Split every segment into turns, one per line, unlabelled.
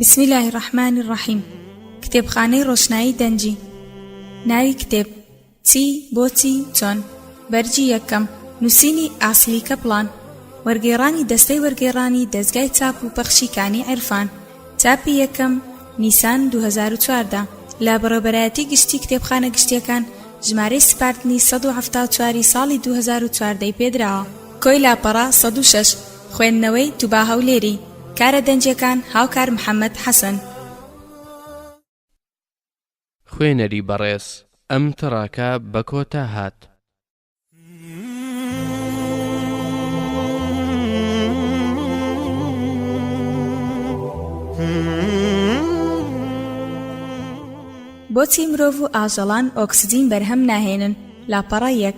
بسم الله الرحمن الرحیم. کتێبخانەی ڕۆشنایی دەنجی. ناوی کتێب چی بۆچی چۆن. بەرجی یەکەم. نووسینی ئاسیلی کەپڵان. وەرگێڕانی دەستەی وەرگێڕانی دەستگای چاپ و پەخشیکانی عێرفان. چاپی یەکەم نیسان 2014. لە بەڕێوەبەرایەتی گشتی کتێبخانە گشتیەکان ژمارەی سپاردنی 174 ساڵی 2014 پێدراوە. کۆی لاپەڕە 106. خوێندنەوەی توبا هەولێری. کارە دەنجەکان هاوکار محەممەد حەسەن.
خوێنەری بەڕێز، ئەم تڕاکە بە کۆتا هات.
بۆچی مرۆڤ و ئاژەڵان ئۆکسجین بەرهەم ناهێنن؟ لاپەڕە یەک.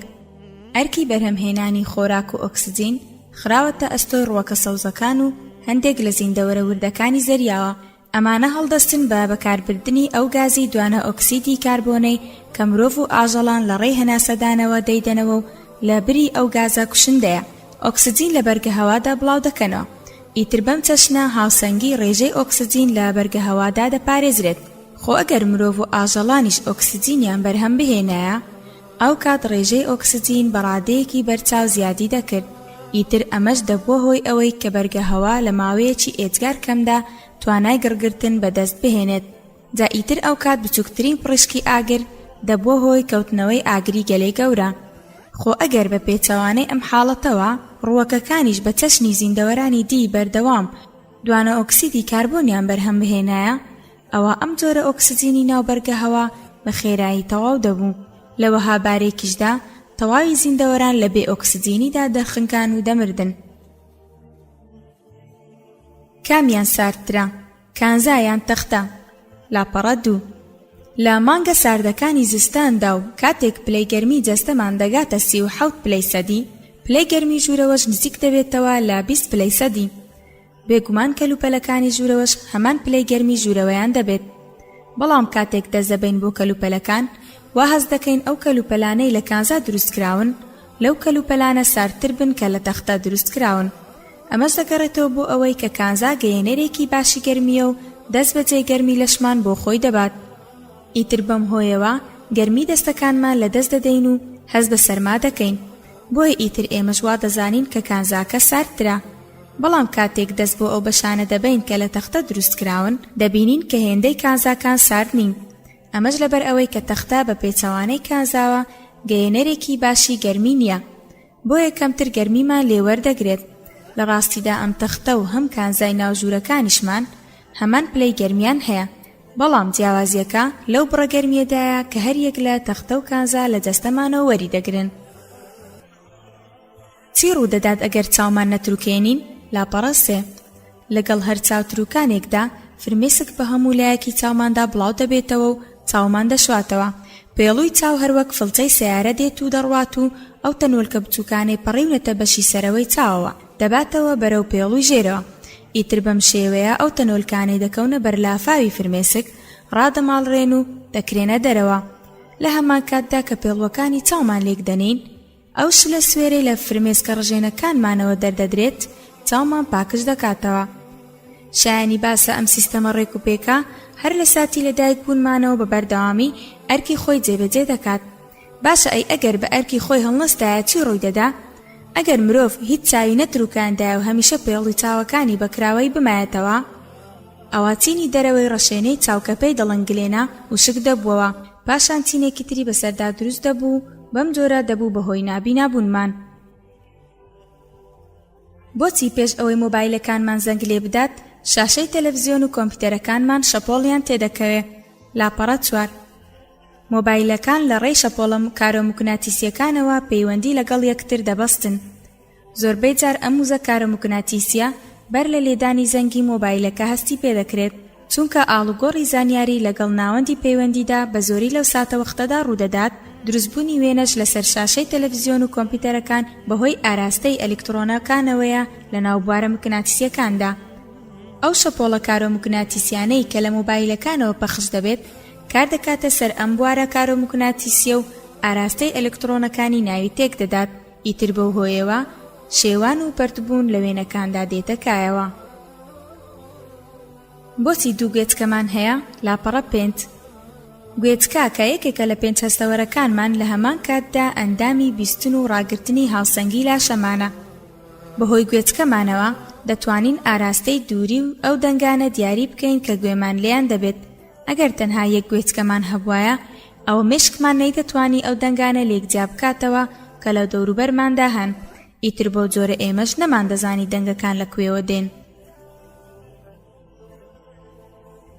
ئەرکی بەرهەمهێنانی خۆراک و ئۆکسجین خراوەتە ئەستۆی ڕووەکە سەوزەکان و هەندێک لە زیندەوەرە وردەکانی زەریاوە. ئەمانە هەڵدەستن بە بەکاربردنی ئەو گازی دوانە ئۆکسیدی کاربۆنەی کە مرۆڤ و ئاژەڵان لە ڕێی هەناسەدانەوە دەیدەنەوە و لە بری ئەو گازە کوشندەیە. ئۆکسجین لە بەرگە هەوادا بڵاو دەکەنەوە. ئیتر بەم چەشنە هاوسەنگی ڕێژەی ئۆکسجین لە بەرگە هەوادا دەپارێزرێت. خۆ ئەگەر مرۆڤ و ئاژەڵانیش ئۆکسجینیان بەرهەم بهێنایە، ئەو کات ڕێژەی ئۆکسجین بە ڕادەیەکی بەرچاو زیادی دەکرد. ئیتر ئەمەش دەبووە هۆی ئەوەی کە بەرگە هەوا لە ماوەیەکی ئێجگار کەمدا توانای گڕگرتن بەدەست بهێنێت. جا ئیتر ئەو کات بچووکترین پڕشکی ئاگر دەبووە هۆی کەوتنەوەی ئاگری گەلەی گەورە. خۆ ئەگەر بە پێچەوانەی ئەم حاڵەتەوە ڕووەکەکانیش بە چەشنی زیندەوەرانی دی بەردەوام دوانە ئۆکسیدی کاربۆنیان بەرهەم بهێنایە، ئەوە ئەم جۆرە ئۆکسجینی ناو بەرگە هەوا بە خێرایی تەواو دەبوو. لەوەها بارێکیشدا تەواوی زیندەوەران لە بێ ئۆکسجینیدا دەرخنکان و دەمردن. کامیان ساردترە، کانزا یان تەختە؟ لاپەڕە دوو. لە مانگە ساردەکانی زستاندا و کاتێک پلەی گەرمی جەستەمان دەگاتە 37 پلەی سەدی، پلەی گەرمی ژوورەوەش نزیک دەبێتەوە لە 20 پلەی سەدی. بێگومان کەلوپەلەکانی ژوورەوەش هەمان پلەی گەرمی ژوورەوەیان دەبێت. بەڵام کاتێک دەزەبین بۆ کەلوپەلەکان، وا هەز دەکەین ئەو کەلوپەلانەی لە کانزا دروستکراون لەو کەلوپەلانە ساردتر بن کە لە تەختە دروستکراون. ئەمەش دەگەڕێتەوە بۆ ئەوەی کە کانزا گەیەنەرێکی باشی گەرمیە و دەست بەجێ گەرمی لەشمان بۆ خۆی دەبات. ئیتر بەم هۆیەوە گەرمی دەستەکانمان لە دەست دەدەین و هەز بە سەرما دەکەین. بۆیە ئیتر ئێمەش وا دەزانین کە کانزاکە ساردترە. بەڵام کاتێک دەست بۆ ئەو بەشانە دەبین کە لە تەختە دروستکراون، دەبینین کە هێندەی کانزاکان سارد نین. ئەمەش لەبەر ئەوەی کە تەختە بە پێچەوانەی کانزاوە گەیەنەرێکی باشی گەرمی نییە، بۆیە کەمتر گەرمیمان لێوەردەگرێت. لە ڕاستیدا ئەم تەختە و هەم کانزای ناوژوورەکانیشمان هەمان پلەی گەرمیان هەیە، بەڵام جیاوازیەکە لەو بڕە گەرمیەدایە کە هەر یەک لە تەختە و کانزا لە جەستەمانەوە وەری دەگرن. چی ڕوودەدات ئەگەر چاومان نەتروکێنین؟ لاپەڕە سێ. لەگەڵ هەر چاوتروکانێکدا فرمێسک بە هەموو لایەکی چاوماندا بڵاو دەبێتەوە و چاومان دەشواتەوە. پێڵووی چاو هەروەک فڵچەی سیارە دێت و دەڕوات و ئەو تەنۆلکە بچووکانەی پەڕیونەتە بەشی سەرەوەی چاوەوە دەباتەوە بەرەو پێڵووی ژێرەوە. ئیتر بەم شێوەیە ئەو تەنۆلکانەی دەکەونە بەرلافاوی فرمێسک ڕادەماڵڕێن و دەکرێنە دەرەوە. لە هەمان کاتدا کە پێڵوەکانی چاومان لێک دەنین، ئەو شلە سوێرەی لە فرمێسکە ڕژێنەکانمانەوە دەردەدرێت، چاومان پاکش دەکاتەوە. شایانی باسە ئەم سیستەمە ڕێکوپێکە هەر لە ساتی لەدایک بوونمانەوە بە بەردەوامی ئەرکی خۆی جێبەجێ دەکات. باشە ئەی ئەگەر بە ئەرکی خۆی هەڵنەستایە چی ڕووی دەدا؟ ئەگەر مرۆڤ هیچ چاوی نەتروکاندایە و هەمیشە پێڵی چاوەکانی بەکراوەی بمایەتەوە، ئەوە چینی دەرەوەی ڕەشێنەی چاوکەپەی دەڵنگلێنە و شک دەبووەوە، پاشان چینێکی تری بەسەردا دروست دەبوو، بەم جۆرە دەبوو بەهۆی نابینابوونمان. بۆچی پێش ئەوەی مۆبایلەکانمان زەنگ لێ بدات، شاشەی تەلەڤیزیۆن و کۆمپیوتەرەکانمان شەپۆڵیان تێدەکەوێ؟ لاپەڕە چوار. مۆبایلەکان لە ڕێی شەپۆڵە کارۆموگناتیسیەکانەوە پەیوەندی لەگەڵ یەکتر دەبەستن. زۆربەی جار ئەم وزە کارۆموگناتیسیە بەر لە لێدانی زەنگی مۆبایلەکە هەستی پێدەکرێت، چونکە ئاڵوگۆڕی زانیاری لەگەڵ ناوەندی پەیوەندیدا بە زۆری لەو ساتە وەختەدا ڕوودەدات. دروستبوونی وێنەش لەسەر شاشەی تەلەڤیزیۆن و کۆمپیوتەرەکان بەهۆی ئاراستەی ئەلکترۆنەکانەوەیە لە ناو بوارە موگناتیسیەکاندا. ئەو شەپۆڵە کارۆموگناتیسیانەی کە لە مۆبایلەکانەوە پەخش دەبێت کار دەکاتە سەر ئەم بوارە کارۆموگناتیسیە و ئاراستەی ئەلکترۆنەکانی ناوی تێک دەدات. ئیتر بەو هۆیەوە شێوان و پەرتبوون لە وێنەکاندا دێتە کایەوە. بۆچی دوو گوێچکەمان هەیە؟ لاپەڕە پێنج. گوێچکە کە یەکێکە لە پێنج هەستەوەرەکانمان لە هەمان کاتدا ئەندامی بیستن و ڕاگررتنی هاوسەنگی لاشەمانە. بەهۆی گوێچکەمانەوە دەتوانین ئاراستەی دووری و ئەو دەنگانە دیاری بکەین کە گوێمان لێیان دەبێت. ئەگەر تەنها یەک گوێچکەمان هەبوایە ئەوە مێشکمان نەیدەتوانی ئەو دەنگانە لێکجیا بکاتەوە کە لە دەوروبەرماندا هەن. ئیتر بۆ جۆرە ئێمەش نەمان دەزانی دەنگەکان لەکوێوە دێن.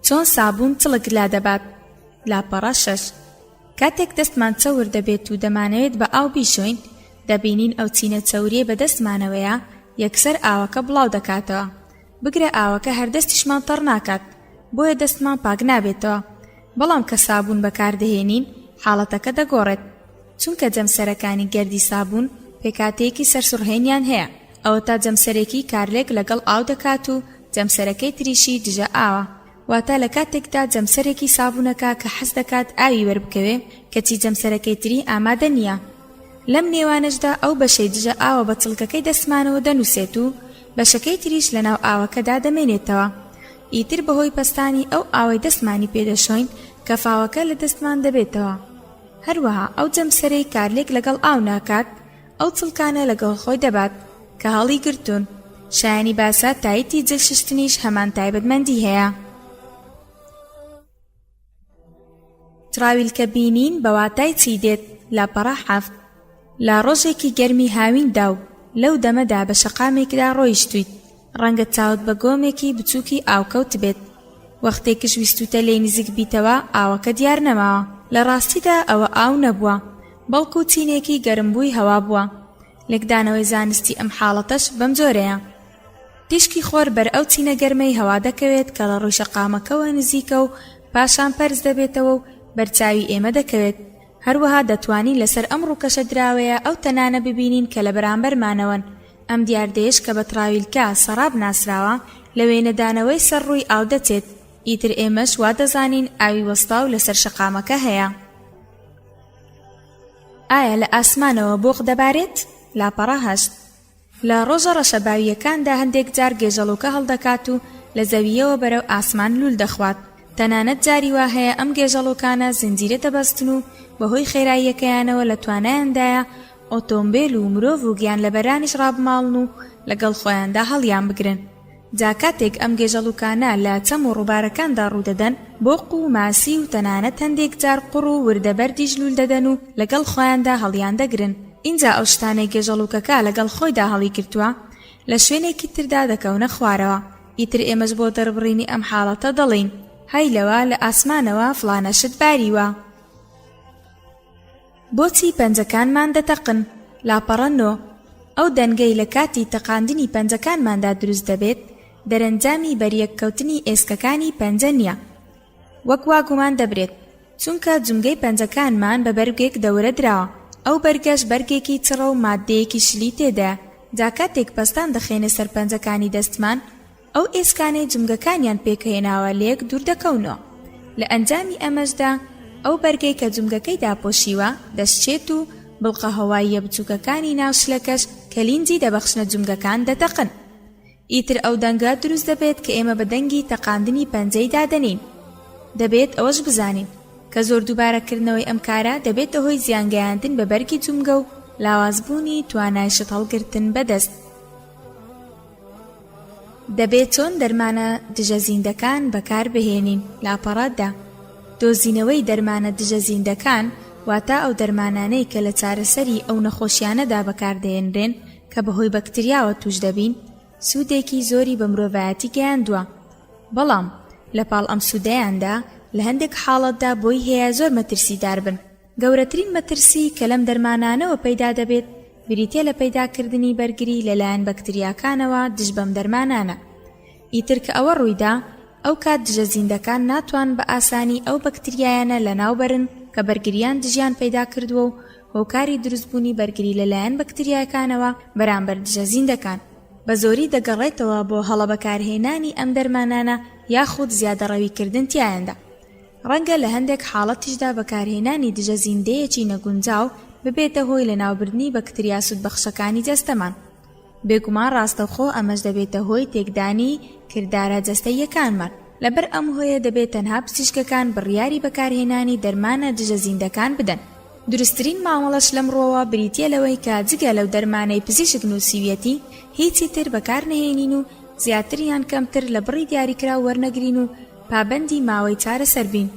چۆن سابوون چڵک لا دەبات؟ لاپەڕە 6. کاتێک دەستمان چەور دەبێت و دەمانەوێت بە ئاو بیشۆین دەبینین ئەو چینە چەوریە بە دەستمانەوەیە یەکسەر ئاوەکە بڵاو دەکاتەوە. بگرە ئاوەکە هەردەستیشمان تەڕ ناکات بۆیە دەستمان پاک نابێتەوە. بەڵام کە سابوون بەکاردەهێنین حاڵەتەکە دەگۆڕێت چونکە جەمسەرەکانی گەردی سابوون پێکاتەیەکی سەرسوڕهێنیان هەیە. ئەوە تا جەمسەرێکی کارلێک لەگەڵ ئاو دەکات و جەمسەرەکەی تریشی دژە ئاوە. واتە لە کاتێکدا جەمسەرێکی سابوونەکە کە حەز دەکات ئاوی وەربکەوێ کەچی جەمسەرەکەی تری ئامادە نییە. لەم نێوانەشدا ئەو بەشەی دژە ئاوە بە چڵکەکەی دەستمانەوە دەنووسێت و بەشەکەی تریش لەناو ئاوەکەدا دەمێنێتەوە. ئیتر بەهۆی پەستانی ئەو ئاوەی دەستمانی پێدەشۆین کە فاوەکە لە دەستمان دەبێتەوە. هەروەها ئەو جەمسەرەی کارلێک لەگەڵ ئاو ناکات ئەو چڵکانە لەگەڵ خۆی دەبات کە هەڵی گرتوون. شایانی باسە تایەتی جل ششتنیش هەمان تایبەتمەندی هەیە. تراویلکە بینین بەواتای چی دێت؟ لاپەڕە 7. لا ڕۆژێکی گەرمی هاویندا و لەو دەمەدا بە شەقامێکدا ڕۆیشتویت ڕەنگە چاوت بە گۆمێکی بچووکی ئاوکەوت بێت. وەختێکیش ویستوتە لێ نزیک بیتەوە ئاوەکە دیار نەماوە. لە ڕاستیدا ئەوە ئاو نەبووە بەڵکو چینێکی گەرمبووی هەوا بووە. لێکدانەوەی زانستی ئەم حاڵەتەش بەم جۆرەیە. تیشکی خۆر بەر ئەو چینە گەرمەی هەوا دەکەوێت کە لە ڕووی شەقامەکەوە نزیکە و پاشان پەرز دەبێتەوە و بەرچاوی ئێمە دەکەوێت. هەروەها دەتوانین لەسەر ئەم ڕووکەشە دراوەیە ئەو تەنانە ببینین کە لە بەرامبەرمانەوەن. ئەم دیاردەیەش کە بە تراویلکە سەراب ناسراوە لە وێنەدانەوەی سەر ڕووی ئاو دەچێت. ئیتر ئێمەش وا دەزانین ئاوی وەستاو لەسەر شەقامەکە هەیە. ئایا لە ئاسمانەوە بۆق دەبارێت؟ لاپەڕە 8. لە ڕۆژە ڕەشەباویەکاندا هەندێک جار گێژەڵوکە هەڵدەکات و لە زەویەوە بەرەو ئاسمان لول دەخوات. تەنانەت جاری وا هەیە ئەم گێژەڵوکانە زنجیرە دەبەستن و بەهۆی خێراییەکەیانەوە لە توانایاندایە ئۆتۆمبیل و مرۆڤ و گیان لە بەرانیش ڕابماڵن و لەگەڵ خۆیاندا هەڵیان بگرن. جا کاتێک ئەم گێژەڵوکانە لە چەم و ڕووبارەکاندا ڕوودەدەن بۆق و ماسی و تەنانەت هەندێک جار قوڕ و وردەبەردیش لول دەدەن و لەگەڵ خۆیاندا هەڵیان دەگرن. اینجا ئەو شتانەی گێژەڵوکەکە لەگەڵ خۆیدا هەڵی گرتووە لە شوێنێکی تردا دەکەونە خوارەوە. ئیتر ئێمەش بۆ دەربڕینی ئەم حاڵەتە دەڵێین هەی لەوە لە ئاسمانەوە فڵانە شت باریوە. بۆچی پەنجەکانمان دەتەقن؟ لاپەڕە 9. ئەو دەنگەی لە کاتی تەقاندنی پەنجەکانماندا دروست دەبێت دەرەنجامی بەریەککەوتنی ئێسکەکانی پەنجە نییە وەک وا گومان دەبرێت چونکە جومگەی پەنجەکانمان بە بەرگێک دەورە دراوە. ئەو بەرگەش بەرگێکی چڕە و مادەیەکی شلی تێدا. جا کاتێک پەستان دەخێنە سەر پەنجەکانی دەستمان ئەو ئێسکانەی جومگەکانیان پێکهێناوە لێک دوور دەکەونەوە. لە ئەنجامی ئەمەشدا ئەو بەرگەی کە جومگەکەی داپۆشیوە دەستچێت و بڵقە هەواییە بچووکەکانی ناوشلەکەش کە لینجی دەبەخشنە جومگەکان دەتەقن. ئیتر ئەو دەنگە دروست دەبێت کە ئێمە بە دەنگی تەقاندنی پەنجەی دادەنین. دەبێت ئەوەش بزانین کە زۆر دووبارەکردنەوەی ئەم کارە دەبێتە هۆی زیانگەیاندن بە بەرگی جومگە و لاوازبوونی توانای شت هەڵگرتن بەدەست. دەبێت چۆن دەرمانە دژە زیندەکان بەکار بهێنین؟ لاپەڕە 10. دۆزینەوەی دەرمانە دژە زیندەکان واتە ئەو دەرمانانەی کە لە چارەسەری ئەو نەخۆشیانەدا بەکاردەهێنرێن کە بەهۆی بەکتریاوە توش دەبین سوودێکی زۆری بە مرۆڤایەتی گەیاندووە. بەڵام لەپاڵ ئەم سوودەیاندا لە هەندێک حاڵەتدا بۆی هەیە زۆر مەترسیدار بن. گەورەترین مەترسی کە لەم دەرمانانەوە پەیدا دەبێت بریتێ لە پەیداکردنی بەرگری لەلایەن بەکتریاکانەوە دژ بەم دەرمانانە. ئیتر کە ئەوە ڕوویدا ئەو کات دژە زیندەکان ناتوان بە ئاسانی ئەو بەکتریایانە لەناوبەرن کە بەرگریان دژیان پەیدا کردووە و هۆکاری دروستبوونی بەرگری لەلایەن بەکتریاکانەوە بەرامبەر دژە زیندەکان بە زۆری دەگەڕێتەوە بۆ هەڵە بەکارهێنانی ئەم دەرمانانە یاخود زیادەڕەویکردن تیایەندا. ڕەنگە لە هەندێک حاڵەتیشدا بەکارهێنانی دژە زیندەیەکی نەگونجاو ببێتە هۆی لە ناوبردنی بەکتریا سوودبەخشەکانی جەستەمان. بێگومان ڕاستەوخۆ ئەمەش دەبێتە هۆی تێکدانی کردارە جەستەییەکانمان. لەبەر ئەم هۆیە دەبێت تەنها پزیشکەکان بڕیاری بەکارهێنانی دەرمانە دژە زیندەکان بدەن. دروستترین مامەڵەش لەمڕۆوە بریتیە لەوەی کە جگە لەو دەرمانەی پزیشک نووسیویەتی هیچی تر بەکار نەهێنین و زیاتریان کەمتر لە بڕی دیاریکرا وەرنەگرین و پابەندی ماوەی چارەسەر بین.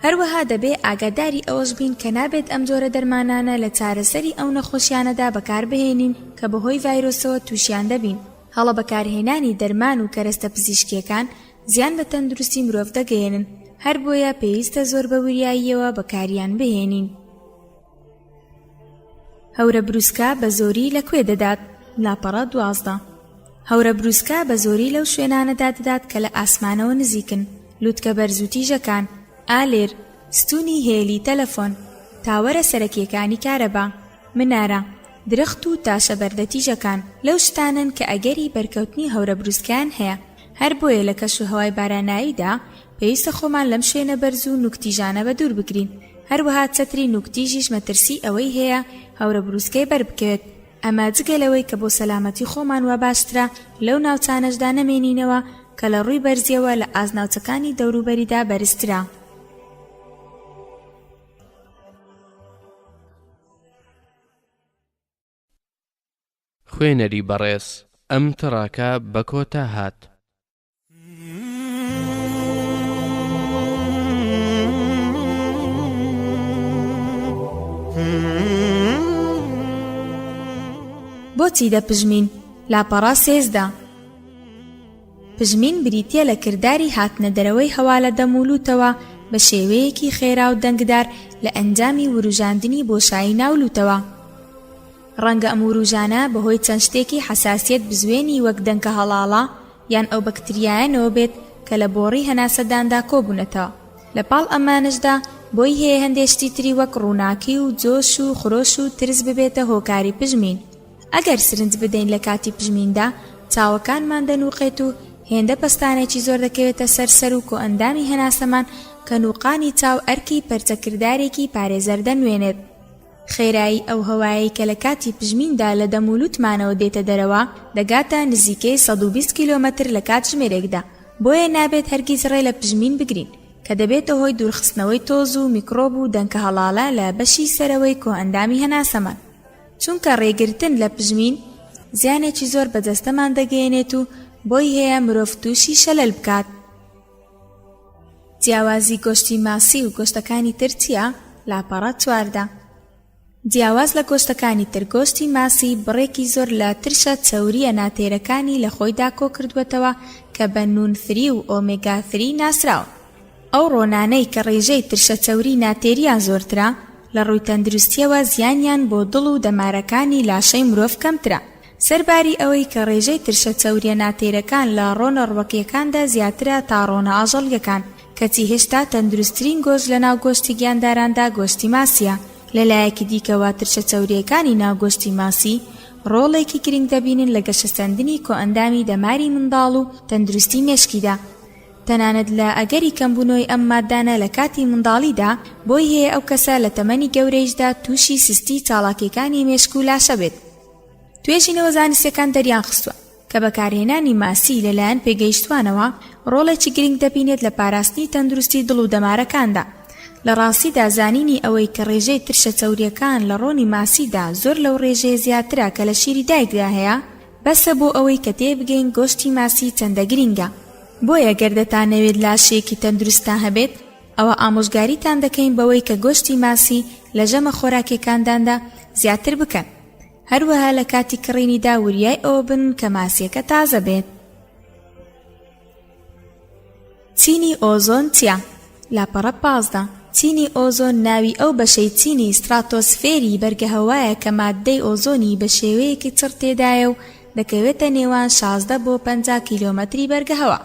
هەروەها دەبێ ئاگاداری ئەوەش بین کە نابێت ئەم جۆرە دەرمانانە لە چارەسەری ئەو نەخۆشیانەدا بەکار بهێنین کە بەهۆی ڤایرۆسەوە تووشیان دەبین. هەڵە بەکارهێنانی دەرمان و کەرەستە پزیشکیەکان زیان بە تەندروستی مرۆڤ دەگەێنن، هەر بۆیە پێویستە زۆر بە وریاییەوە بەکاریان بهێنین. هەورە بروسکە بە زۆری لەکوێ دەدات؟ لاپەڕە 12. هەورە بروسکە بە زۆری لەو شوێنانەدا دەدات کە لە ئاسمانەوە نزیکن، لووتکە بەرز و تیژەکان، ئالێر، ستونی هێلی تەلەفۆن، تاوەرە سەرەکیەکانی کارەبا، منارە، درەخت و تاشە بەردە تیژەکان لەو شتانن کە ئەگەری بەرکەوتنی هەورە بروسکیان هەیە. هەر بۆیە لە کەش و هەوای باراناییدا پێویستە خۆمان لەم شوێنە بەرز و نوکتیژانە بە دوور بگرین. هەروەها چەتری نوکتیژیش مەترسی ئەوەی هەیە هەورە بروسکەی بەربکەوێت. ئەمە جگەلەوەی کە بۆ سەلامەتی خۆمان وە باشترە لەو ناوچانەشدا نەمێنینەوە کە لە ڕووی بەرزیەوە لە ئازناوچەکانی دەوروبەریدا بەرزترە.
خوێنەری بەڕێز ئەم تڕاکە بە کۆتا هات.
بۆچی دەپژمین؟ لاپەڕە 13. پژمین بریتیە لە کردداری هاتنە دەرەوەی هەوا لە دەمولوتەوە بە شێوەیەکی خێرا و دەنگدار لە ئەنجامی وروژاندنی بۆشایی ناولوتەوە. ڕەنگە ئەم وروژانە بەهۆی چەند شتێکی حەساسیەت بزوێنی وەک دەنکە هەڵاڵە یان ئەو بەکتریایانەوە بێت کە لە بۆڕی هەناسەداندا کۆبوونەتەوە. لە پاڵ ئەمانشدا بۆی هەیە هەندێشتی تری وەک ڕووناکی و جۆش و خرۆش و ترس ببێتە هۆکاری پژمین. ئەگەر سرنج بدەین لە کاتی پژمیندا چاوەکانمان دەنووقێت و هێندە پەستانێکی زۆر دەکەوێتە سەر و کۆ ئەندامی هەناسەمان کە نووقانی چاو ئەرکی پەرچەکردارێکی پارێزەر دەنوێنێت. خێرایی ئەو هەوایی کە لە کاتی پژمیندا لە دەمولوتمانەوە دێتە دەرەوە دەگاتە نزیکەی 120 کیلۆمەتر لە کات ژمێرێکدا. بۆیە نابێت هەرگیز ڕێ لە پژمین بگرین کە دەبێتە هۆی دوورخستنەوەی تۆز و میکرۆب و دەنکە هەڵاڵە لە بەشی سەرەوەی کۆ ئەندامی هەناسەمان. چونکە ڕێگرتن لە پژمین زیانێکی زۆر بەدەستەمان دەگەێنێت و بۆی هەیە مرۆڤ تووشی شەلەل بکات. جیاوازی گۆشتی ماسی و گۆشتەکانی تر چییە؟ لاپەڕە 14. جیاواز لە گۆشتەکانی تر گۆشتی ماسی بڕێکی زۆر لە ترشە چەوریە ناتێرەکانی لە خۆیدا کۆ کردوێتەوە کە بە نون-فری و ئۆمێگا-3 ناسراوە. ئەو ڕۆنانەی کە ڕێژەی ترشە چەوری ناتێریان زۆرترە لە ڕووی تەندروستیەوە زیانیان بۆ دڵ و دەمارەکانی لاشەی مرۆڤ کەمترە. سەرباری ئەوەی کە ڕێژەی ترشە چەوریە ناتێرەکان لە ڕۆنە ڕوەکیەکاندا زیاترە تا ڕۆنە ئاژەڵیەکان، کەچی هێشتا تەندروستترین گۆشت لە ناو گۆشتی گیانداراندا گۆشتی ماسیە. لەلایەکی دیکەوە ترشە چەوریەکانی ناو گۆشتی ماسی ڕۆڵێکی گرنگ دەبینن لە گەشەسەندنی کۆ ئەندامی دەماری منداڵ و تەندروستی مێشکیدا. تەنانەت لە ئەگەری کەمبوونەوەی ئەم مادانە لە کاتی منداڵیدا بۆی هەیە ئەو کەسە لە تەمەنی گەورەیشدا تووشی سستی چاڵاکیەکانی مێشک و لاشە بێت. توێژینەوە زانستیەکان دەریان خستووە کە بەکارهێنانی ماسی لەلایەن پێگەیشتوانەوە ڕۆڵێکی گرنگ دەبینێت لە پاراستنی تەندروستی دڵ و دەمارەکاندا. لە ڕاستیدا زانینی ئەوەی کە ڕێژەی ترشە چەوریەکان لە ڕۆنی ماسیدا زۆر لەو ڕێژەیە زیاترە کە لە شیری دایکدا هەیە بەسە بۆ ئەوەی کە تێبگەین گۆشتی ماسی چەندە گرنگە. بۆیە گەردەتانەوێت لاشەیەکی تەندروستان هەبێت ئەوە ئامۆژگاریتان دەکەین بەوەی کە گۆشتی ماسی لە ژەمە خۆراکیەکانداندا زیاتر بکەن. هەروەها لە کاتی کڕینیدا وریای ئەوە بن کە ماسیەکە تازە بێت. چینی ئۆزۆن چییە؟ لاپەڕە 15. چینی ئۆزۆن ناوی ئەو بەشەی چینی ستراتۆسفێری بەرگە هەوایە کە ماددەی ئۆزۆنی بە شێوەیەکی چڕ تێدایە و دەکەوێتە نێوان 16 بۆ 50 کیلۆمەتری بەرگە هەوا.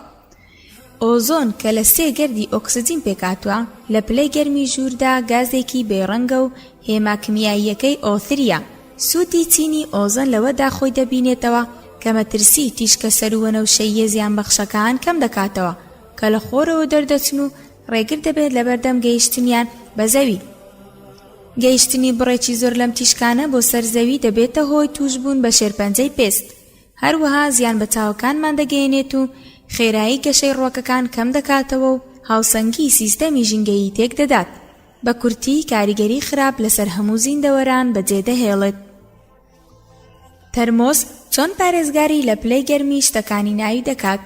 ئۆزۆن کە لە 3 گەردی ئۆکسجین پێکاتوە لە پلەی گەرمی ژووردا گازێکی بێڕەنگە و هێما کیمیاییەکەی ئۆ3. سوودی چینی ئۆزۆن لەوەدا خۆی دەبینێتەوە کە مەترسی تیشکە سەروەنە و شەیە زیان بەخشەکان کەم دەکاتەوە کە لە خۆرەوە دەردەچن و ڕێگر دەبێت لە بەردەم گەیشتنیان بە زەوی. گەیشتنی بڕێکی زۆر لەم تیشکانە بۆ سەرزەوی دەبێتە هۆی توشبوون بە شێرپەنجەی پێست. هەروەها زیان بە چاوەکانمان دەگەێنێت و خێرایی گەشەی ڕووەکەکان کەم دەکاتەوە و هاوسەنگی سیستەمی ژینگەیی تێک دەدات. بە کورتی کاریگەری خراپ لەسەر هەموو زیندەوەران بەجێدەهێڵێت. تەرمۆس چۆن پارێزگاری لە پلەی گەرمی شتەکانی ناوی دەکات؟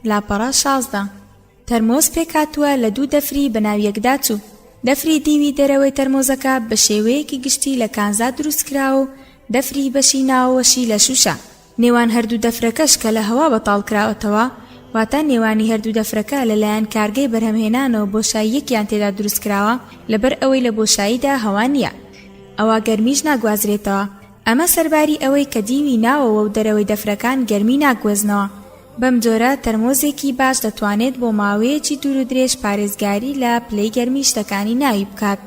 لاپەڕە 16. تەرمۆس پێکاتووە لە دوو دەفری بەناو یەکدا چوو. دەفری دیوی دەرەوەی تەرمۆزەکە بە شێوەیەکی گشتی لە کانزا دروست کراوە و دەفری بەشی ناوەوەشی لە شوشە. نێوان هەردوو دەفرەکەش کە لە هەوا بەتاڵ کراوەتەوە، واتە نێوانی هەردوو دەفرەکە لەلایەن کارگەی بەرهەمهێنانەوە بۆشاییەکیان تێدا دروست کراوە لەبەر ئەوەی لە بۆشاییدا هەوا نییە. ئەوە گەرمیش ناگوازرێتەوە. ئەمە سەرباری ئەوەی کە دیوی ناوەوە و دەرەوەی دەفرەکان گەرمی ناگوێزنەوە. بەم جۆرە تەرمۆزێکی باش دەتوانێت بۆ ماوەیەکی دوور و درێژ پارێزگاری لە پلەی گەرمی شتەکانی ناوی بکات.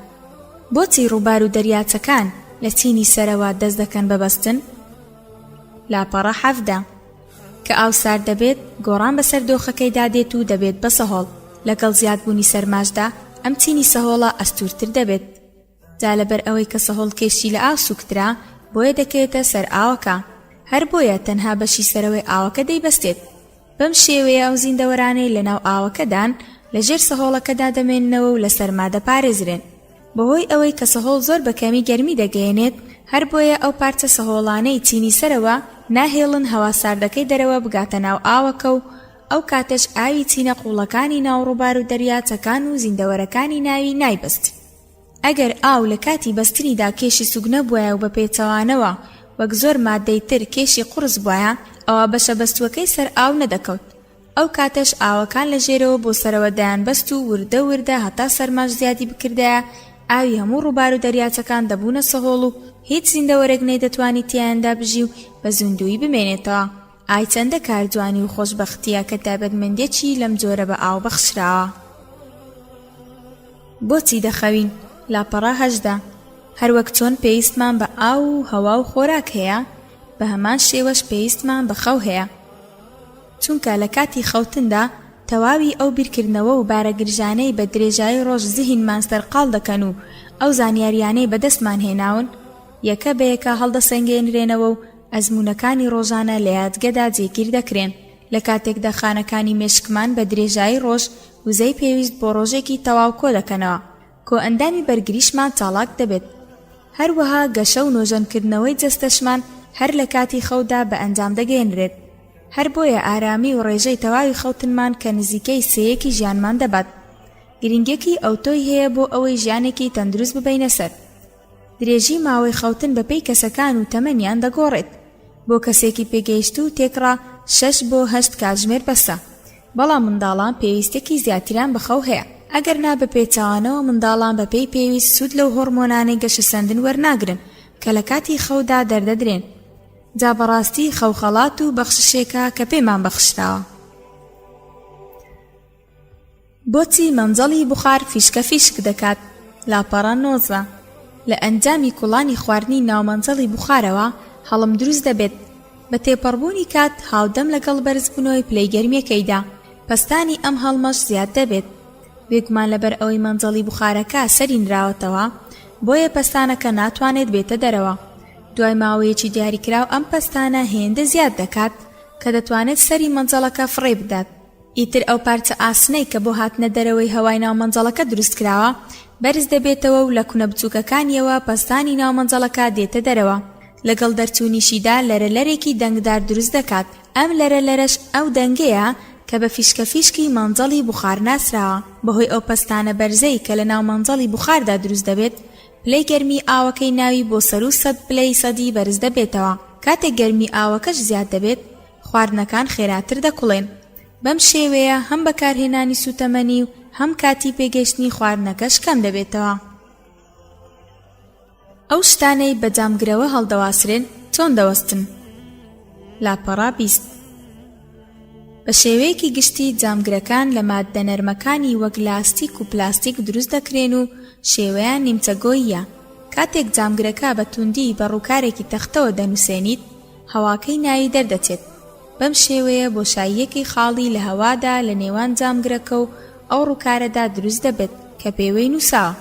بۆچی ڕووبار و دەریاچەکان لە چینی سەرەوە دەست دەکەن بەبەستن؟ لاپەڕە 17. کە ئاو سارد دەبێت گۆڕان بەسەر دۆخەکەیدا دێت و دەبێت بە سەهۆڵ. لەگەڵ زیادبوونی سەرماشدا ئەم چینی سەهۆڵە ئەستوورتر دەبێت. جا لەبەر ئەوەی کە سەهۆڵ کێشی لە ئاو سوکترا بۆیە دەکەوێتە سەر ئاوەکە. هەر بۆیە تەنها بەشی سەرەوەی ئاوەکە دەیبەستێت. بەم شێوەیە ئەو زیندەوەرانەی لەناو ئاوەکەدان لەژێر سەهۆڵەکەدا دەمێننەوە و لە سەرما دەپارێزرێن. بەهۆی ئەوەی کە سەهۆڵ زۆر بەکەمی گەرمی دەگەیەنێت، هەر بۆیە ئەو پارچە سەهۆڵانەی چینی سەرەوە ناهێڵن هەوا ساردەکەی دەرەوە بگاتە ناو ئاوەکە و ئەو کاتەش ئاوی چینە قوڵەکانی ناو ڕووبار و دەریاچەکان و زیندەوەرەکانی ناوی نایبەست. ئەگەر ئاو لە کاتی بەستنیدا کێشی سوگ نەبووایە و بە پێچەوانەوە وەک زۆر مادەی تر کێشی قورس بووایە، ئەوە بەشە بەستوەکەی سەر ئاو نەدەکەوت. ئەو کاتەش ئاوەکان لە ژێرەوە بۆ سەرەوە دایان بەست و وردە وردە هەتا سەرماش زیادی بکردایە، ئاوی هەموو ڕووبار و دەریاچەکان دەبوونە سەهۆڵ و هیچ زیندەوەرێک نەیدەتوانی تیایاندا بژی و بە زوندوی بمێنێتەوە. ئای چەندە کارجوانی و خۆشبەختیە کە تایبەتمەندێکی لەم جۆرە بە ئاو بەخشراوە. بۆچی دەخەوین؟ لاپەڕە 18. هەروەک چۆن پێویستمان بە ئاو و هەوا و خۆراک هەیە، بە هەمان شێوەش پێویستمان بە خەو هەیە. چونکە لە کاتی خەوتندا تەواوی ئەو بیرکردنەوە و بارەگرژانەی بە درێژایی ڕۆژ زیهینمان سەرقاڵ دەکەن و ئەو زانیاریانەی بەدەستمان هێناون یەکە بە یەکە هەڵدەسەنگێنرێنەوە و ئەزموونەکانی ڕۆژانە لە یادگەدا جێگیر دەکرێن. لە کاتێکدا خانەکانی مێشکمان بە درێژایی ڕۆژ وزەی پێویست بۆ ڕۆژێکی تەواو کۆ دەکەنەوە، کۆ ئەندامی بەرگریشمان چاڵاک دەبێت. هەروەها گەشە و نۆژەنکردنەوەی جەستەشمان هەر لە کاتی خەودا بە ئەنجام دەگەێنرێت. هەر بۆیە ئارامی و ڕێژەی تەواوی خەوتنمان کە نزیکەی سەیەکی ژیانمان دەبات. گرنگێکی ئەوتۆی هەیە بۆ ئەوەی ژیانێکی تەندروست ببەینە سەر. درێژی ماوەی خەوتن بەپێی کەسەکان و تەمەنیان دەگۆڕێت. بۆ کەسێکی پێگەیشت و تێکڕا 6 بۆ 8 کاتژمێر بەسە. بەڵام منداڵان پێویستێکی زیاتریان بەخەو هەیە. ئەگەر نا بە پێچەوانەوە منداڵان بەپێی پێویست سوود لەو هۆرمۆنانەی گەشەسەندن وەرناگرن کە لە کاتی خەودا دەردەدرێن. جا بەڕاستی خەوخەڵات و بەخششێکە کە پێمان بەخشراوە. بۆچی مەنجەڵی بوخار فیشکە فیشک دەکات؟ لاپەڕە 19. لە ئەنجامی کوڵانی خواردنی ناومەنجەڵی بوخارەوە هەڵم دروست دەبێت. بە تێپەڕبوونی کات هاودەم لەگەڵ بەرزبوونەوەی پلەی گەرمیەکەیدا پەستانی ئەم هەڵمەش زیاد دەبێت. بێگومان لەبەر ئەوەی مەنجەڵی بوخارەکە سەرینراوەتەوە بۆیە پەستانەکە ناتوانێت بێتە دەرەوە. دوای ماوەیەکی دیاریکراو ئەم پەستانە هێندە زیاد دەکات کە دەتوانێت سەری مەنجەڵەکە فڕێ بدات. ئیتر ئەو پارچە ئاسنەی کە بۆ هاتنە دەرەوەی هەوای ناو مەنجەڵەکە دروست کراوە بەرز دەبێتەوە و لە کوونە بچووکەکانیەوە پەستانی ناو مەنجەڵەکە دێتە دەرەوە. لەگەڵ دەرچوونیشیدا لەرەلەرێکی دەنگدار دروست دەکات. ئەم لەرەلەرەش ئەو دەنگەیە کە بە فیشکە فیشکی مەنجەڵی بوخار ناسراوە. بەهۆی ئەو پەستانە بەرزەی کە لە ناو مەنجەڵی بوخاردا دروست دەبێت، پلەی گەرمی ئاوەکەی ناوی بۆ سەر و سەد پلەی سەدی بەرز دەبێتەوە. کاتێک گەرمی ئاوەکەش زیاد دەبێت، خواردنەکان خێراتر دەکوڵێن. بەم شێوەیە هەم بەکارهێنانی سوتەمەنی و هەم کاتی پێگەشتنی خواردنەکەش کەم دەبێتەوە. ئەو شتانەی بە جامگرەوە هەڵدەواسرێن چۆن دەوەستن؟ لاپەڕە 20. بە شێوەیەکی گشتی جامگرەکان لە ماددە نەرمەکانی وەک لاستیک و پلاستیک دروست دەکرێن و شێوەیان نیمچەگۆییە. کاتێک جامگرەکە بە توندی بە ڕووکارێکی تەختەوە دەنووسێنیت، هەواکەی ناوی دەردەچێت. بەم شێوەیە بۆشاییەکی خاڵی لە هەوادا لە نێوان جامگرەکە و ئەو ڕووکارەدا دروست دەبێت کە پێوەی نووساوە.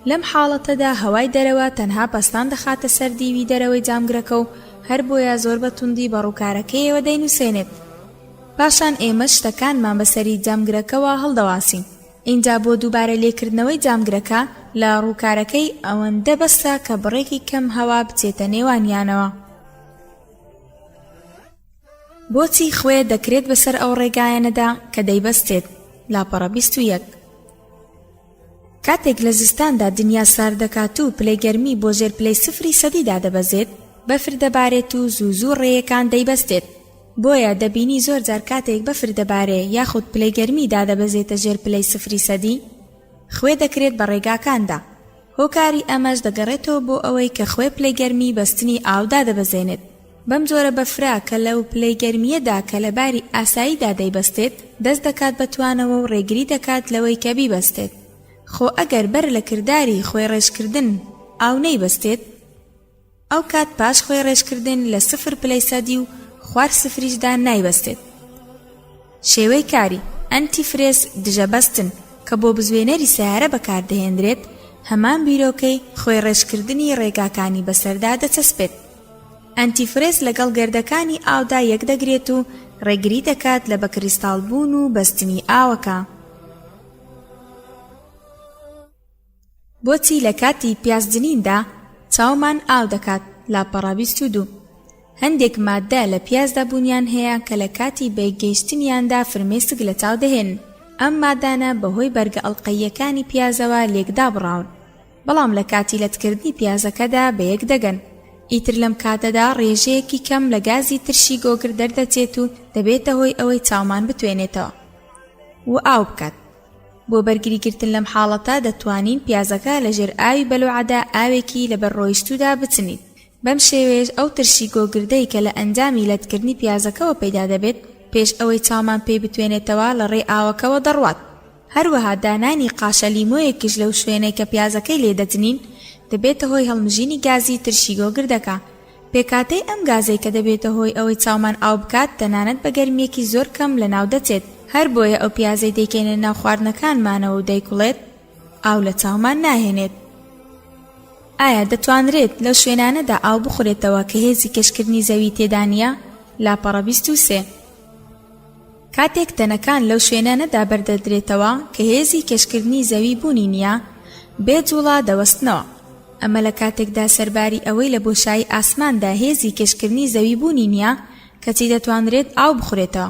لەم حاڵەتەدا هەوای دەرەوە تەنها پەستان دەخاتە سەر دیوی دەرەوەی جامگرەکە و هەر بۆیە زۆر بە توندی بە ڕووکارەکەیەوە دەینووسێنێت. پاشان ئێمە شتەکانمان بەسەری جامگرەکەەوە هەڵدەواسین. اینجا بۆ دووبارە لێکردنەوەی جامگرەکە لە ڕووکارەکەی ئەوەندە بەسە کە بڕێکی کەم هەوا بچێتە نێوانیانەوە. بۆچی خوێ دەکرێت بەسەر ئەو ڕێگایانەدا کە دەیبەستێت؟ لاپەڕە 21. کاتێک لە زستاندا دنیا سارد دەکات و پلەی گەرمی بۆ ژێر پلەی 0 سەدیدا دەبەزێت، بەفر دەبارێت و زوو ڕێیەکان دەیبەستێت. بۆیە دەبینی زۆر جار کاتێک بەفر دەبارێ یاخود پلەی گەرمیدا دەبەزێتە ژێر پلەی 0 سەدی، خوێ دەکرێت بە ڕێگاکاندا. هۆکاری ئەمەش دەگەڕێتەوە بۆ ئەوەی کە خوێ پلەی گەرمی بەستنی ئاودا دەبەزێنێت. بەم جۆرە بەفرا کە لەو پلەی گەرمیەدا کە لە باری ئاساییدا دەیبەستێت دەست دەکات بەتوانەوە و ڕێگری دەکات لەوەی کە بیبەستێت. خۆ ئەگەر بەر لە کردداری خۆی ڕێژکردن ئاو نەیبەستێت، ئەو کات پاش خۆی ڕێژکردن لە 0 پلەی سەدی و خوار 0دا نایبەستێت. شێوەی کاری ئەنتیفرێز دژەبەستن کە بۆ بزوێنەری سیارە بەکاردەهێنرێت، هەمان بیرۆکەی خۆی ڕێژکردنی ڕێگاکانی بەسەردا دەچەسپێت. ئەنتیفرێز لەگەڵ گەردەکانی ئاودا یەک دەگرێت و ڕێگری دەکات لە بەکریستاڵ بوون و بەستنی ئاوەکە. بۆچی لە کاتی پیازدنیندا چاومان ئاو دەکات؟ لاپەڕە 22. هەندێک مادە لە پیازدا بوونیان هەیە کە لە کاتی بەیگەیشتنیاندا فرمێسک لە چاو دەهێن. ئەم مادانە بەهۆی بەرگە ئەڵقەیەکانی پیازەوە لێکدا بڕاون، بەڵام لە کاتی لەتکردنی پیازەکەدا بەیەک دەگەن. ئیتر لەم کاتەدا ڕێژەیەکی کەم لە گازی ترشی گۆگر دەردەچێت و دەبێتە هۆی ئەوەی چاومان بتوێنێتەوە و ئاو بکات. بۆ بەرگریگرتن لەم حاڵەتە دەتوانین پیازەکە لە ژێر ئاوی بەلوعەدا ئاوێکی لە بەرڕۆیشتوودا بچنیت. بەم شێوەیەش ئەو ترشی گۆگردەی کە لە ئەنجامی لەتکردنی پیازەکەەوە پەیدا دەبێت پێش ئەوەی چاومان پێی بتوێنێتەوە لە ڕێ ئاوەکەوە دەڕوات. هەروەها دانانی قاشە لیمۆیەکیش لەو شوێنەی کە پیازەکەی لێدەچنین دەبێتە هۆی هەڵمژینی گازی ترشی گۆگردەکە. پێکاتەی ئەم گازەی کە دەبێتە هۆی ئەوەی چاومان ئاو بکات تەنانەت بە گەرمیەکی زۆر کەم لە ناو دەچێت. هەر بۆیە ئەو پیازەی دەیکەینە ناو خواردنەکانمانەوە و دەیکوڵێت، ئاو لە چاومان ناهێنێت. ئایا دەتوانرێت لەو شوێنانەدا ئاو بخورێتەوە کە هێزی کەشکردنی زەوی تێدا نییە؟ لاپەڕە 23. کاتێک تەنەکان لەو شوێنانەدا بەردەدرێتەوە کە هێزی کەشکردنی زەوی بوونی نییە، بێجوڵا دەوەستنەوە. ئەمە لە کاتێکدا سەرباری ئەوەی لە بۆشایی ئاسماندا هێزی کەشکردنی زەوی بوونی نییە کەچی دەتوانرێت ئاو بخورێتەوە.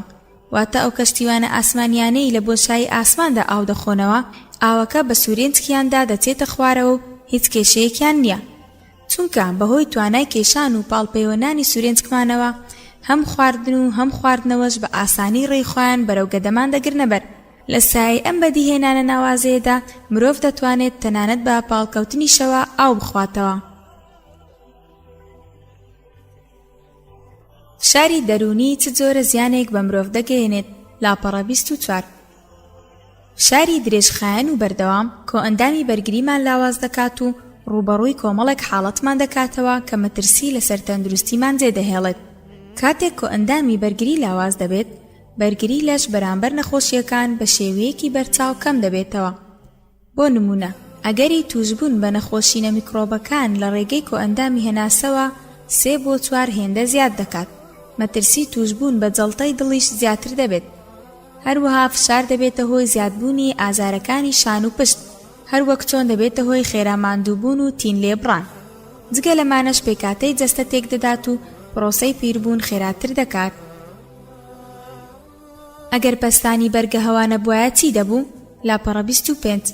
واتە ئەو کەشتیوانە ئاسمانیانەی لە بۆشایی ئاسماندا ئاو دەخۆنەوە، ئاوەکە بە سوورێنجکیاندا دەچێتە خوارەوە و هیچ کێشەیەکیان نییە، چونکە بەهۆی توانای کێشان و پاڵپەیوەنانی سوورێنجکمانەوە هەم خواردن و هەم خواردنەوەش بە ئاسانی ڕێیخۆیان بەرەو گەدەمان دەگرنە بەر. لە سایەی ئەم بەدیهێنانە ناوازەیەدا مرۆڤ دەتوانێت تەنانەت بە پاڵکەوتنی شەوە ئاو بخواتەوە. فشاری دەرونی چ جۆرە زیانێک بە مرۆڤ دەگەێنێت؟ لاپەڕە 24. فشاری درێژخایەن و بەردەوام کۆ ئەندامی بەرگریمان لاواز دەکات و ڕوبەڕووی کۆمەڵێک حاڵەتمان دەکاتەوە کە مەترسی لەسەر تەندروستیمان جێدەهێڵێت. کاتێک کۆ ئەندامی بەرگری لاواز دەبێت، بەرگری لەش بەرامبەر نەخۆشیەکان بە شێوەیەکی بەرچاو کەم دەبێتەوە. بۆ نمونە، ئەگەری توشبوون بە نەخۆشینە میکرۆبەکان لە ڕێگەی کۆ ئەندامی هێناسەوە 3 بۆ 4 هێندە زیاد دەکات. مەترسی توشبوون بە جەڵتەی دڵیش زیاتر دەبێت. هەروەها فشار دەبێتە هۆی زیادبوونی ئازارەکانی شان و پشت، هەروەک چۆن دەبێتە هۆی خێراماندووبوون و تین لێبڕان. جگە لەمانەش پێکاتەی جەستە تێک دەدات و پرۆسەی پیربوون خێراتر دەکات. ئەگەر پەستانی بەرگە هەوا نەبوایە چی دەبوو؟ لاپەڕە 25.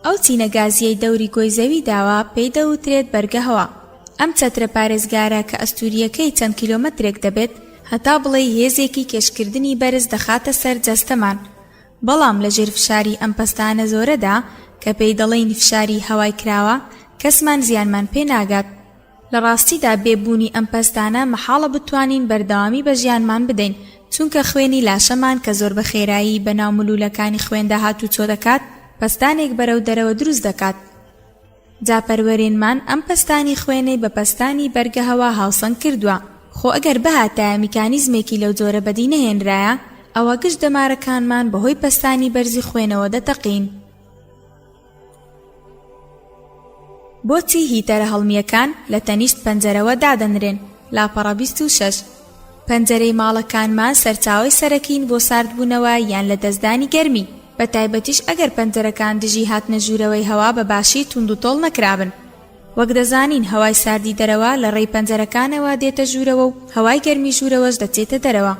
ئەو چینە گازیەی دەوری گۆی زەوی داوە پێی دەوترێت بەرگە هەوا. ئەم چەترە پارێزگارە کە ئەستوریەکەی چەند کیلۆمەترێک دەبێت هەتا بڵێ هێزێکی کێشکردنی بەرز دەخاتە سەر جەستەمان. بەڵام لە ژێر فشاری ئەم پەستانە زۆرەدا کە پێی دەڵێن فشاری هەوای کراوە کەسمان زیانمان پێ ناگات. لە ڕاستیدا بێبوونی ئەم پەستانە مەحاڵە بتوانین بەردەوامی بە ژیانمان بدەین، چونکە خوێنی لاشەمان کە زۆر بە خێرایی بە ناو ملوولەکانی خوێندا هاتوو چۆ دەکات، پەستانێک بەرەو دەرەوە دروست دەکات. جا پەروەرێنمان ئەم پەستانی خوێنەی بە پەستانی بەرگە هەوا هاوسەنگ کردووە. خۆ ئەگەر بەهاتایە میکانیزمێکی لەو جۆرە بەدی نەهێنرایە، ئەوە گشت دەمارەکانمان بەهۆی پەستانی بەرزی خوێنەوە دەتەقین. بۆچی هیتەرە هەڵمیەکان لە تەنیشت پەنجەرەوە دادەنرێن؟ لاپەڕە 26. پەنجەرەی ماڵەکانمان سەرچاوەی سەرەکین بۆ ساردبوونەوە یان لە دەستدانی گەرمی، بە تایبەتیش ئەگەر پەنجەرەکان دژی هاتنە ژوورەوەی هەوا بە باشی توند و تۆڵ نەکرابن. وەک دەزانین هەوای ساردی دەرەوە لە ڕێی پەنجەرەکانەوە دێتە ژوورەوە و هەوای گەرمی ژوورەوەش دەچێتە دەرەوە.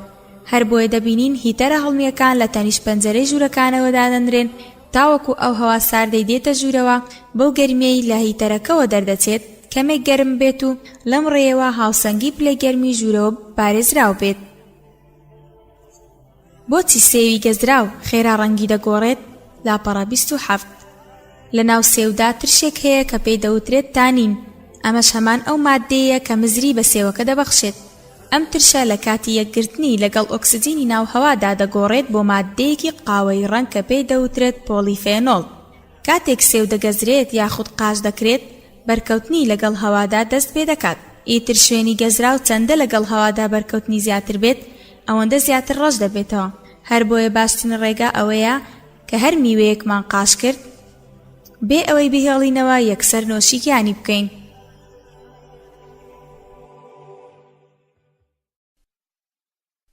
هەر بۆیە دەبینین هیتەرە هەڵمیەکان لە تەنیش پەنجەرەی ژوورەکانەوە دادەنرێن تاوەکو ئەو هەوا ساردەی دێتە ژوورەوە بەو گەرمیەی لە هیتەرەکەوە دەردەچێت کەمێک گەرم بێت و لەم ڕێیەوە هاوسەنگی پلەی گەرمی ژوورەوە پارێزراو بێت. بۆچی سێوی گەزراو خێرا ڕەنگی دەگۆڕێت؟ لاپەڕە 27. لە ناو سێودا ترشێک هەیە کە پێی دەوترێت تانین. ئەمەش هەمان ئەو مادەیە کە مزری بە سێوەکە دەبەخشێت. ئەم ترشە لە کاتی یەکگرتنی لەگەڵ ئۆکسجینی ناو هەوادا دەگۆڕێت بۆ مادەیەکی قاوەی ڕەنگ کە پێی دەوترێت پۆلیفێنۆڵ. کاتێک سێو دەگەزرێت یاخود قاش دەکرێت بەرکەوتنی لەگەڵ هەوادا دەست پێ دەکات. ئیتر شوێنی گەزراو چەندە لەگەڵ هەوادا بەرکەوتنی زیاتر بێت ئەوەندە زیاتر ڕەش دەبێتەوە. هەر بۆیە باشترین ڕێگا ئەوەیە کە هەر میوەیەکمان قاش کرد بێ ئەوەی بهێڵینەوە یەکسەر نۆشیکیانی بکەین.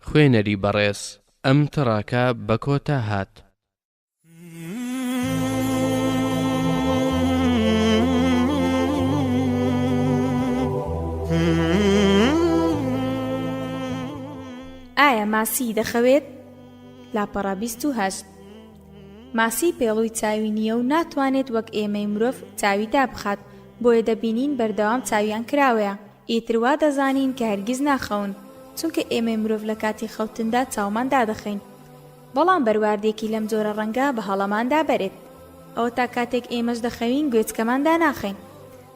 خوێنەری بەڕێز ئەم تڕاکە بە کۆتا هات.
ئایا ماسی دەخەوێت؟ لاپەڕە 28. ماسی پێڵووی چاوی نییە و ناتوانێت وەک ئێمەی مرۆڤ چاویدا بخات، بۆیە دەبینین بەردەوام چاویان کراوەیە. ئیتر وا دەزانین کە هەرگیز ناخەون، چونکە ئێمەی مرۆڤ لە کاتی خەوتندا چاومان دادەخەین، بەڵام بەرواردێکی لەم جۆرە ڕەنگە بە هەڵەماندا بەرێت. ئەوە تا کاتێک ئێمەش دەخەوین گوێچکەماندا ناخەین،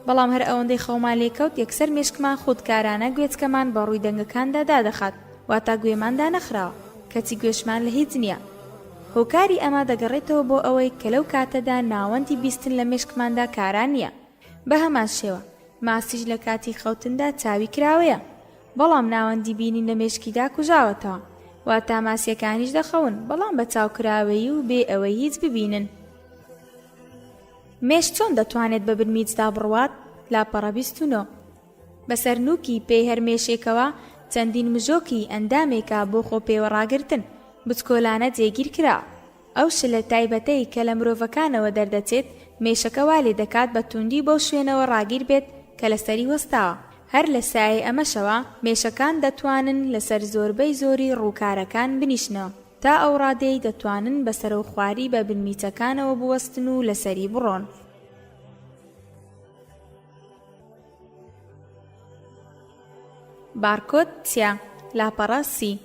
بەڵام هەر ئەوەندەی خەومان لێکەوت یەکسەر مێشکمان خودکارانە گوێچکەمان بە ڕووی دەنگەکاندا دادەخات، واتا گوێماندا نەخراوە، کەچی گوێشمان لە هیچ نییە. هۆکاری ئەمە دەگەڕێتەوە بۆ ئەوەی کە لەو کاتەدا ناوەندی بیستن لە مێشکماندا کاران نییە. بە هەمان شێوە ماسیش لە کاتی خەوتندا چاوی کراوەیە، بەڵام ناوەندی بینین لە مێشکیدا کوژاوەتەوە، واتا ماسیەکانیش دەخەون بەڵام بە چاوکراوەیی و بێ ئەوەی هیچ ببینن. مێش چۆن دەتوانێت بە برمیجدا بڕوات؟ لاپەڕە 29. بەسەر نووکی پێی هەر مێشێکەوە چەندین مژۆکی ئەندامێکە بۆ خۆ پێوە ڕاگرتن بچکۆلانە جێگیر کرا. ئەو شلە تایبەتەی کە لە مرۆڤەکانەوە دەردەچێت مێشەکە وا لێ دەکات بە توندی بۆ شوێنەوە ڕاگیر بێت کە لەسەری وەستاوە. هەر لە سایەی ئەمەشەوە مێشەکان دەتوانن لەسەر زۆربەی زۆری ڕووکارەکان بنیشنەوە، تا ئەو ڕادەی دەتوانن بەسەر و خواری بە بنمیچەکانەوە بوەستن و لەسەری بڕۆن. بارکۆد چیا؟ لاپەڕە 30.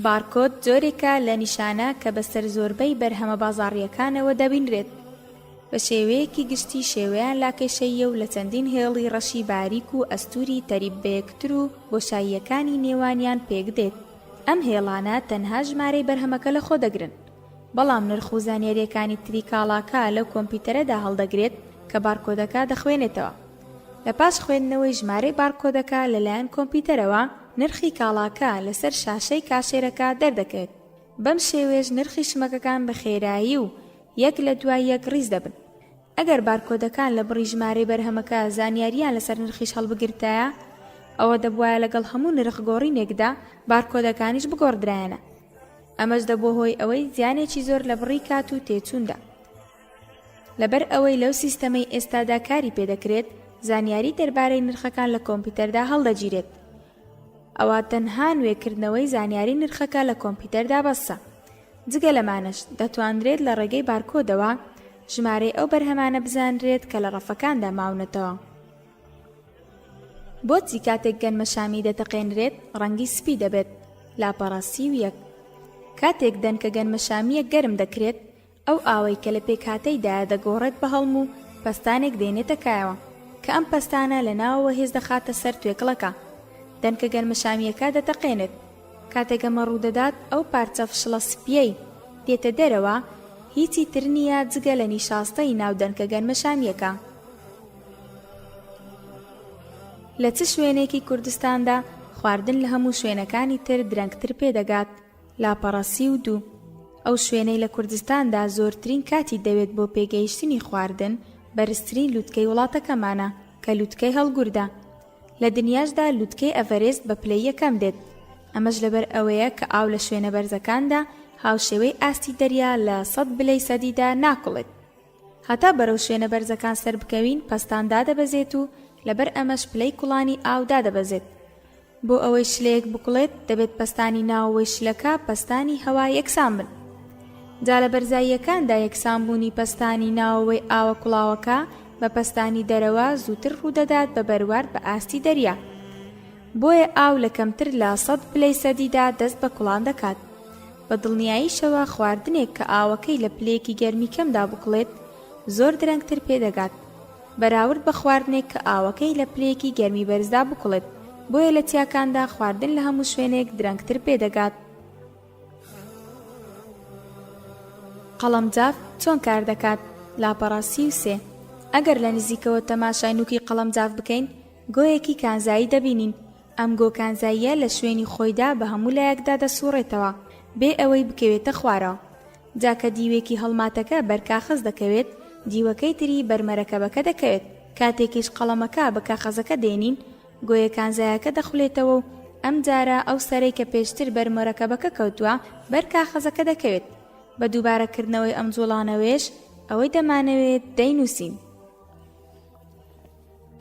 بارکۆد جۆرێکە لە نیشانە کە بەسەر زۆربەی بەرهەمە بازاڕیەکانەوە دەبینرێت. بە شێوەیەکی گشتی شێوەیان لاکێشەیە و لە چەندین هێڵی ڕەشی باریک و ئەستوری تەریب بەیەکتر و بۆشاییەکانی نێوانیان پێکدێت. ئەم هێڵانە تەنها ژمارەی بەرهەمەکە لە خۆ دەگرن، بەڵام نرخ و زانیاریەکانی تری کاڵاکە لەو کۆمپیوتەرەدا هەڵدەگرێت کە بارکۆدەکە دەخوێنێتەوە. لە پاش خوێندنەوەی ژمارەی بارکۆدەکە لەلایەن کۆمپیوتەرەوە نرخی کاڵاکە لەسەر شاشەی کاشێرەکە دەردەکەوێت. بەم شێوێژ نرخی شمەکەکان بە خێرایی و یەک لە دوای یەک ڕیز دەبن. ئەگەر بارکۆدەکان لە بڕی ژمارەی بەرهەمەکە زانیاریان لەسەر نرخیش هەڵبگرتایە، ئەوە دەبوایە لەگەڵ هەموو نرخ گۆڕینێکدا بارکۆدەکانیش بگۆڕدرایەنە. ئەمەش دەبوو هۆی ئەوەی زیانێکی زۆر لە بڕی کات و تێچووندا. لەبەر ئەوەی لەو سیستەمەی ئێستادا کاری پێدەکرێت زانیاری دەربارەی نرخەکان لە کۆمپیوتەردا هەڵدەگیرێت. ئەوە تەنها نوێکردنەوەی زانیاری نرخەکە لە کۆمپیوتەردا بەسە. جگە لەمانەش دەتوانرێت لە ڕێگەی بارکۆدەوە ژمارەی ئەو بەرهەمانە بزانرێت کە لە ڕەفەکاندا ماونەتەوە. بۆچی کاتێک گەنمەشامی دەتەقێنرێت ڕەنگی سپی دەبێت؟ لاپەڕە 31. کاتێک دەنکە گەنمەشامیە گەرم دەکرێت، ئەو ئاوەی کە لە پێکهاتەیدا دەگۆڕێت بە هەڵم و پەستانێک دێنێتە کایەوە کە ئەم پەستانە لە ناوەوە هێز دەخاتە سەر توێکڵەکە. دەنکە گەنمەشامیەکە دەتەقێنێت. کاتێک ئەمە ڕوودەدات ئەو پارچە فشڵە سپیەی دێتە دەرەوە، هیچی تر نییە جگە لە نیشاستەی ناو دەنکە گەنمەشامیەکە. لە چ شوێنێکی کوردستاندا خواردن لە هەموو شوێنەکانی تر درەنگتر پێدەگات؟ لاپەڕە 32. ئەو شوێنەی لە کوردستاندا زۆرترین کاتی دەوێت بۆ پێگەیشتنی خواردن بەرزترین لووتکەی وڵاتەکەمانە کە لووتکەی هەڵگوردە. لە دنیاشدا لووتکەی ئەڤەرێست بە پلەی یەکەم دێت. ئەمەش لەبەر ئەوەیە کە ئاو لە شوێنە بەرزەکاندا هاوشێوەی ئاستی دەریا لە 100 بلەی سەدیدا ناکوڵێت. هەتا بەرەو شوێنە بەرزەکان سەر بکەوین پەستان دادەبەزێت و لەبەر ئەمەش پلەی کوڵانی ئاو دادەبەزێت. بۆ ئەوەی شلەیەک بکوڵێت دەبێت پەستانی ناوەوەی شلەکە پەستانی هەوا یەکسان بن. جا لە بەرزاییەکاندا یەکسانبوونی پەستانی ناوەوەی ئاوە کوڵاوەکە بە پەستانی دەرەوە زووتر ڕوودەدات بە بەروارد بە ئاستی دەریا. بۆیە ئاو لە کەمتر لە 100 پلەی سەدیدا دەست بە کوڵان دەکات. بە دڵنیاییشەوە خواردنێک کە ئاوەکەی لە پلەیەکی گەرمی کەمدا بکوڵێت زۆر درەنگتر پێدەگات بەراورد بە خواردنێک کە ئاوەکەی لە پلەیەکی گەرمی بەرزدا بکوڵێت. بۆیە لە چیاکاندا خواردن لە هەموو شوێنێک درەنگتر پێدەگات. قەڵەمجاف چۆن کار دەکات؟ لاپەڕاسی و سێ. ئەگەر لە نزیکەوە تەماشای نوکی قەڵەمجاف بکەین گۆیەکی کانزایی دەبینین. ئەم گۆ کانزاییە لە شوێنی خۆیدا بە هەموو لایەکدا دەسوڕێتەوە بێ ئەوەی بکەوێتە خوارەوە. جاکە دیوێکی هەڵماتەکە بەرکاخەز دەکەوێت دیوەکەی تری بەرمەرەکەبەکە دەکەوێت. کاتێکیش قەڵەمەکە بە کاخەزەکە دێنین گۆیە کانزایەکە دەخولێتەوە و ئەم جارە ئەو سەرەی کە پێشتر بەرمەرەکەبەکە کەوتووە بەر کاخەزەکە دەکەوێت. بە دووبارەکردنەوەی ئەم جوڵانەوێش ئەوەی دەمانەوێت دەینووسین.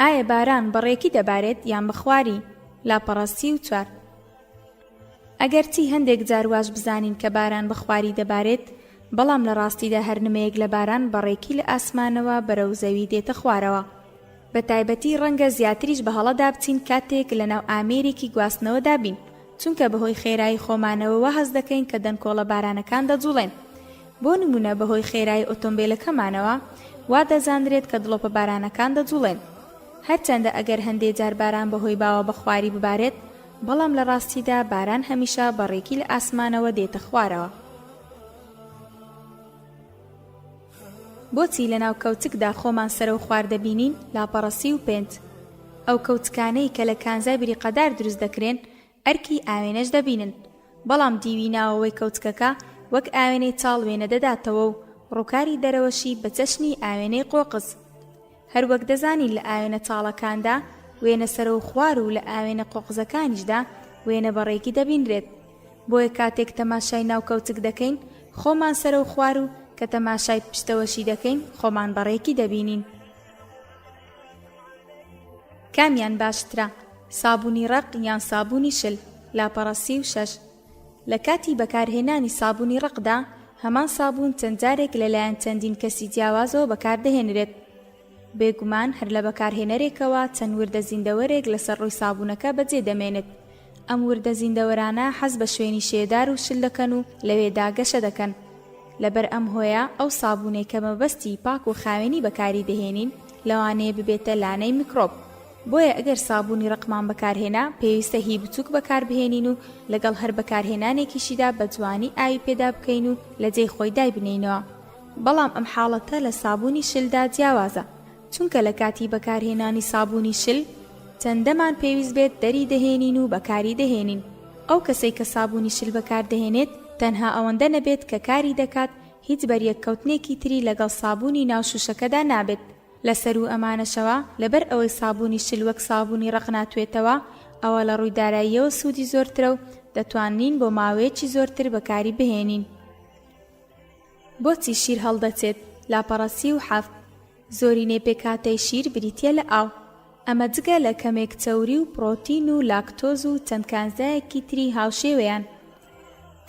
ئایا باران بەڕێکی دەبارێت یان بخواری؟ لاپەڕاسی و 4. ئەگەرچی هەندێک جار واش بزانین کە باران بخواری دەبارێت بەڵام لە ڕاستیدا هەر نمەیەک لە باران بەڕێکی لە ئاسمانەوە بەرەو زەوی دێتە خوارەوە. بە تایبەتی ڕەنگە زیاتریش بە هەڵەدا بچین کاتێک لە ناو ئامێرێکی گواستنەوە دابین چونکە بەهۆی خێرایی خۆمانەوە هەز دەکەین کە دەنکۆڵە بارانەکان دەجوڵێن. بۆ نمونە بەهۆی خێرایی ئۆتۆمبیلەکەمانەوە وا دەزانرێت کە دڵۆپە بارانەکان دەجوڵێن. هەرچەندە ئەگەر هەندێک جار باران بەهۆی باوە بەخواری ببارێت بەڵام لە ڕاستیدا باران هەمیشە بەڕێکی لە ئاسمانەوە دێتە خوارەوە. بۆچی لە ناو کەوچکدا خۆمان سەرە و خوار دەبینین؟ لاپەڕەسی و 5. ئەو کەوچکانەی کە لە کانزای بریقەدار دروست دەکرێن ئەرکی ئاوێنەش دەبینن بەڵام دیوی ناوەوەی کەوچکەکە وەک ئاوێنەی چاڵ وێنە دەداتەوە و ڕووکاری دەرەوەشی بە چەشنی ئاوێنەی قۆقز. هەروەک دەزانین لە ئاوێنە چاڵەکاندا وێنە سەرە و خوار و لە ئاوێنە قۆقزەکانیشدا وێنە بەڕێکی دەبینرێت. بۆیە کاتێک تەماشای ناو کەوچک دەکەین خۆمان سەرە و خوار و کە تەماشای پشتەوەشی دەکەین خۆمان بەڕێکی دەبینین. کامیان باشترە؟ سابوونی ڕق یان سابوونی شل؟ لاپەڕەسی و 6. لە کاتی بەکارهێنانی سابوونی ڕقدا هەمان سابوون چەند جارێک لەلایەن چەندین کەسی جیاوازەوە بەکاردەهێنرێت. بێگومان هەر لە بەکارهێنەرێکەوە چەند وردە زیندەوەرێک لەسەر ڕووی سابوونەکە بەجێ دەمێنێت. ئەم وردە زیندەوەرانە حەز بە شوێنی شێدار و شل دەکەن و لەوێدا گەشە دەکەن. لەبەر ئەم هۆیە ئەو سابوونەی کە مەبەستی پاک و خاوێنی بەکاری دەهێنین لەوانەیە ببێتە لانەی میکرۆب. بۆیە ئەگەر سابوونی ڕقمان بەکارهێنا پێویستە هی بچووک بەکاربهێنین و لەگەڵ هەر بەکارهێنانێکیشیدا بە جوانی ئاوی پێدا بکەین و لە جێی خۆی دایبنینەوە. بەڵام ئەم حاڵەتە لە سابوونی شلدا جیاوازە چونکە لە کاتی بەکارهێنانی سابوونی شل چەندەمان پێویست بێت دەری دەهێنین و بەکاری دەهێنین. ئەو کەسەی کە سابوونی شل بەکاردەهێنێت تەنها ئەوەندە نەبێت کە کاری دەکات هیچ بەریەککەوتنێکی تری لەگەڵ سابوونی ناوشوشەکەدا نابێت. لەسەر و ئەمانەشەوە لەبەر ئەوەی سابوونی شل وەک سابوونی ڕق ناتوێتەوە ئەوە لە ڕووی داراییەوە سوودی زۆرترە و دەتوانین بۆ ماوەیەکی زۆرتر بەکاری بهێنین. بۆچی شیر هەڵدەچێت؟ لاپەڕەسی و 7. زۆرینەی پێکاتەی شیر بریتیە لە ئاو. ئەمە جگە لە کەمێک چەوری و پرۆتین و لاکتۆز و چەند کانزایەکی تری هاوشێوەیان.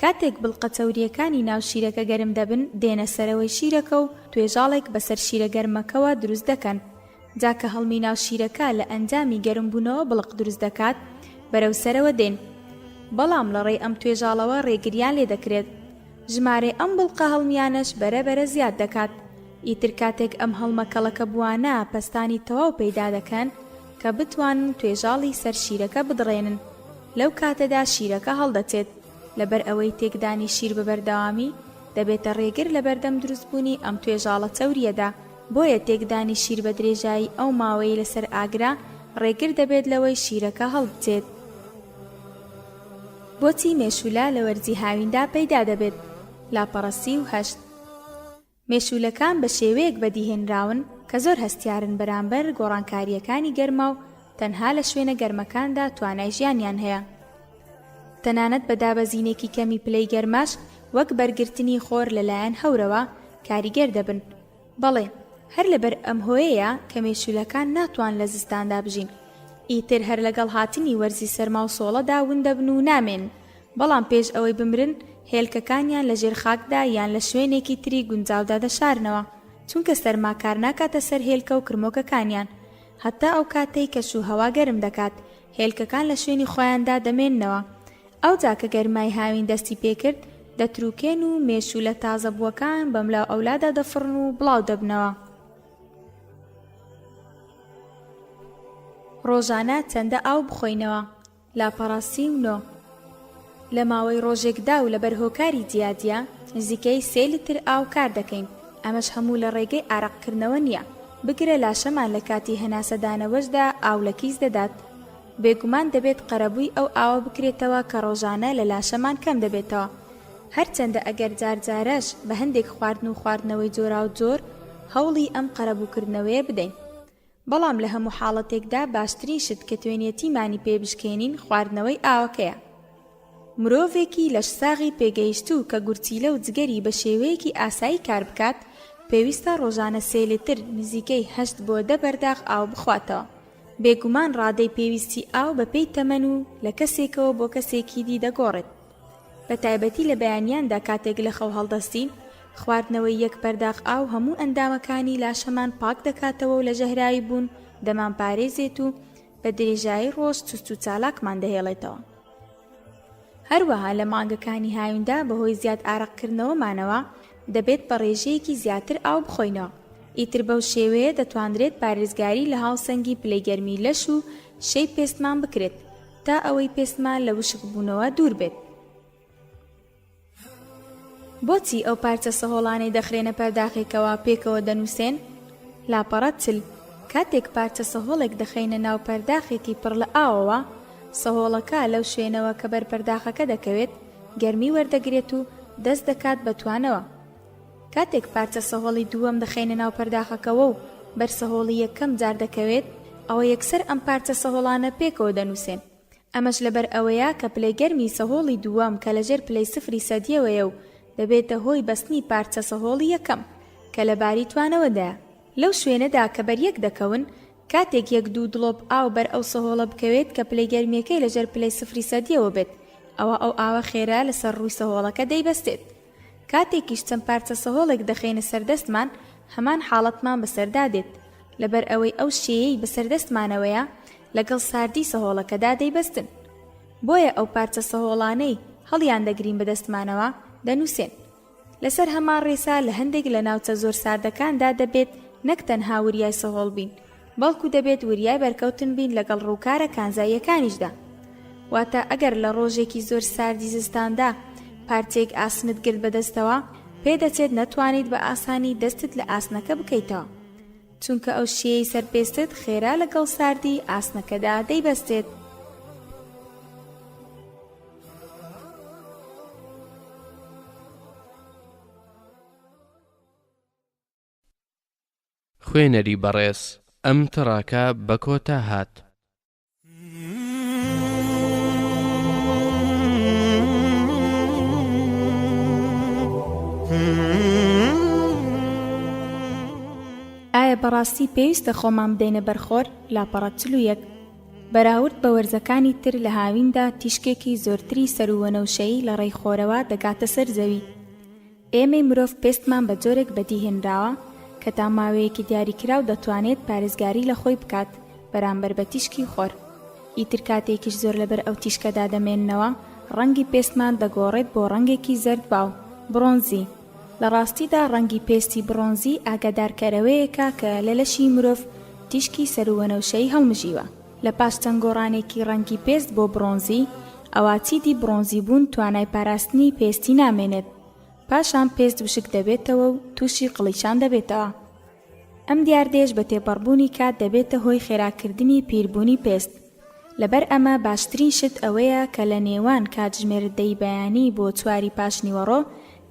کاتێک بڵقە چەوریەکانی ناو شیرەکە گەرم دەبن دێنە سەرەوەی شیرەکە و توێژاڵێک بەسەر شیرە گەرمەکەوە دروست دەکەن. جاکە هەڵمی ناو شیرەکە لە ئەنجامی گەرمبوونەوە بڵق دروست دەکات بەرەو سەرەوە دێن. بەڵام لەڕێی ئەم توێژاڵەوە ڕێگریان لێ دەکرێت. ژمارە ئەم بڵقە هەڵمیانش بەرەبەرە زیاد دەکات. ئیتر کاتێک ئەم هەڵمەکەڵەکە بوانە پەستانی تەواو پەیدا دەکەن کە بتوانن توێژاڵی سەر شیرەکە بدڕێنن. لەو کاتەدا شیرەکە هەڵدەچێت. لەبەر ئەوەی تێکدانی شیر بەبەردەوامی دەبێتە ڕێگر لە بەردەم دروستبوونی ئەم توێژاڵە چەوریەدا. بۆیە تێکدانی شیر بە درێژایی ئەو ماوەی لەسەر ئاگرا ڕێگر دەبێت لەوەی شیرەکە هەڵبچێت. بۆچی مێشولە لە وەرزی هاویندا پەیدا دەبێت؟ لاپەڕەسی و 8. مێشولەکان بە شێوەیەک بەدیهێنراون کە زۆر هەستیارن بەرامبەر گۆڕانکاریەکانی گەرما و تەنها لە شوێنە گەرمەکاندا توانای ژیانیان هەیە. تەنانەت بە دابەزینێکی کەمی پلەی گەرماش وەک بەرگرتنی خۆر لەلایەن هەورەوە کاریگەر دەبن. بەڵێ هەر لەبەر ئەم هۆیەیە کە مێشولەکان ناتوان لە زستاندا بژین، ئیتر هەر لەگەڵ هاتنی وەرزی سەرما و سۆڵەدا ون دەبن و نامێن، بەڵام پێش ئەوەی بمرن هێلکەکانیان لە ژێر خاکدا یان لە شوێنێکی تری گونجاودا دەشارنەوە، چونکە سەرماکار ناکاتە سەر هێلکە و کرمۆکەکانیان. هەتا ئەو کاتەی کەش و هەوا گەرم دەکات هێلکەکان لە شوێنی خۆیاندا دەمێننەوە. ئەو جاکە گەرمای هاوین دەستی پێکرد دەتروکێن و مێشولە تازە بووەکان بەملاو ئەولادا دەفڕن و بڵاو دەبنەوە. ڕۆژانە چەندە ئاو بخۆینەوە. لاپەڕاسی و نۆ. لە ماوەی ڕۆژێکدا و لەبەر هۆکاری جیادیە نزیکەی 3 لیتر ئاو کار دەکەین. ئەمەش هەموو لە ڕێگەی ئارەقکردنەوە نییە. بگرە لاشەمان لە کاتی هەناسەدانەوەشدا ئاو لە کیس دەدات. بێگومان دەبێت قەرەبووی ئەو ئاوە بکرێتەوە کە ڕۆژانە لە لاشەمان کەم دەبێتەوە. هەرچەندە ئەگەر جارجارەش بە هەندێک خواردن و خواردنەوەی جۆرا و جۆر هەوڵی ئەم قەرەبووکردنەوەیە بدەین. بەڵام لە هەموو حاڵەتێکدا باشترین شت کە توێنێتیمانی پێ بشکێنین خواردنەوەی ئاوەکەیە. مرۆڤێکی لەش ساغی پێگەیشتوو کە گورچیلە و جگەری بە شێوەیەکی ئاسایی کار بکات پێویستە ڕۆژانە 3 لیتر نزیکەی 8 بۆ 10 بەرداغ ئاو بخواتەوە. بێگومان ڕادەی پێویستی ئاو بەپێی تەمەن و لە کەسێکەوە بۆ کەسێکی دی دەگۆڕێت. بە تایبەتی لە بەیانیاندا کاتێک لە خەو هەڵدەستین خواردنەوەی 1 بەرداغ ئاو هەموو ئەندامەکانی لاشەمان پاک دەکاتەوە و لە ژەهراوی بوون دەمان پارێزێت و بە درێژایی ڕۆژ چست و چالاکمان دەهێڵێتەوە. هەروەها لە مانگەکانی هاویندا بەهۆی زیاد ئارەقکردنەوەمانەوە دەبێت بە ڕێژەیەکی زیاتر ئاو بخۆینەوە. ئیتر بەو شێوەیە دەتوانرێت پارێزگاری لە هاوسەنگی پلەی گەرمی لەش و شەی پێستمان بکرێت تا ئەوەی پێستمان لە وشک بوونەوە دوور بێت. بۆچی ئەو پارچە سەهۆڵانەی دەخرێنە پەرداخێکەوە پێکەوە دەنووسێن؟ لاپەڕە چل. کاتێک پارچە سەهۆڵێک دەخەینە ناو پەرداخێکی پڕ لە ئاوەوە سەهۆڵەکە لەو شوێنەوە کە بەر پەرداخەکە دەکەوێت گەرمی وەردەگرێت و دەست دەکات بە توانەوە. کاتێک پارچە سەهۆڵی دووەم دەخەینە ناو پەرداخەکەوە و بەر سەهۆڵی یەکەم جار دەکەوێت ئەوە یەکسەر ئەم پارچە سەهۆڵانە پێکەوە دەنووسێن. ئەمەش لەبەر ئەوەیە کە پلەی گەرمی سەهۆڵی دووەم کە لەژێر پلەی 0 سەدیەوەیە و دەبێتە هۆی بەستنی پارچە سەهۆڵی یەکەم کە لە باری توانەوەدایە. لەو شوێنەدا کە بەریەک دەکەون کاتێک 1-2 دڵۆپ ئاو بەر ئەو سەهۆڵە بکەوێت کە پلەی گەرمیەکەی لەژێر پلەی 0 سەدیەوە بێت ئەوە ئەو ئاوە خێرا لەسەر ڕووی سەهۆڵەکە دەیبەستێت. کاتێکیش چەند پارچە سەهۆڵێک دەخێنە سەردەستمان هەمان حاڵەتمان بەسەردادێت لەبەر ئەوەی ئەو شێیەی بەسەردەستمانەوەیە لەگەڵ ساردی سەهۆڵەکەدا دەیبەستن. بۆیە ئەو پارچە سەهۆڵانەی هەڵیان دەگرین بەدەستمانەوە دەنووسێن. لەسەر هەمان ڕێسا لە هەندێک لە ناوچە زۆر ساردەکاندا دەبێت نەک تەنها وریای سەهۆڵ بین بەڵکو دەبێت وریای بەرکەوتن بین لەگەڵ ڕووکارە کانزاییەکانیشدا. واتە ئەگەر لە ڕۆژێکی زۆر ساردی زستاندا پارچێک ئاسنت گرت بەدەستەوە پێدەچێت نەتوانیت بە ئاسانی دەستت لە ئاسنەکە بکەیتەوە چونکە ئەو شیەی سەرپێستت خێرا لەگەڵ ساردی ئاسنەکەدا دەیبەستێت.
خوێنەری بەڕێز ئەم تڕاکە بە کۆتا هات.
ئایا بەڕاستی پێویستە خۆمان بدەینە بەرخۆر؟ لاپەڕە 41. بەراورد بە وەرزەکانی تر لە هاویندا تیشکێکی زۆرتری سەروەنەوشەیی لە ڕێی خۆرەوە دەگاتە سەر زەوی. ئێمەی مرۆڤ پێستمان بە جۆرێک بەدیهێنراوە کە تا ماوەیەکی دیاریکراو دەتوانێت پارێزگاری لە خۆی بکات بەرامبەر بە تیشکی خۆر. ئیتر کاتێکیش زۆر لەبەر ئەو تیشکەدا دەمێننەوە ڕەنگی پێستمان دەگۆڕێت بۆ ڕەنگێکی زەرد باو برۆنزی. لە ڕاستیدا ڕەنگی پێستی برۆنزی ئاگادارکەرەوەیەکە کە لە لەشی مرۆڤ تیشکی سەروەنەوشەی هەڵمژیوە. لە پاش چەند گۆڕانێکی ڕەنگی پێست بۆ برۆنزی ئەواتیدی برۆنزی بوون توانای پاراستنی پێستی نامێنێت. پاشان پێست وشک دەبێتەوە و تووشی قڵیشان دەبێتەوە. ئەم دیاردێش بە تێپەڕبوونی کات دەبێتە هۆی خێراکردنی پیربوونی پێست. لەبەر ئەمە باشترین شت ئەوەیە کە لە نێوان کاتژمێردەی بەیانی بۆ 4 پاشنیوەڕۆ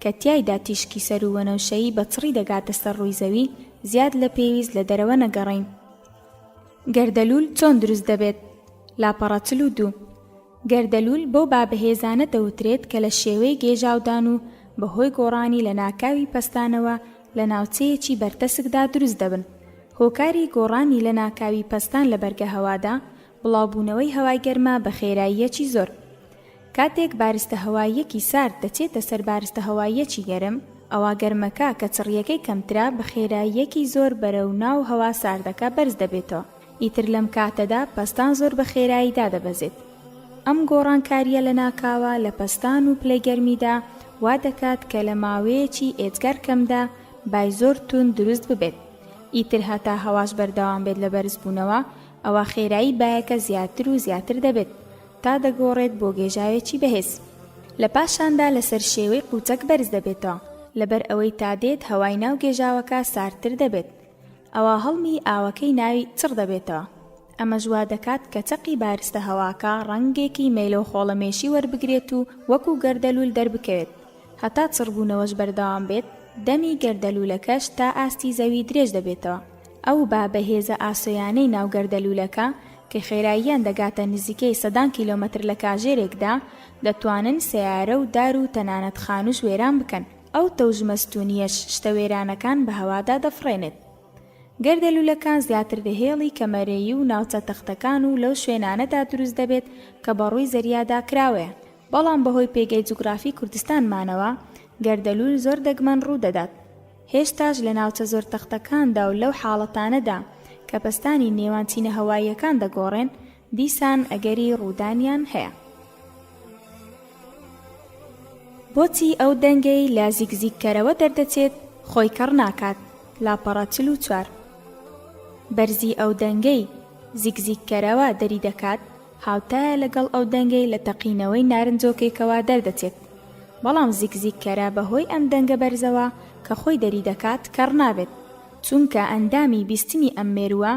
کە تیایدا تیشکی سەروەنەوشەیی بە چڕی دەگاتە سەر ڕووی زەوی زیاد لە پێویست لە دەرەوە نەگەڕین. گەردەلوول چۆن دروست دەبێت؟ لاپەڕە 42. گەردەلوول بۆ بابەهێزانە دەوترێت کە لە شێوەی گێژاودان و بەهۆی گۆڕانی لە ناکاوی پەستانەوە لە ناوچەیەکی بەرتەسکدا دروست دەبن. هۆکاری گۆڕانی لە ناکاوی پەستان لە بەرگە هەوادا بڵاوبوونەوەی هەوای گەرما بە خێراییەکی زۆر. کاتێک بارستە هەواییەکی سارد دەچێتە سەر بارستە هەواییەکی گەرم، ئەوا گەرمەکە کە چڕیەکەی کەمترا بە خێراییەکی زۆر بەرەو ناو هەوا ساردەکە بەرز دەبێتەوە. ئیتر لەم کاتەدا پەستان زۆر بە خێراییدا دەبەزێت. ئەم گۆڕانکاریە لە ناکاوە لە پەستان و پلەی گەرمیدا وا دەکات کە لە ماوەیەکی ئێجگار کەمدا بای زۆر تون دروست ببێت. ئیتر هەتا هەواش بەردەوام بێت لە بەرزبوونەوە، ئەوە خێرایی بایەکە زیاتر و زیاتر دەبێت تا دەگۆڕێت بۆ گێژاوێکی بەهێز. لە پاشاندا لەسەر شێوەی قوچەک بەرز دەبێتەوە، لەبەر ئەوەی تا دێت هەوای ناو گێژاوەکە ساردتر دەبێت. ئەوە هەڵمی ئاوەکەی ناوی چڕ دەبێتەوە. ئەمە ژوا دەکات کە چەقی بارستە هەواکە ڕەنگێکی مەیلە و خۆڵەمێشی وەربگرێت و وەکو گەردەلوول دەربکەوێت. هەتا چڕبوونەوەش بەردەوام بێت، دەمی گەردەلوولەکەش تا ئاستی زەوی درێژ دەبێتەوە. ئەو بابەهێزە ئاسۆیانەی ناو گەردەلوولەکە کە خێراییان دەگاتە نزیکەی 100 کیلۆمەتر لە کاژێرێکدا دەتوانن سەیارە و دار و تەنانەت خانوش وێران بکەن. ئەو تەوژمەستونیەش شتە وێرانەکان بە هەوادا دەفڕێنێت. گەردەلوولەکان زیاتر دەهێڵی کەمەرەیی و ناوچە تەختەکان و لەو شوێنانەدا دروست دەبێت کە بەڕووی زەریادا کراوەیە. بەڵام بەهۆی پێگەی جوگرافی کوردستانمانەوە گەردەلوول زۆر دەگمەن ڕوو دەدات. هێشتاش لە ناوچە زۆر تەختەکاندا و لەو حاڵەتانەدا کە پەستانی نێوان چینە هەواییەکان دەگۆڕێن، دیسان ئەگەری ڕوودانیان هەیە. بۆچی ئەو دەنگەی لە زیگزیگکەرەوە دەردەچێت خۆی کەڕ ناکات؟ لاپەڕە 44. بەرزی ئەو دەنگەی زیگزیگکەرەوە دەری دەکات هاوتایە لەگەڵ ئەو دەنگەی لە تەقینەوەی نارنجۆکێکەوە دەردەچێت. بەڵام زیگزیگکەرە بەهۆی ئەم دەنگە بەرزەوە کە خۆی دەری دەکات کەڕ نابێت، چونکە ئەندامی بیستنی ئەم مێرووە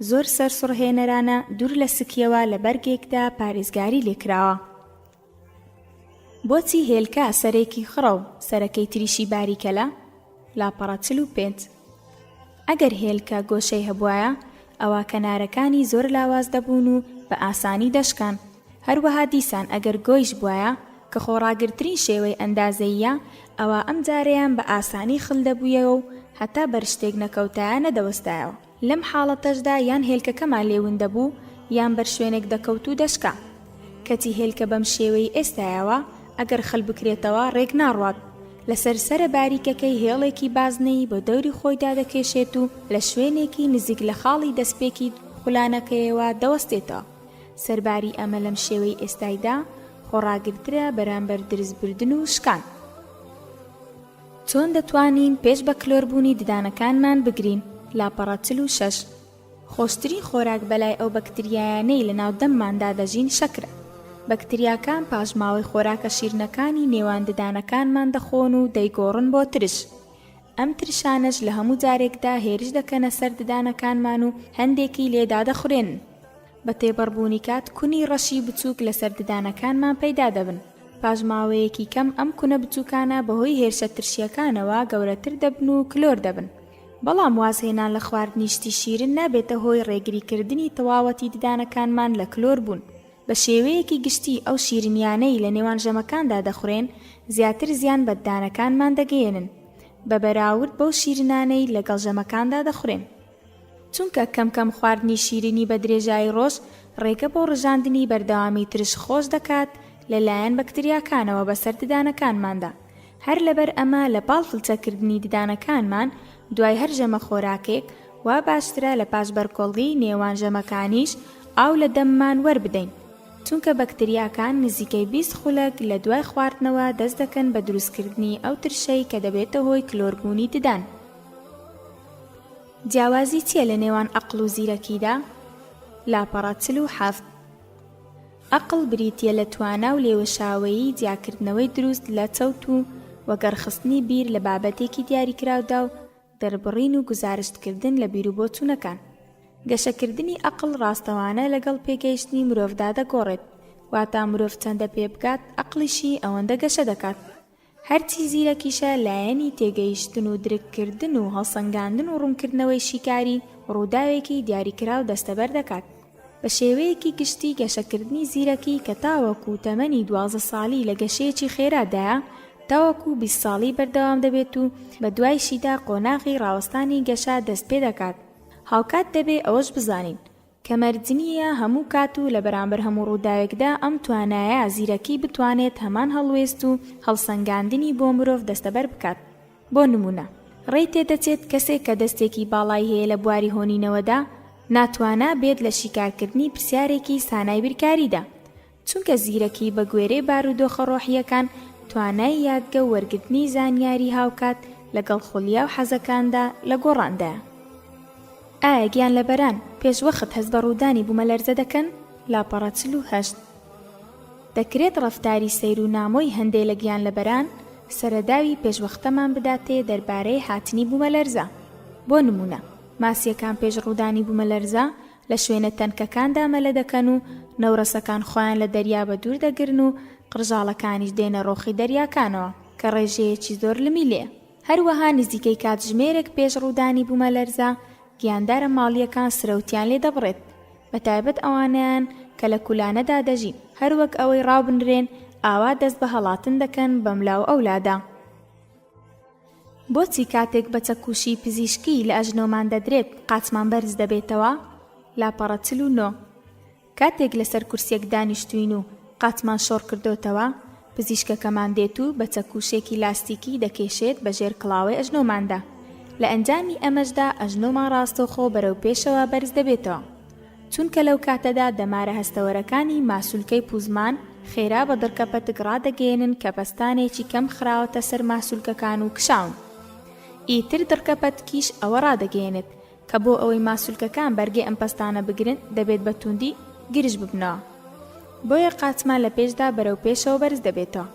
زۆر سەرسوڕهێنەرانە دوور لە سکیەوە لە بەرگێکدا پارێزگاری لێکراوە. بۆچی هێلکە سەرێکی خڕە و سەرەکەی تریشی باریکەلە؟ لاپەڕە 45. ئەگەر هێلکە گۆشەی هەبوایە، ئەوە کەنارەکانی زۆر لاواز دەبوون و بە ئاسانی دەشکان. هەروەها دیسان ئەگەر گۆیش بوایە کە خۆڕاگرترین شێوەی ئەندازەیە، ئەوە ئەم جارەیان بە ئاسانی خل دەبوویەوە و هەتا بەرشتێک نەکەوتایە نەدەوەستایەوە. لەم حاڵەتەشدا یان هێلکەکەمان لێون دەبوو یان بەر شوێنێک دەکەوت و دەشکا. کەتی هێلکە بەم شێوەی ئێستایەوە ئەگەر خەل بکرێتەوە ڕێک ناڕوات، لەسەر سەرە باریکەکەی هێڵێکی بازنەی بۆ دەوری خۆیدا دەکێشێت و لە شوێنێکی نزیک لە خاڵی دەستپێکی خولانەکەیەوە دەوەستێتەوە. سەرباری ئەمە لەم شێوەی ئێستایدا خۆڕاگرترە بەرامبەر درزبردن و شکان. چۆن دەتوانین پێش بە کلۆربوونی ددانەکانمان بگرین؟ لاپەڕە 46. خۆشترین خۆراک بەلای ئەو بەکتریایانەی لە ناودەمماندا دەژین شەکرە. بەکتریاکان پاژماوەی خۆراکە شیرنەکانی نێوان ددانەکانمان دەخۆن و دەیگۆڕن بۆ ترش. ئەم ترشانەش لە هەموو جارێکدا هێرش دەکەنە سەر ددانەکانمان و هەندێکی لێدا دەخورێن. بە تێبەڕبوونی کات کونی ڕەشی بچووک لەسەر ددانەکانمان پەیدا دەبن. پاژماوەیەکی کەم ئەم کونە بچووکانە بەهۆی هێرشە ترشیەکانەوە گەورەتر دەبن و کلۆر دەبن. بەڵام وازهێنان لە خواردنی شتی شیرن نابێتە هۆی ڕێگریکردنی تەواوەتی ددانەکانمان لە کلۆر بوون. بە شێوەیەکی گشتی ئەو شیرینیانەی لە نێوان ژەمەکاندا دەخورێن زیاتر زیان بە ددانەکانمان دەگەێنن بە بەراورد بەو شیرینانەی لەگەڵ ژەمەکاندا دەخورێن. چونکە کەم خواردنی شیرینی بە درێژایی ڕۆژ ڕێگە بۆ ڕژاندنی بەردەوامی ترش خۆش دەکات لەلایەن بەکتریاکانەوە بەسەر ددانەکانماندا. هەر لەبەر ئەمە لە پاڵ فلچەکردنی ددانەکانمان دوای هەر ژەمە خۆراکێک وا باشترە لە پاش بەرکۆڵی نێوان ژەمەکانیش ئاو لە دەممان وەربدەین، چونکە بەکتریاکان نزیکەی 20 خولەک لە دوای خواردنەوە دەست دەکەن بە دروستکردنی ئەو ترشەی کە دەبێتە هۆی کلۆربوونی ددان. جیاوازی چیە لە نێوان عەقڵ و زیرەکیدا؟ لاپەڕە 47. عەقڵ بریتیە لە توانا و لێوەشاوەیی جیاکردنەوەی دروست لە چەوت و وەگەڕخستنی بیر لە بابەتێکی دیاریکراودا و دەربڕین و گزارشتکردن لە بیر و بۆچوونەکان. گەشەکردنی عەقڵ ڕاستەوانە لەگەڵ پێگەیشتنی مرۆڤدا دەگۆڕێت، واتە مرۆڤ چەندە پێ بکات عەقڵیشی ئەوەندە گەشە دەکات. هەرچی زیرەکیشە لایەنی تێگەیشتن و درککردن و هەڵسەنگاندن و ڕوونکردنەوەی شیکاری ڕووداوێکی دیاریکراو دەستەبەر دەکات. بە شێوەیەکی گشتی گەشەکردنی زیرەکی کە تاوەکو تەمەنی 12 ساڵی لە گەشەیەکی خێرادایە تاوەکو 20 ساڵی بەردەوام دەبێت و بە دوایشیدا قۆناغی ڕاوەستانی گەشە دەست پێ دەکات. هاوکات دەبێ ئەوەش بزانین کە مەرجنیە هەموو کات و لە بەرامبەر هەموو ڕووداوێکدا ئەم توانایە زیرەکی بتوانێت هەمان هەڵوێست و هەڵسەنگاندنی بۆ مرۆڤ دەستەبەر بکات. بۆ نمونە ڕێی تێدەچێت کەسێک کە دەستێکی باڵای هەیە لە بواری هۆنینەوەدا ناتوانە بێت لە شیکارکردنی پرسیارێکی سانای بیرکاریدا، چونکە زیرەکی بە گوێرەی بارودۆخە ڕۆحیەکان توانای یادگە و وەرگرتنی زانیاری هاوکات لەگەڵ خوڵیا و حەزەکاندا لە گۆڕاندایە. ئایا گیانلەبەران پێش وەخت هەست بە ڕوودانی بوومەلەرزە دەکەن؟ لاپەڕە 48. دەکرێت ڕەفتاری سەیر و نامۆی هەندێک لە گیانلەبەران سەرەداوی پێشوەختەمان بداتێ دەربارەی هاتنی بوومەلەرزە. بۆ نمونە ماسیەکان پێش ڕوودانی بوومەلەرزە لە شوێنە تەنکەکاندا مەلە دەکەن و نەورەسەکان خۆیان لە دەریا بە دوور دەگرن و قڕژاڵەکانیش دێنە ڕۆخی دەریاکانەوە کە ڕێژەیەکی زۆر لمی لێ. هەروەها نزیکەی کاتژمێرێک پێش ڕوودانی بوومەلەرزە گیاندارە ماڵیەکان سرەوتیان لێ دەبڕێت، بەتایبەت ئەوانیان کە لە کولانەدا دەژین، هەروەک ئەوەی ڕاوبنرێن ئاوا دەست بە هەڵاتن دەکەن بە ملاو ئەولادا. بۆچی کاتێک بە چەکوشی پزیشکی لە ئەژنۆمان دەدرێت قاچمان بەرز دەبێتەوە؟ لاپەڕە 49. کاتێک لەسەر کورسێک دانیشتوین و قاچمان شۆڕ کردوتەوە پزیشکەکەمان دێت و بە چەکوشێکی لاستیکی دەکێشێت بەژێر کڵاوەی ئەژنۆماندا. لە ئەنجامی ئەمەشدا ئەژنۆمان ڕاستەوخۆ بەرەو پێشەوە بەرز دەبێتەوە، چونکە لەو کاتەدا دەمارە هەستەوەرەکانی ماسوولکەی پوزمان خێرا بە دڕکەپەتک ڕادەگەێنن کە پەستانێکی کەم خراوەتە سەر ماسوولکەکان و کشاون. ئیتر دڕکەپەتکیش ئەوە ڕادەگەێنێت کە بۆ ئەوەی ماسوولکەکان بەرگێ ئەم پەستانە بگرن دەبێت بە توندی گرژ ببنەوە. بۆیە قاچمان لە پێشدا بەرەو پێشەوە بەرز دەبێتەوە،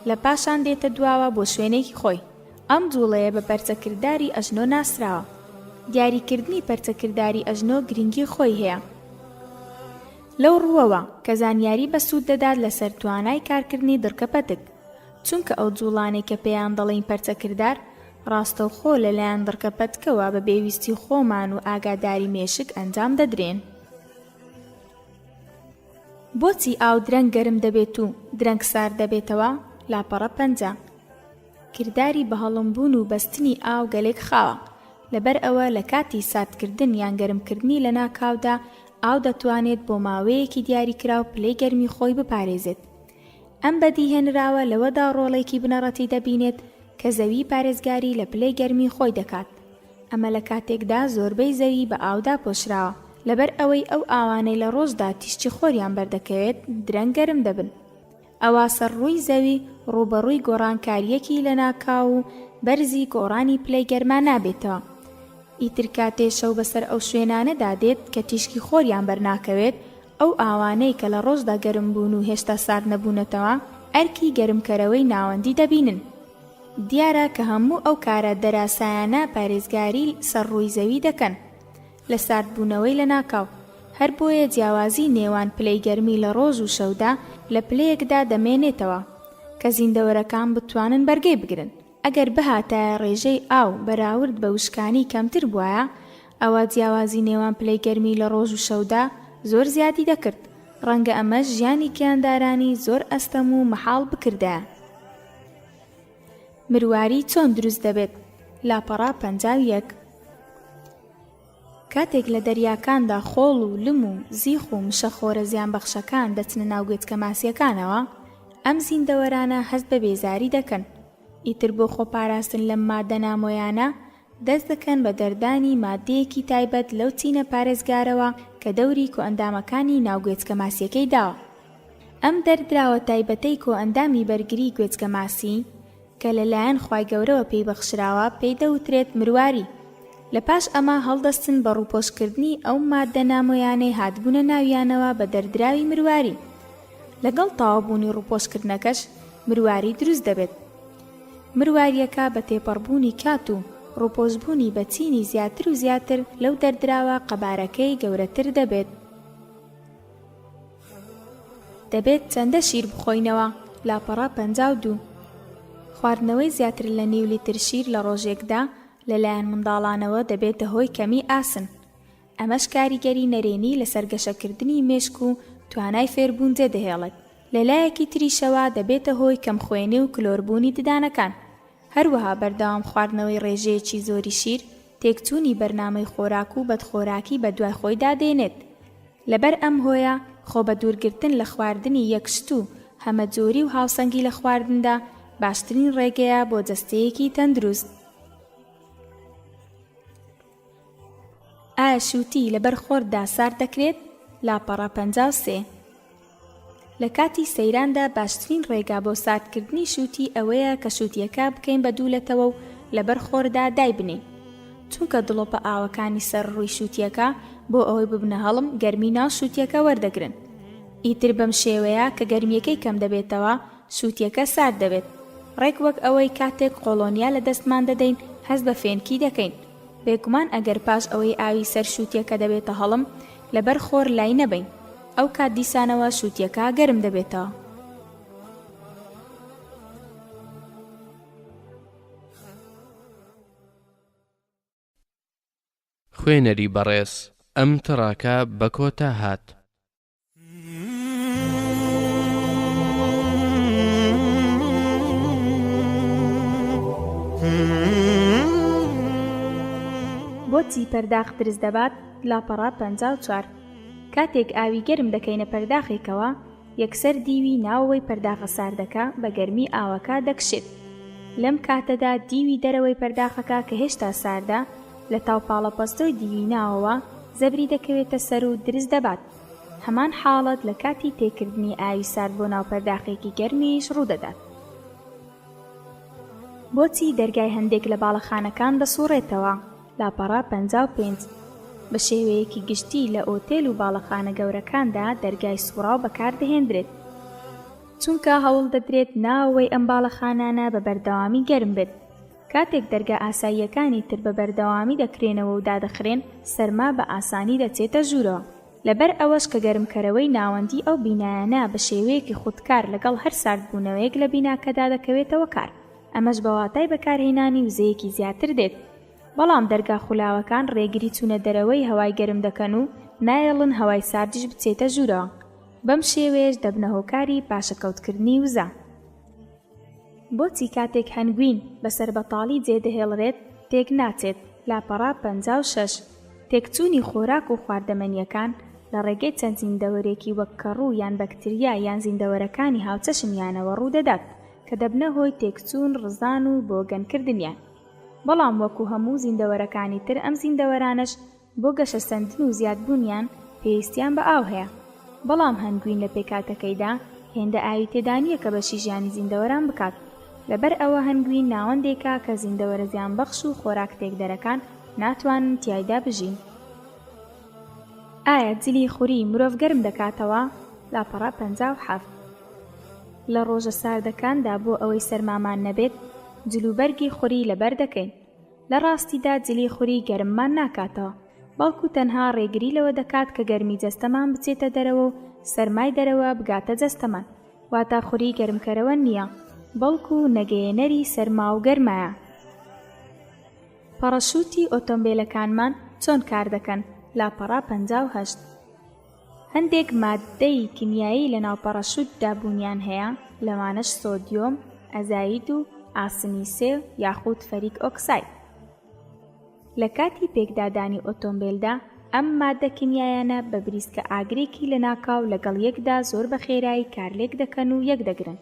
لە پاشان دێتە دواوە بۆ شوێنێکی خۆی. ئەم جوڵەیە بە پەرچەکردداری ئەژنۆ ناسراوە. دیاریکردنی پەرچەکردداری ئەژنۆ گرنگی خۆی هەیە. لەو ڕووەوە کە زانیاری بە سوود دەدات لەسەر توانای کارکردنی دڕکەپەتک، چونکە ئەو جوڵانێک کە پێیان دەڵێن پەرچەکرددار ڕاستەوخۆ لەلایەن دڕکەپەتکەوە بە پێویستی خۆمان و ئاگاداری مێشک ئەنجام دەدرێن. بۆچی ئاو درەنگ گەرم دەبێت و درەنگ سار دەبێتەوە؟ لاپەڕە 50. کردداری بەهەڵمبوون و بەستنی ئاو گەلێک خاوە، لەبەر ئەوە لە کاتی ساردکردن یان گەرمکردنی لە ناکاودا ئاو دەتوانێت بۆ ماوەیەکی دیاریکراو پلەی گەرمی خۆی بپارێزێت. ئەم بەدیهێنراوە لەوەدا ڕۆڵێکی بنەڕەتی دەبینێت کە زەوی پارێزگاری لە پلەی گەرمی خۆی دەکات. ئەمە لە کاتێکدا زۆربەی زەوی بە ئاودا پۆشراوە، لەبەر ئەوەی ئەو ئاوانەی لە ڕۆژدا تیشتی خۆریان بەردەکەوێت درەنگ گەرم دەبن. ئەوا سەرڕووی زەوی ڕوبەڕووی گۆڕانکاریەکی لە ناکاو و بەرزی گۆڕانی پلەی گەرما نابێتەوە. ئیتر کاتێ شەو بەسەر ئەو شوێنانەدا دێت کە تیشکی خۆریان بەرناکەوێت، ئەو ئاوانەی کە لە ڕۆژدا گەرم بوون و هێشتا سارد نەبوونەتەوە ئەرکی گەرمکەرەوەی ناوەندی دەبینن. دیارە کە هەموو ئەو کارە دەراسایانە پارێزگاری سەرڕووی زەوی دەکەن لە ساردبوونەوەی لە ناکاو. هەر بۆیە جیاوازی نێوان پلەی گەرمی لە ڕۆژ و شەودا لە پلەیەکدا دەمێنێتەوە کە زیندەوەرەکان بتوانن بەرگەی بگرن. ئەگەر بهاتە ڕێژەی ئاو بەراورد بە وشکانی کەمتر بووایە، ئەوە جیاوازی نێوان پلەی گەرمی لە ڕۆژ و شەودا زۆر زیادی دەکرد. ڕەنگە ئەمەش ژیانی گیاندارانی زۆر ئەستەم و مەحاڵ بکردایە. مرواری چۆن دروست دەبێت؟ لاپەڕە 51. کاتێک لە دەریاکاندا خۆڵ و لم و زیخ و مشەخۆرە زیانبەخشەکان دەچنە ناو گوێچکە ماسیەکانەوە، ئەم زیندەوەرانە هەست بە بێزاری دەکەن. ئیتر بۆ خۆپاراستن لەم مادە نامۆیانە دەست دەکەن بە دەردانی مادەیەکی تایبەت لەو چینە پارێزگارەوە کە دەوری کۆئەندامەکانی ناو گوێچکە ماسیەکەی داوە. ئەم دەردراوە تایبەتەی کۆئەندامی بەرگری گوێچکە ماسی کە لەلایەن خوای گەورەوە پێی بەخشراوە پێی دەوترێت مرواری. لە پاش ئەمە هەڵدەستن بە ڕووپۆشکردنی ئەو مادە نامۆیانەی هاتبوونە ناویانەوە بە دەردراوی مرواری. لەگەڵ تەواوبوونی ڕووپۆشکردنەکەش مرواری دروست دەبێت. مرواریەکە بە تێپەڕبوونی کات و ڕووپۆشبوونی بە چینی زیاتر و زیاتر لەو دەردراوە قەبارەکەی گەورەتر دەبێت. دەبێت چەندە شیر بخۆینەوە؟ لاپەڕە 52. خواردنەوەی زیاتر لە نیو لیتر شیر لە ڕۆژێکدا لەلایەن منداڵانەوە دەبێتە هۆی کەمی ئاسن. ئەمەش کاریگەری نەرێنی لە سەرگەشەکردنی مێشک و توانای فێربوون جێدەهێڵێت. لەلایەکی تریشەوە دەبێتە هۆی کەمخوێنی و کلۆربوونی ددانەکان. هەروەها بەردەوام خواردنەوەی ڕێژەیەکی زۆری شیر تێکچوونی بەرنامەی خۆراک و بەدخۆراکی بە دوای خۆیدا دێنێت. لەبەر ئەم هۆیە خۆ بە دوورگرتن لە خواردنی یەکشت و هەمەجۆری و هاوسەنگی لە خواردندا باشترین ڕێگەیە بۆ جەستەیەکی تەندروست. ئایا شووتی لەبەر خۆردا سارد دەکرێت؟ لاپەڕە 53. لە کاتی سەیراندا باشترین ڕێگا بۆ ساردکردنی شووتی ئەوەیە کە شووتیەکە بکەین بە دوولەتەوە و لەبەر خۆردا دای بنین، چونکە دڵۆپە ئاوەکانی سەر ڕووی شووتیەکە بۆ ئەوەی ببنە هەڵم گەرمی ناو شووتیەکە وەردەگرن. ئیتر بەم شێوەیە کە گەرمیەکەی کەم دەبێتەوە شووتیەکە سارد دەبێت. ڕێک وەک ئەوەی کاتێک قۆڵۆنیا لە دەستمان دەدەین هەست بە فێنکی دەکەین. بێگومان ئەگەر پاش ئەوەی ئاوی سەر شووتیەکە دەبێتە هەڵم لەبەر خۆر لای نەبین، ئەو کات دیسانەوە شووتیەکە گەرم دەبێتەوە.
خوێنەری بەڕێز ئەم تڕاکە بە کۆتا هات.
بۆچی پەرداخ دروست دەبات؟ لاپەڕە 54. کاتێک ئاوی گەرم دەکەینە پەرداخێکەوە یەکسەر دیوی ناوەوەی پەرداخە ساردەکە بە گەرمی ئاوەکە دەکشێت. لەم کاتەدا دیوی دەرەوەی پەرداخەکە کە هێشتا ساردە لە تاوپاڵە پەستۆی دیوی ناوەوە زەبری دەکەوێتە سەر و دروست دەبات. هەمان حاڵەت لە کاتی تێکردنی ئاوی سارد بۆ ناو پەرداخێکی گەرمیش ڕوودەدات. بۆچی دەرگای هەندێک لە باڵەخانەکان دەسوڕێتەوە؟ لاپەڕە 55. بە شێوەیەکی گشتی لە ئۆتێل و باڵەخانە گەورەکاندا دەرگای سوڕاو بەکاردەهێنرێت، چونکە هەوڵ دەدرێت ناوەوەی ئەم باڵەخانانە بە بەردەوامی گەرم بێت. کاتێک دەرگا ئاساییەکانی تر بە بەردەوامی دەکرێنەوە و دادەخرێن سەرما بە ئاسانی دەچێتە ژوورەوە. لەبەر ئەوەش کە گەرمکەرەوەی ناوەندی ئەو بینایانە بە شێوەیەکی خودکار لەگەڵ هەر ساردبوونەوەیەک لە بیناکەدا دەکەوێتەوە کار. ئەمەش بە واتای بەکارهێنانی وزەیەکی زیاتر دێت. بەڵام دەرگا خولاوەکان ڕێگری چوونە دەرەوەی هەوای گەرم دەکەن و نایەڵن هەوای ساردیش بچێتە ژوورەوە. بەم شێوەیەش دەبنە هۆکاری پاشەکەوتکردنی وزە. بۆچی کاتێک هەنگوین بەسەر بەتاڵی جێدەهێڵرێت تێک ناچێت؟ لاپەڕە 56. تێکچوونی خۆراک و خواردەمەنیەکان لە ڕێگەی چەند زیندەوەرێکی وەک کەڕوو یان بەکتریا یان زیندەوەرەکانی هاوچەشمیانەوە ڕوودەدات کە دەبنە هۆی تێکچوون ڕزان و بۆگەنکردنیان. بەڵام وەکو هەموو زیندەوەرەکانی تر ئەم زیندەوەرانش بۆ گەشە سەندن و زیادبوونیان پێویستیان بە ئاو هەیە. بەڵام هەنگوین لە پێکاتەکەیدا هێندە ئاوی تێدا نییە کە بەشی ژیانی زیندەوەران بکات. لەبەر ئەوە هەنگوین ناوەندێکە کە زیندەوەرە زیانبەخش و خۆراک تێکدەرەکان ناتوانن تیایدا بژین. ئایا جلی خوری مرۆڤ گەرم دەکاتەوە؟ لاپەڕە 57. لە ڕۆژە ساردەکاندا بۆ ئەوەی سەرمامان نەبێت جلوبەرگی خوری لەبەر دەکەین. لە ڕاستیدا جلی خوری گەرممان ناکاتەوە، بەڵکو تەنها ڕێگری لەوە دەکات کە گەرمی جەستەمان بچێتە دەرەوە و سەرمای دەرەوە بگاتە جەستەمان. واتە خوری گەرمکەرەوە نییە، بەڵکو نەگەیەنەری سەرما و گەرمایە. پەڕەشوتی ئۆتۆمبیلەکانمان چۆن کار دەکەن؟ لاپەڕە 58. هەندێک ماددەی کیمیایی لە ناو پەڕەشوتدا بوونیان هەیە، لەوانەش سۆدیۆم، ئەزاید و ئاسنی سێ یاخود فەریک ئۆکساید. لە کاتی پێکدادانی ئۆتۆمبیلدا ئەم ماددە کیمیایانە بە بریسکە ئاگرێکی لە ناکاو لەگەڵ یەکدا زۆر بە خێرایی کارلێک دەکەن و یەک دەگرن.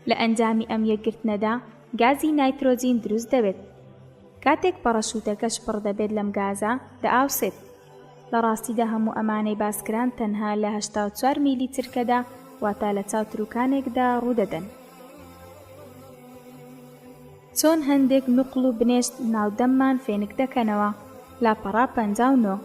لە ئەنجامی ئەم یەکگرتنەدا گازی نایترۆجین دروست دەبێت. کاتێک پەڕەشوتەکەش پڕ دەبێت لەم گازە دەئاوسێت. لە ڕاستیدا هەموو ئەمانەی باسکران تەنها لە 84 میلی چرکەدا واتە لە چاوتروکانێکدا ڕوودەدەن. چۆن هەندێک نوقڵ و بنێشت ناودەممان فێنک دەکەنەوە؟ لاپەڕە 59.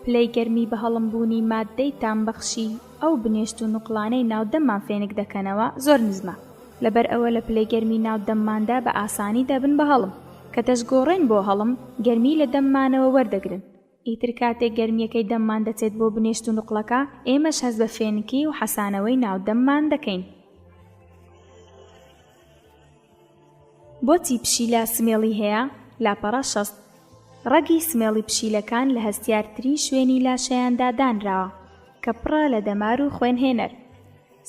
پلەی گەرمی بە هەڵمبوونی ماددەی تامبەخشی ئەو بنێشت و نوقڵانەی ناودەممان فێنک دەکەنەوە زۆر نزمە. لەبەر ئەوە لە پلەی گەرمی ناودەمماندا بە ئاسانی دەبن بە هەڵم. کە دەستگۆڕێن بۆ هەڵم گەرمی لە دەممانەوە وەردەگرن. ئیتر کاتێک گەرمیەکەی دەممان دەچێت بۆ بنێشت و نوقڵەکە ئێمەش هەست بە فێنکی و حەسانەوەی ناودەممان دەکەین. بۆچی پشیلە سمێڵی هەیە؟ لاپەڕە 60. ڕەگی سمێڵی پشیلەکان لە هەستیارترین شوێنی لاشەیاندا دانراوە کە پڕە لە دەمار و خوێنهێنەر.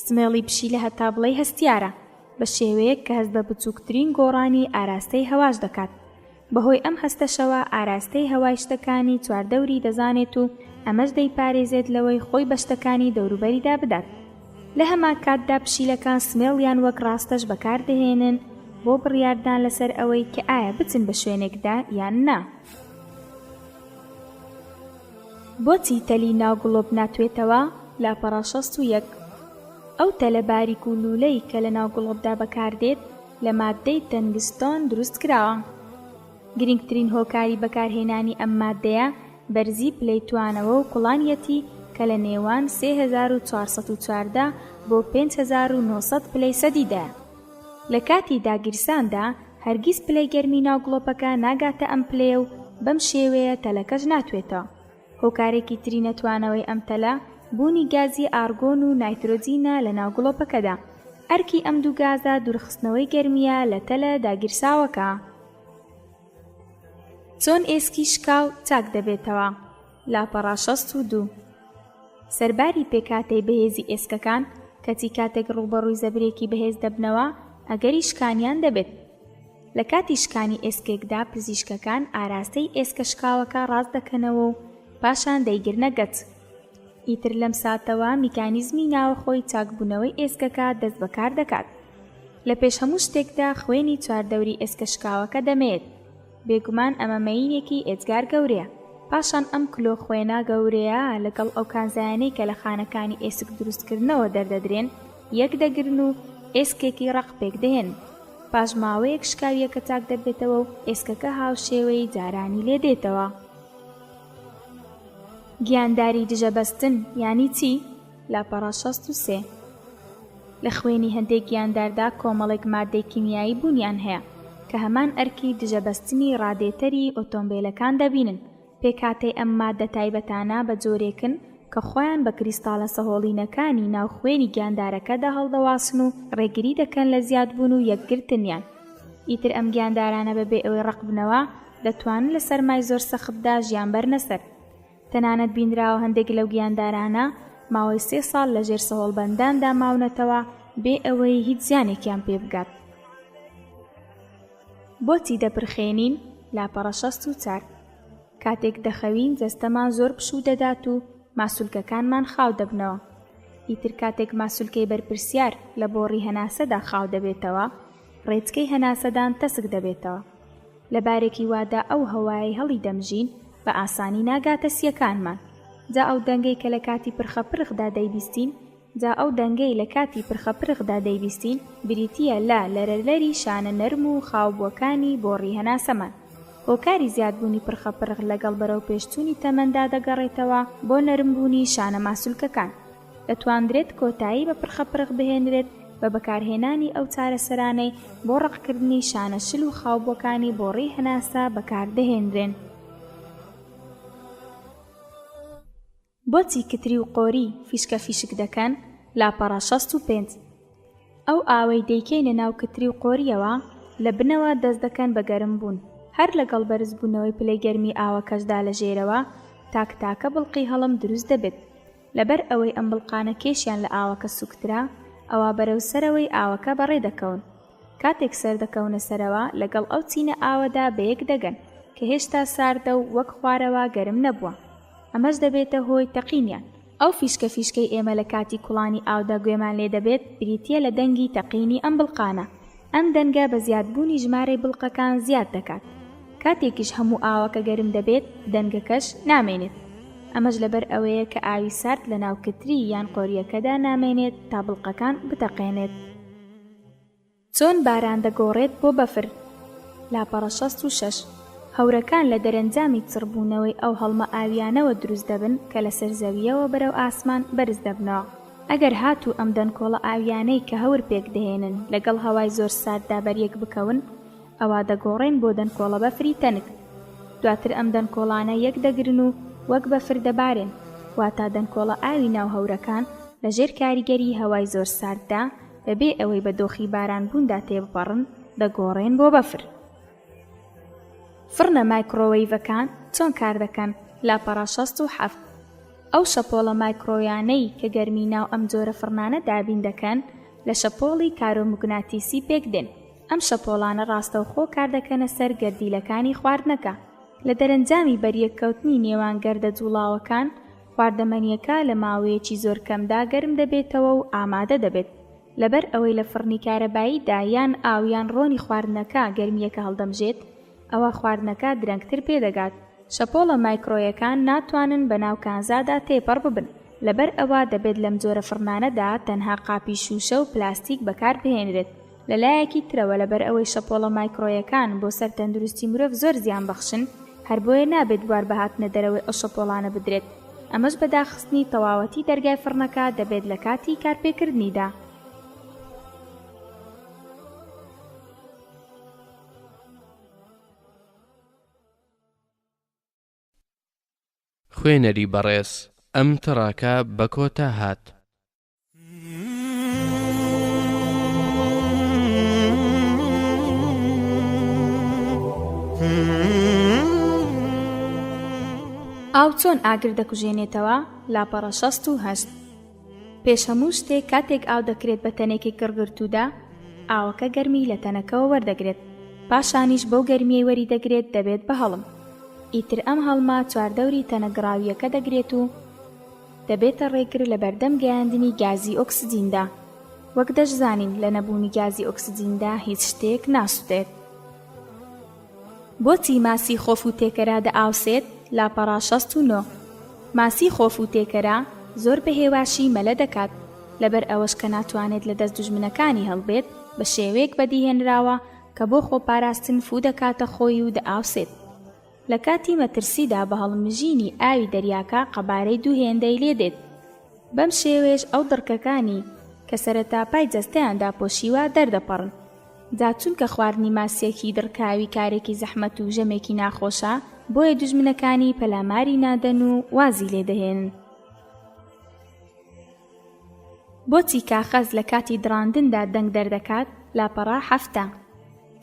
سمێڵی پشیلە هەتا بڵێ هەستیارە بە شێوەیەک کە هەست بە بچووکترین گۆڕانی ئاراستەی هەواش دەکات. بەهۆی ئەم هەستەشەوە ئاراستەی هەوای شتەکانی چواردەوری دەزانێت و ئەمەش دەیپارێزێت لەوەی خۆی بە شتەکانی دەوروبەریدا بدات. لە هەمان کاتدا پشیلەکان سمێڵیان وەک ڕاستەش بەکاردەهێنن بۆ بڕیاردان لەسەر ئەوەی کە ئایا بچن بە شوێنێکدا یان نا. بۆچی تەلی ناو گڵۆب ناتوێتەوە؟ لاپەڕە 61. ئەو تەلە باریک و لولەی کە لە ناو گڵۆبدا بەکاردێت لە مادەی تەنگستۆن دروست کراوە. گرنگترین هۆکاری بەکارهێنانی ئەم مادەیە بەرزی پلەی توانەوە و کوڵانیەتی کە لە نێوان 3414 بۆ 5900 پلەی سەدیدا. لە کاتی داگیرساندا هەرگیز پلەی گەرمی ناو گڵۆپەکە ناگاتە ئەم پلەیە و بەم شێوەیە تەلەکەش ناتوێتەوە. هۆکارێکی تری نەتوانەوەی ئەم تەلە بوونی گازی ئارگۆن و نایترۆجینە لە ناو گڵۆپەکەدا. ئەرکی ئەم دوو گازە دوورخستنەوەی گەرمیە لە تەلە داگیرساوەکە. چۆن ئێسکی شکاو چاک دەبێتەوە؟ لاپەڕە 62. سەرباری پێکاتەی بەهێزی ئێسکەکان کەچی کاتێک ڕووبەڕووی زەبرێکی بەهێز دەبنەوە ئەگەری شکانیان دەبێت. لە کاتی شکانی ئێسکێکدا پزیشکەکان ئاراستەی ئێسکە شکاوەکە ڕاست دەکەنەوە و پاشان دەیگرنە گەچ. ئیتر لەم ساتەوە میکانیزمی ناوەخۆی چاکبوونەوەی ئێسکەکە دەست بەکار دەکات. لە پێش هەموو شتێکدا خوێنی چواردەوری ئێسکە شکاوەکە دەمێت. بێگومان ئەمە مەینێکی ئێجگار گەورەیە. پاشان ئەم کلۆ خوێنە گەورەیە لەگەڵ ئەو کانزایانەی کە لە خانەکانی ئێسک دروستکردنەوە دەردەدرێن یەک دەگرن و ئێسکێکی ڕق پێک دەهێن. پاش ماوەیەک شکاویەکە چاک دەبێتەوە و ئێسکەکە هاوشێوەی جارانی لێ دێتەوە. گیانداری دژەبەستن یانی چی؟ لاپەڕە 63. لە خوێنی هەندێک گیانداردا کۆمەڵێک مادەی کیمیایی بوونیان هەیە کە هەمان ئەرکی دژەبەستنی ڕادێتەری ئۆتۆمبیلەکان دەبینن. پێکاتەی ئەم مادە تایبەتانە بە جۆرێکن کە خۆیان بە کریستاڵە سەهۆڵینەکانی ناو خوێنی گیاندارەکەدا هەڵدەواسن و ڕێگری دەکەن لە زیادبوون و یەکگرتنیان. ئیتر ئەم گیاندارانە بەبێ ئەوەی ڕق بنەوە دەتوانن لە سەرمای زۆر سەختدا ژیان بەرنەسەر. تەنانەت بینراوە هەندێک لەو گیاندارانە ماوەی 3 ساڵ لە ژێر سەهۆڵبەنداندا ماونەتەوە بێ ئەوەی هیچ زیانێکیان پێ بگات. بۆچی دەپرخێنین؟ لاپەڕە 64. کاتێک دەخەوین جەستەمان زۆر پشوو دەدات و ماسوولکەکانمان خاو دەبنەوە. ئیتر کاتێک ماسوولکەی بەرپرسیار لە بۆڕی هەناسەدا خاو دەبێتەوە ڕێچکەی هەناسەدان تەسک دەبێتەوە. لە بارێکی وادا ئەو هەوایی هەڵی دەمژین بە ئاسانی ناگاتە سیەکانمان. جا ئەو دەنگەی کە لە کاتی پرخەپرخدا دەیبیستین بریتیە لە لەرەلەری شانە نەرم و خاوبووەکانی بۆڕی هەناسەمان. هۆکاری زیادبوونی پرخەپرخ لەگەڵ بەرەو پێشچوونی تەمەندا دەگەڕێتەوە بۆ نەرمبوونی شانە ماسوولکەکان. دەتوانرێت کۆتایی بە پرخەپرخ بهێنرێت بە بەکارهێنانی ئەو چارەسەرانەی بۆ ڕقکردنی شانە شل و خاوبووەکانی بۆڕی هەناسە بەکاردەهێنرێن. بۆچی کتری و قۆری فیشکە فیشک دەکەن؟ لاپەڕە 65. ئەو ئاوەی دەیکەینە ناو کتری و قۆریەوە لە بنەوە دەست دەکەن بە گەرم بوون. هەر لەگەڵ بەرزبوونەوەی پلەی گەرمی ئاوەکەشدا لە ژێرەوە تاکتاکە بڵقی هەڵم دروست دەبێت. لەبەر ئەوەی ئەم بڵقانە کێشیان لە ئاوەکە سوکترا ئەوە بەرەو سەرەوەی ئاوەکە بەڕێ دەکەون. کاتێک سەر دەکەونە سەرەوە لەگەڵ ئەو چینە ئاوەدا بەیەک دەگەن کە هێشتا ساردە و وەک خوارەوە گەرم نەبووە. ئەمەش دەبێتە هۆی تەقینیان. ئەو فیشکەی ئێمە لە کاتی کوڵانی ئاودا گوێمان لێ دەبێت بریتیە لە دەنگی تەقینی ئەم بڵقانە. ئەم دەنگە بە زیادبوونی ژمارەی بڵقەکان زیاد دەکات. کاتێکیش هەموو ئاوەکە گەرم دەبێت دەنگەکەش نامێنێت. ئەمەش لەبەر ئەوەیە کە ئاوی سارد لە ناو کتری یان قۆریەکەدا نامێنێت تا بڵقەکان بتەقێنێت. چۆن باران دەگۆڕێت بۆ بەفر؟ لاپەڕە 66. هەورەکان لە دەرەنجامی چڕبوونەوەی ئەو هەڵمە ئاویانەوە دروست دەبن کە لە سەرزەویەوە بەرەو ئاسمان بەرز دەبنەوە. ئەگەر هاتوو ئەم دەنکۆڵە ئاویانەی کە هەور پێک دەهێنن لەگەڵ هەوای زۆر سارددا بەریەک بکەون ئەوا دەگۆڕێن بۆ دەنکۆڵە بەفری تەنک. دواتر ئەم دەنکۆڵانە یەک دەگرن و وەک بەفر دەبارێن. واتە دەنکۆڵە ئاوی ناو هەورەکان لە ژێر کاریگەری هەوای زۆر سارددا بەبێ ئەوەی بە دۆخی باران بووندا تێبپەڕن دەگۆڕێن بۆ بەفر. فڕنە مایکرۆوەیڤەکان چۆن کار دەکەن؟ لاپەڕە 67 ئەو شەپۆڵە مایکرۆیانەی کە گەرمی ناو ئەم جۆرە فڕنانە دابین دەکەن لە شەپۆڵی کارۆمگناتیسی پێک دێن. ئەم شەپۆڵانە ڕاستەوخۆ کار دەکەنە سەر گەردیلەکانی خواردنەکە. لە دەرەنجامی بەریەککەوتنی نێوان گەردە جوڵاوەکان خواردەمەنیەکە لە ماوەیەکی زۆر کەمدا گەرم دەبێتەوە و ئامادە دەبێت. لەبەر ئەوەی لە فڕنی کارەباییدا یان ئاویان ڕۆنی خواردنەکە گەرمیەکە هەڵدەمژێت، ئەوە خواردنەکە درەنگتر پێدەگات. شەپۆڵە مایکرۆیەکان ناتوانن بە ناو کانزادا تێپەڕ ببن، لەبەر ئەوە دەبێت لەم جۆرە فڕنانەدا تەنها قاپی شوشە و پلاستیک بەکار بهێنرێت. لەلایەکی ترەوە لەبەر ئەوەی شەپۆڵە مایکرۆیەکان بۆ سەر تەندروستی مرۆڤ زۆر زیان بەخشن، هەر بۆیە نابێت بوار بەهاتنە دەرەوەی ئەو شەپۆڵانە بدرێت. ئەمەش بەداخستنی تەواوەتی دەرگای فڕنەکە دەبێت لە کاتی کارپێکردنیدا.
خوێنەری بەڕێز ئەم تڕاکە بە کۆتا هات.
ئاو چۆن ئاگر دەکوژێنێتەوە؟ لاپەڕە 68 پێش هەموو شتێک کاتێک ئاو دەکرێت بە تەنێکی گڕگرتوودا، ئاوەکە گەرمی لە تەنەکەوە وەردەگرێت، پاشانیش بەو گەرمیەی وەری دەگرێت دەبێت بە هەڵم. ئیتر ئەم هەڵما چواردەوری تەنەگڕاویەکە دەگرێت و دەبێتە ڕێگر لە بەردەم گەیاندنی گازی ئۆکسجیندا. وەک دەشزانین لە نەبوونی گازی ئۆکسجیندا هیچ شتێک ناسووتێت. بۆچی ماسی خۆف و تێکەرا دەئاوسێت؟ لاپەڕە 69 ماسی خۆف و تێکەرا زۆر بە هێواشی مەلە دەکات، لەبەر ئەوەش کە ناتوانێت لە دەست دوژمنەکانی هەڵبێت بە شێوەیەک بەدیهێنراوە کە بۆ خۆپاراستن فوو دەکاتە خۆی و دەئاوسێت. لە کاتی مەترسیدا بە هەڵمژینی ئاوی دەریاکە قەبارەی دوو هێندەی لێدێت. بەم شێوەیەش ئەو دڕکەکانی کە سەرەتا پای جەستەیاندا پۆشیوە دەردەپەڕن. جا چونکە خواردنی ماسیەکی دڕکاوی کارێکی زەحمەت و ژەمێکی ناخۆشە، بۆیە دوژمنەکانی پەلاماری نادەن و وازی لێدەهێنن. بۆچی کاخەز لە کاتی دڕاندندا دەنگ دەردەکات؟ لاپەڕە 7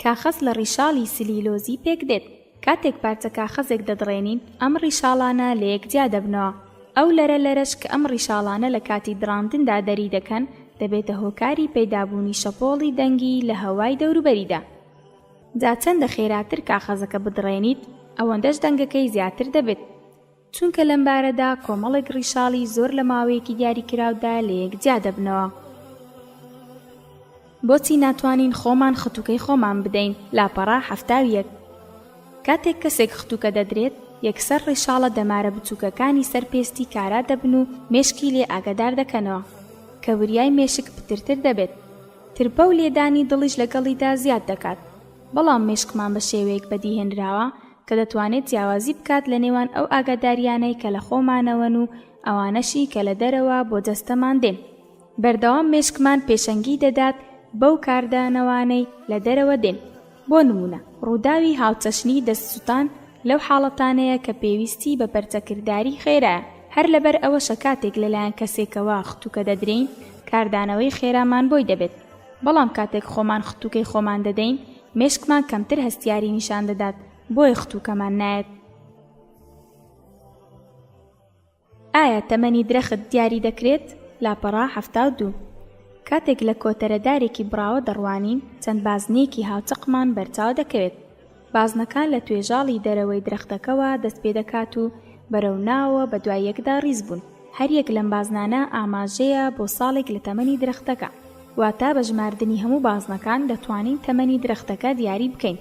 کاخەز لە ڕیشاڵی سلیلۆزی پێک دێت. کاتێک پارچە کاخەزێک دەدڕێنین، ئەم ڕیشاڵانە لە یەکجیا دەبنەوە. ئەو لەرەش کە ئەم ڕیشاڵانە لە کاتی دڕاندندا دەری دەکەن، دەبێتە هۆکاری پەیدابوونی شەپۆڵی دەنگی لە هەوای دەوروبەریدا. جا چەندە خێراتر کاخەزەکە بدڕێنیت، ئەوەندەش دەنگەکەی زیاتر دەبێت، چونکە لەم بارەدا کۆمەڵێک ڕیشاڵی زۆر لە ماوەیەکی دیاریکراودا لە یەکجیا دەبنەوە. بۆچی ناتوانین خۆمان خەتوکەی خۆمان بدەین؟ لاپەڕە 71 کاتێک کەسێک خەتوکە دەدرێت، یەکسەر ڕیشاڵە دەمارە بچووکەکانی سەرپێستی کارا دەبن و مێشکی لێ ئاگادار دەکەنەوە کە وریای مێشک پترتر دەبێت. ترپە و لێدانی دڵیش لەگەڵیدا زیاد دەکات، بەڵام مێشکمان بە شێوەیەک بەدیهێنراوە کە دەتوانێت جیاوازی بکات لە نێوان ئەو ئاگاداریانەی کە لە خۆمانەوەن و ئەوانەشی کە لە دەرەوە بۆ جەستەمان دێن. بەردەوام مێشکمان پێشەنگی دەدات بەو کاردانەوانەی لە دەرەوە دێن. بۆ نمونە، ڕووداوی هاوچەشنی دەستسووتان لەو حاڵەتانەیە کە پێویستی بە پەرچەکرداری خێرایە. هەر لەبەر ئەوەشە کاتێک لەلایەن کەسێکەوە خەتوکە دەدرین، کاردانەوەی خێرامان بۆی دەبێت. بەڵام کاتێک خۆمان خەتوکەی خۆمان دەدەین، مێشکمان کەمتر هەستیاری نیشان دەدات، بۆیە خەتوکەمان نایەت. ئایا تەمەنی درەخت دیاری دەکرێت؟ لاپەڕە 72 کاتێک لە کۆتەرەدارێکی براوە دەڕوانین، چەند بازنێکی هاوچەقمان بەرچاو دەکەوێت. بازنەکان لە توێژاڵی دەرەوەی درەختەکەوە دەست پێ دەکات و بەرەو ناوە بە دوای یەکدا ڕیز بوون. هەر یەک لەم بازنانە ئاماژەیە بۆ ساڵێک لە تەمەنی درەختەکە. واتە بە ژماردنی هەموو بازنەکان دەتوانین تەمەنی درەختەکە دیاری بکەین.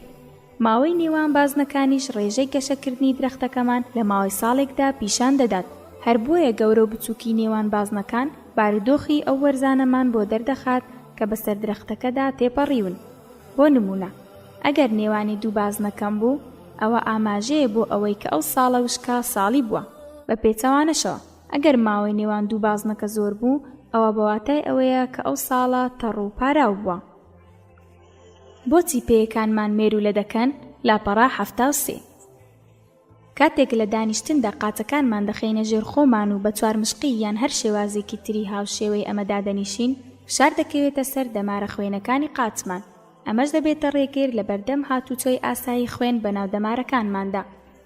ماوەی نێوان بازنەکانیش ڕێژەی گەشەکردنی درەختەکەمان لە ماوەی ساڵێکدا پیشان دەدات. هەر بۆیە گەورە و بچووکی نێوان بازنەکان بارودۆخی ئەو وەرزانەمان بۆ دەردەخات کە بەسەر درەختەکەدا تێپەڕیون. بۆ نمونە، ئەگەر نێوانی دوو بازنەکەم بوو، ئەوە ئاماژەیە بۆ ئەوەی کە ئەو ساڵە وشکا ساڵی بووە. بە پێچەوانەشەوە، ئەگەر ماوەی نێوان دوو بازنەکە زۆر بوو، ئەوە بەواتای ئەوەیە کە ئەو ساڵە تەڕوو پاراو بووە. بۆچی پێیەکانمان مێرو لە دەکەن؟ لاپەڕە 73 کاتێک لە دانیشتندا قاچەکانمان دەخەینە ژێر خۆمان و بە چوارمشقی یان هەر شێوازێکی تری هاوشێوەی ئەمەدا دەنیشین، فشار دەکەوێتە سەر دەمارە خوێنەکانی قاچمان. ئەمەش دەبێتە ڕێگر لە بەردەم هاتوچۆی ئاسایی خوێن بە ناودەمارەکانماندا.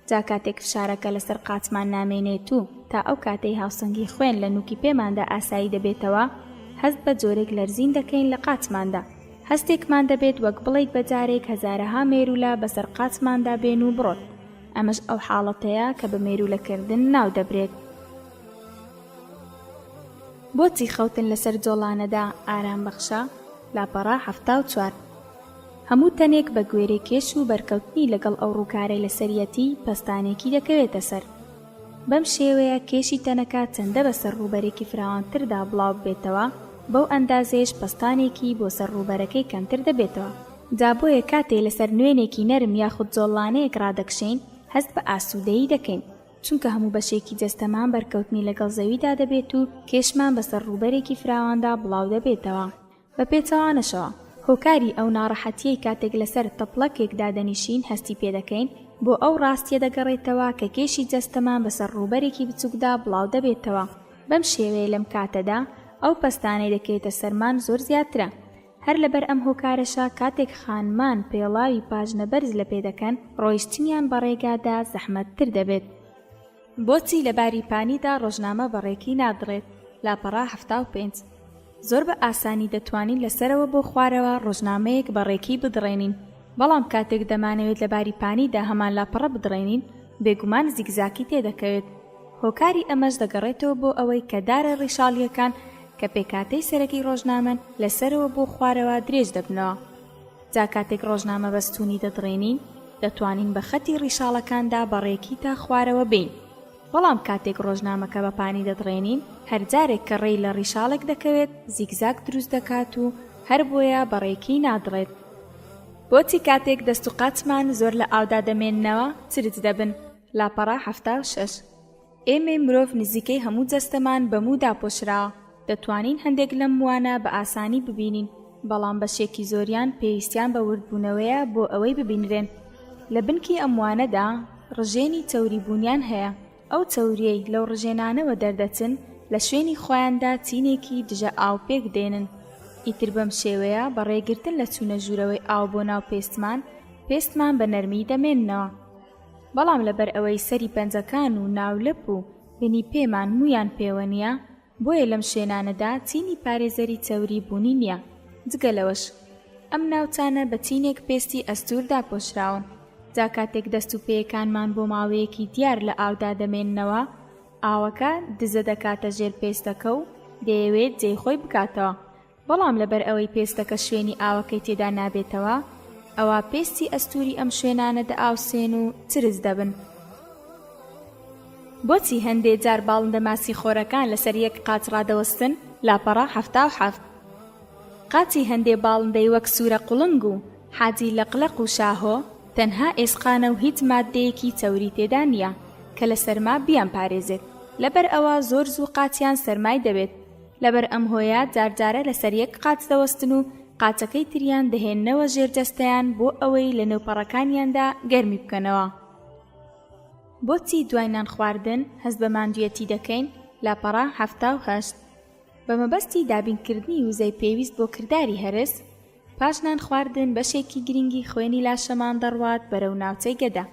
جا کاتێک فشارەکە لەسەر قاچمان نامێنێت و تا ئەو کاتەی هاوسەنگی خوێن لە نوکی پێماندا ئاسایی دەبێتەوە، هەست بە جۆرێک لەرزین دەکەین لە قاچماندا. هەستێکمان دەبێت وەک بڵیت بەجارێک هەزارەها مێرولە بەسەر قاچماندا بێن و بڕۆت. ئەمەش ئەو حاڵەتەیە کە بە مێرولەکردن ناو دەبرێت. بۆچی خەوتن لەسەر جۆڵانەدا ئارام بەخشە؟ لاپەڕا 74. هەموو تەنێک بە گوێرەی کێش و بەرکەوتنی لەگەڵ ئەو ڕووکارەی لەسەرەتی پەستانێکی دەکەوێتە سەر. بەم شێوەیە کێشی تەنەکە چەندە بەسەر ڕووبەرێکی فراوانتردا بڵاو بێتەوە، بەو ئەندازێش پەستانێکی بۆ سەر ڕووبەرەکەی کەمتر دەبێتەوە. جا بۆیە کاتێ لەسەر نوێنێکی نەرم یاخود جۆڵانەیەک ڕادەکشین، هەست بە ئاسوودەیی دەکەین، چونکە هەموو بەشێکی جەستەمان بەرکەوتنی لەگەڵ زەویدا دەبێت و کێشمان بەسەر ڕووبەرێکی فراواندا بڵاو دەبێتەوە. بە پێچەوانەشەوە هۆکاری ئەو ناڕەحەتیەی کاتێک لەسەر تەپڵەکێکدا دەنیشین هەستی پێ دەکەین، بۆ ئەو ڕاستیە دەگەڕێتەوە کە کێشی جەستەمان بەسەر ڕووبەرێکی بچووکدا بڵاو دەبێتەوە. بەم شێوەیە لەم کاتەدا ئەو پەستانەی دەکەوێتە سەرمان زۆر زیاترە. هەر لەبەر ئەم هۆکارەشە کاتێک خانمان پێڵاوی پاژنە بەرز لە پێ دەکەن، ڕۆیشتنیان بە ڕێگادا زەحمەتتر دەبێت. بۆچی لە باری پانیدا ڕۆژنامە بەڕێکی نادڕێت؟ لاپەڕا 75. زۆر بە ئاسانی دەتوانین لەسەرەوە بۆ خوارەوە ڕۆژنامەیەک بەڕێکی بدڕێنین، بەڵام کاتێک دەمانەوێت لە باری پانیدا هەمان لاپەڕە بدڕێنین، بێگومان زیگزاکی تێدەکەوێت. هۆکاری ئەمەش دەگەڕێتەوە بۆ ئەوەی کە دارە ڕیشاڵیەکان کە پێکاتەی سەرەکی ڕۆژنامەن لەسەرەوە بۆ خوارەوە درێژ دەبنەوە. جا کاتێک ڕۆژنامە بەستوونی دەدڕێنین، دەتوانین بە خەتی ڕیشاڵەکاندا بەڕێکی تا خوارەوە بین. بەڵام کاتێک ڕۆژنامەکە بە پانی دەدڕێنین، هەر جارێک کە ڕێی لە ڕیشاڵێک دەکەوێت زیگزاگ دروست دەکات و هەر بۆیە بەڕێکی نادڕێت. بۆچی کاتێک دەست و قاچمان زۆر لە ئاودا دەمێننەوە چرج دەبن؟ لاپەڕا 76. ئێمە مرۆڤ نزیکەی هەموو جەستەمان بەموودا پۆشراوە. دەتوانین هەندێک لەم وانە بە ئاسانی ببینین، بەڵام بەشێکی زۆریان پێویستیان بە وردبوونەوەیە بۆ ئەوەی ببینرێن. لە بنکی ئەم وانەدا ڕژێنی چەوری بوونیان هەیە. ئەو چەوریەی لەو ڕژێنانەوە دەردەچن لە شوێنی خۆیاندا چینێکی دژە ئاو پێک دێنن. ئیتر بەم شێوەیە بە ڕێگرتن لە چوونە ژوورەوەی ئاو بۆ ناو پێستمان بە نەرمی دەمێننەوە. بەڵام لەبەر ئەوەی سەری پەنجەکان و ناولەپ و بنی پێمان مویان پێوە نییە، بۆیە لەم شوێنانەدا چینی پارێزەری چەوری بوونی نییە. جگە لەوەش ئەم ناوچانە بە چینێک پێستی ئەستووردا پۆشراون. جا کاتێک دەست و پێیەکانمان بۆ ماوەیەکی دیار لە ئاودا دەمێننەوە، ئاوەکە دزە دەکاتە ژێر پێستەکە و دەیەوێت جێی خۆی بکاتەوە. بەڵام لەبەر ئەوەی پێستەکە شوێنی ئاوەکەی تێدا نابێتەوە، ئەوە پێستی ئەستووری ئەم شوێنانە دەئاوسێن و چرز دەبن. بۆچی هەندێک جار باڵندە ماسی خۆرەکان لەسەر یەک قاچ ڕادەوەستن؟ لاپەڕا 77. قاچی هەندێک باڵندەی وەک سوورە قوڵنگ و حاجی لەقلەق و شاهۆ تەنها ئێسقانە و هیچ مادەیەکی چەوری تێدا نییە کە لە سەرما بیان پارێزێت. لەبەر ئەوە زۆر زوو قاچیان سەرمای دەبێت. لەبەر ئەم هۆیە جارجارە لەسەر یەک قاچ دەوەستن و قاچەکەی تریان دەهێننەوە ژێرجەستەیان بۆ ئەوەی لە نێوپەڕەکانیاندا گەرمی بکەنەوە. بۆچی دوای نان خواردن هەست بە ماندوویەتی دەکەین؟ لاپەڕا 78. بە مەبەستی دابینکردنی وزەی پێویست بۆ کردداری هەرس، پاش نان خواردن بەشێکی گرنگی خوێنی لاشەمان دەڕوات بەرەو ناوچەی گەدا.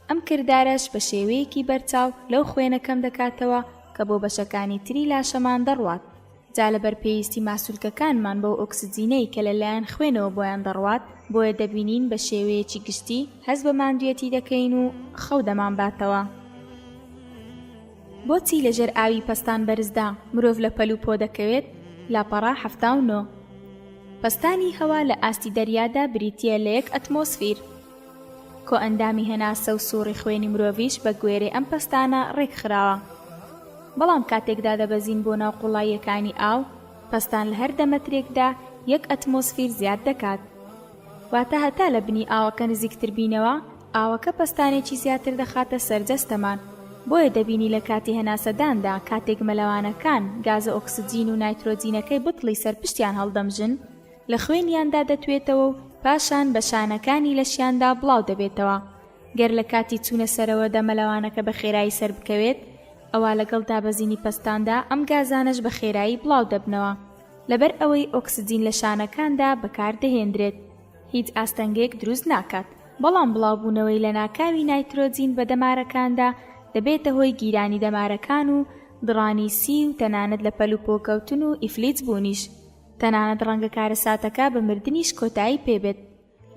ئەم کردارەش بە شێوەیەکی بەرچاو لەو خوێنەکەم دەکاتەوە کە بۆ بەشەکانی تری لاشەمان دەڕوات. جا لەبەر پێویستی ماسوولکەکانمان بەو ئۆکسجینەی کە لەلایەن خوێنەوە بۆیان دەڕوات، بۆیە دەبینین بە شێوەیەکی گشتی هەست بە ماندوویەتی دەکەین و خەو دەمان باتەوە. بۆچی لەژێر ئاوی پەستان بەرزدا مرۆڤ لە پەلوپۆ دەکەوێت؟ لاپەڕا 79. پەستانی هەوا لە ئاستی دەریادا بریتیە لە 1 ئەتمۆسفیر. کۆ ئەندامی هەناسە و سووڕی خوێنی مرۆڤیش بە گوێرەی ئەم پەستانە ڕێکخراوە. بەڵام کاتێکدا دەبەزین بۆ ناو قوڵاییەکانی ئاو، پەستان لە هەر دەمەترێکدا 1 ئەتمۆسفیر زیاد دەکات. واتە هەتا لە بنی ئاوەکە نزیکتر بینەوە، ئاوەکە پەستانێکی زیاتر دەخاتە سەرجەستەمان. بۆیە دەبینی لە کاتی هەناسەداندا کاتێک مەلەوانەکان گازە ئۆکسجین و نایترۆجینەکەی بتڵی سەرپشتیان هەڵدەمژن، لە خوێنیاندا دەتوێتەوە و پاشان بە شانەکانی لەشیاندا بڵاو دەبێتەوە. گەر لە کاتی چوونە سەرەوەدا مەلەوانەکە بە خێرایی سەر بکەوێت، ئەوە لەگەڵ دابەزینی پەستاندا ئەم گازانش بە خێرایی بڵاو دەبنەوە. لەبەر ئەوەی ئۆکسجین لە شانەکاندا بەکاردەهێنرێت. هیچ ئاستەنگەیەک دروست ناکات، بەڵام بڵاوبوونەوەی لە ناکاوی نایترۆجین بە دەمارەکاندا دەبێتە هۆی گیرانی دەمارەکان و دڕانی سی و تەنانەت لە پەلوپۆکەوتن و ئیفلیت بوونیش. تەنانەت ڕەنگە کارەساتەکە بە مردنیش کۆتایی پێبێت.